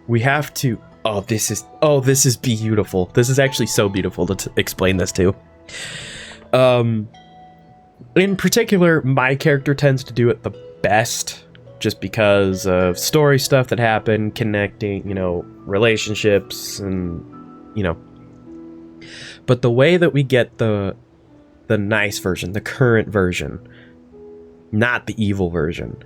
we have to... this is beautiful. This is actually so beautiful to explain this to. In particular, my character tends to do it the best just because of story stuff that happened, connecting, relationships and, But the way that we get the nice version, the current version, not the evil version,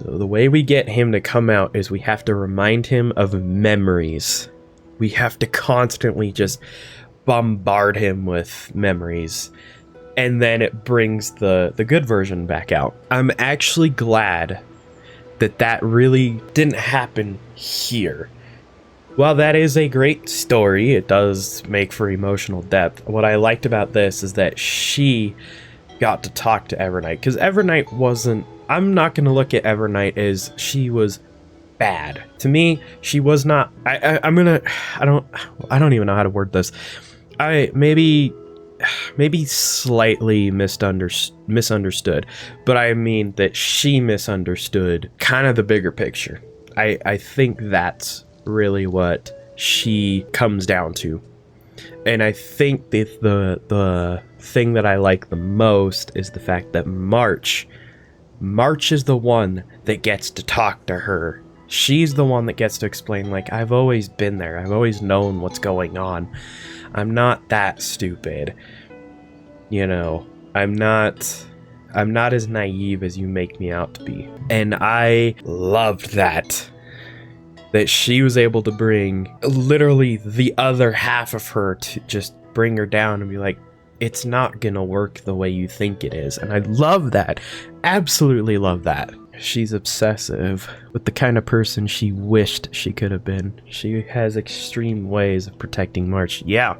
the way we get him to come out is we have to remind him of memories. We have to constantly just bombard him with memories. And then it brings the good version back out. I'm actually glad that really didn't happen here. While that is a great story, it does make for emotional depth. What I liked about this is that she got to talk to Evernight, because Evernight wasn't, I'm not going to look at Evernight as she was bad. To me, she was not, I don't even know how to word this. Maybe slightly misunderstood, but I mean that she misunderstood kind of the bigger picture. I think that's really what she comes down to. And I think that the thing that I like the most is the fact that March is the one that gets to talk to her. She's the one that gets to explain, like, I've always been there. I've always known what's going on. I'm not that stupid. You know, I'm not as naive as you make me out to be. And I loved that she was able to bring literally the other half of her to just bring her down and be like, it's not gonna work the way you think it is. And I love that. Absolutely love that. She's obsessive with the kind of person she wished she could have been. She has extreme ways of protecting March. Yeah.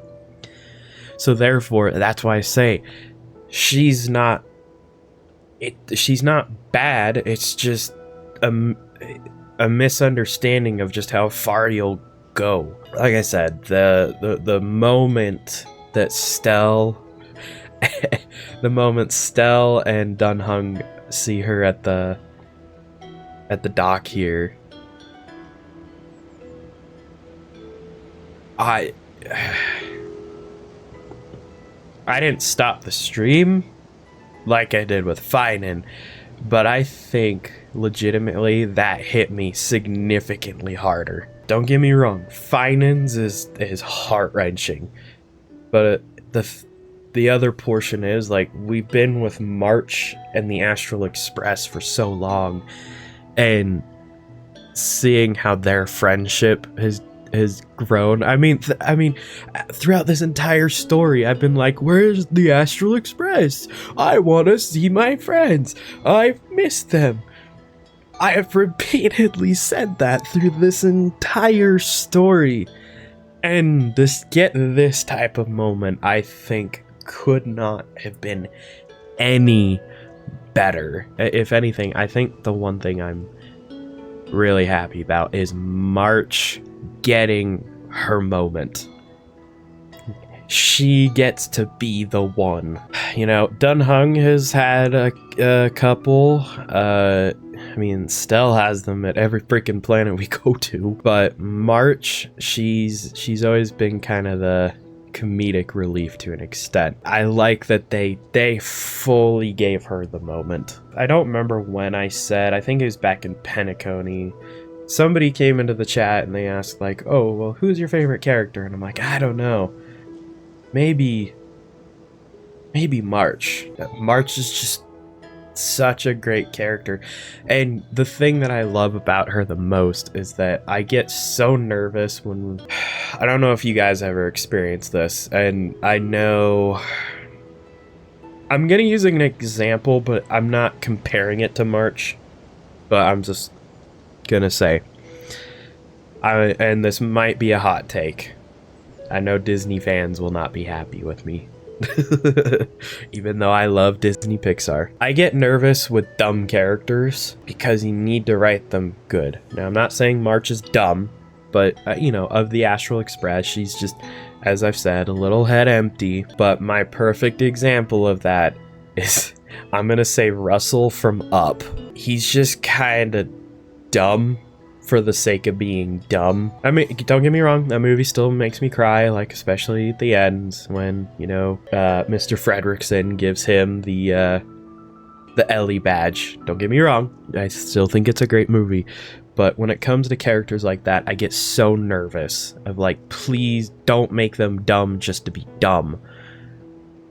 So therefore, that's why I say she's not bad. It's just a misunderstanding of just how far you'll go. Like I said, the moment that Stell and Dunhung see her at the dock here, I didn't stop the stream like I did with Finan, but I think legitimately that hit me significantly harder. Don't get me wrong, Finan's is heart-wrenching, but the other portion is, like, we've been with March and the Astral Express for so long, and seeing how their friendship has grown. I mean, throughout this entire story, I've been like, where's the Astral Express? I want to see my friends. I've missed them. I have repeatedly said that through this entire story. And get this type of moment, I think, could not have been any better. If anything, I think the one thing I'm really happy about is March getting her moment. She gets to be the one. You know, Dunhung has had a couple. Stell has them at every freaking planet we go to. But March, she's always been kind of the comedic relief to an extent. I like that they fully gave her the moment. I don't remember when I said, I think it was back in Penacony. Somebody came into the chat and they asked, like, oh, well, who's your favorite character? And I'm like, I don't know. Maybe March. March is just such a great character. And the thing that I love about her the most is that I get so nervous when... I don't know if you guys ever experienced this, and I know... I'm gonna use an example, but I'm not comparing it to March. But I'm just gonna say... and this might be a hot take. I know Disney fans will not be happy with me. Even though I love Disney Pixar. I get nervous with dumb characters because you need to write them good. Now, I'm not saying March is dumb, but, of the Astral Express, she's just, as I've said, a little head empty. But my perfect example of that is, I'm gonna say Russell from Up. He's just kind of dumb for the sake of being dumb. I mean, don't get me wrong, that movie still makes me cry, like, especially at the end when, Mr. Fredrickson gives him the Ellie badge. Don't get me wrong, I still think it's a great movie, but when it comes to characters like that, I get so nervous of, like, please don't make them dumb just to be dumb.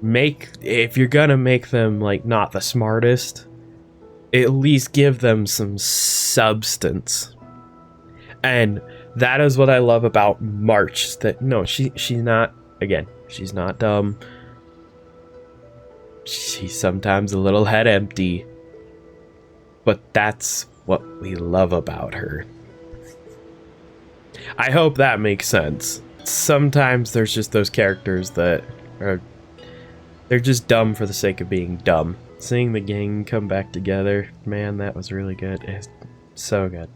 If you're gonna make them, like, not the smartest, at least give them some substance. And that is what I love about March. That no, she's not. Again, she's not dumb. She's sometimes a little head empty, but that's what we love about her. I hope that makes sense. Sometimes there's just those characters that are, they're just dumb for the sake of being dumb. Seeing the gang come back together, man, that was really good. It's so good.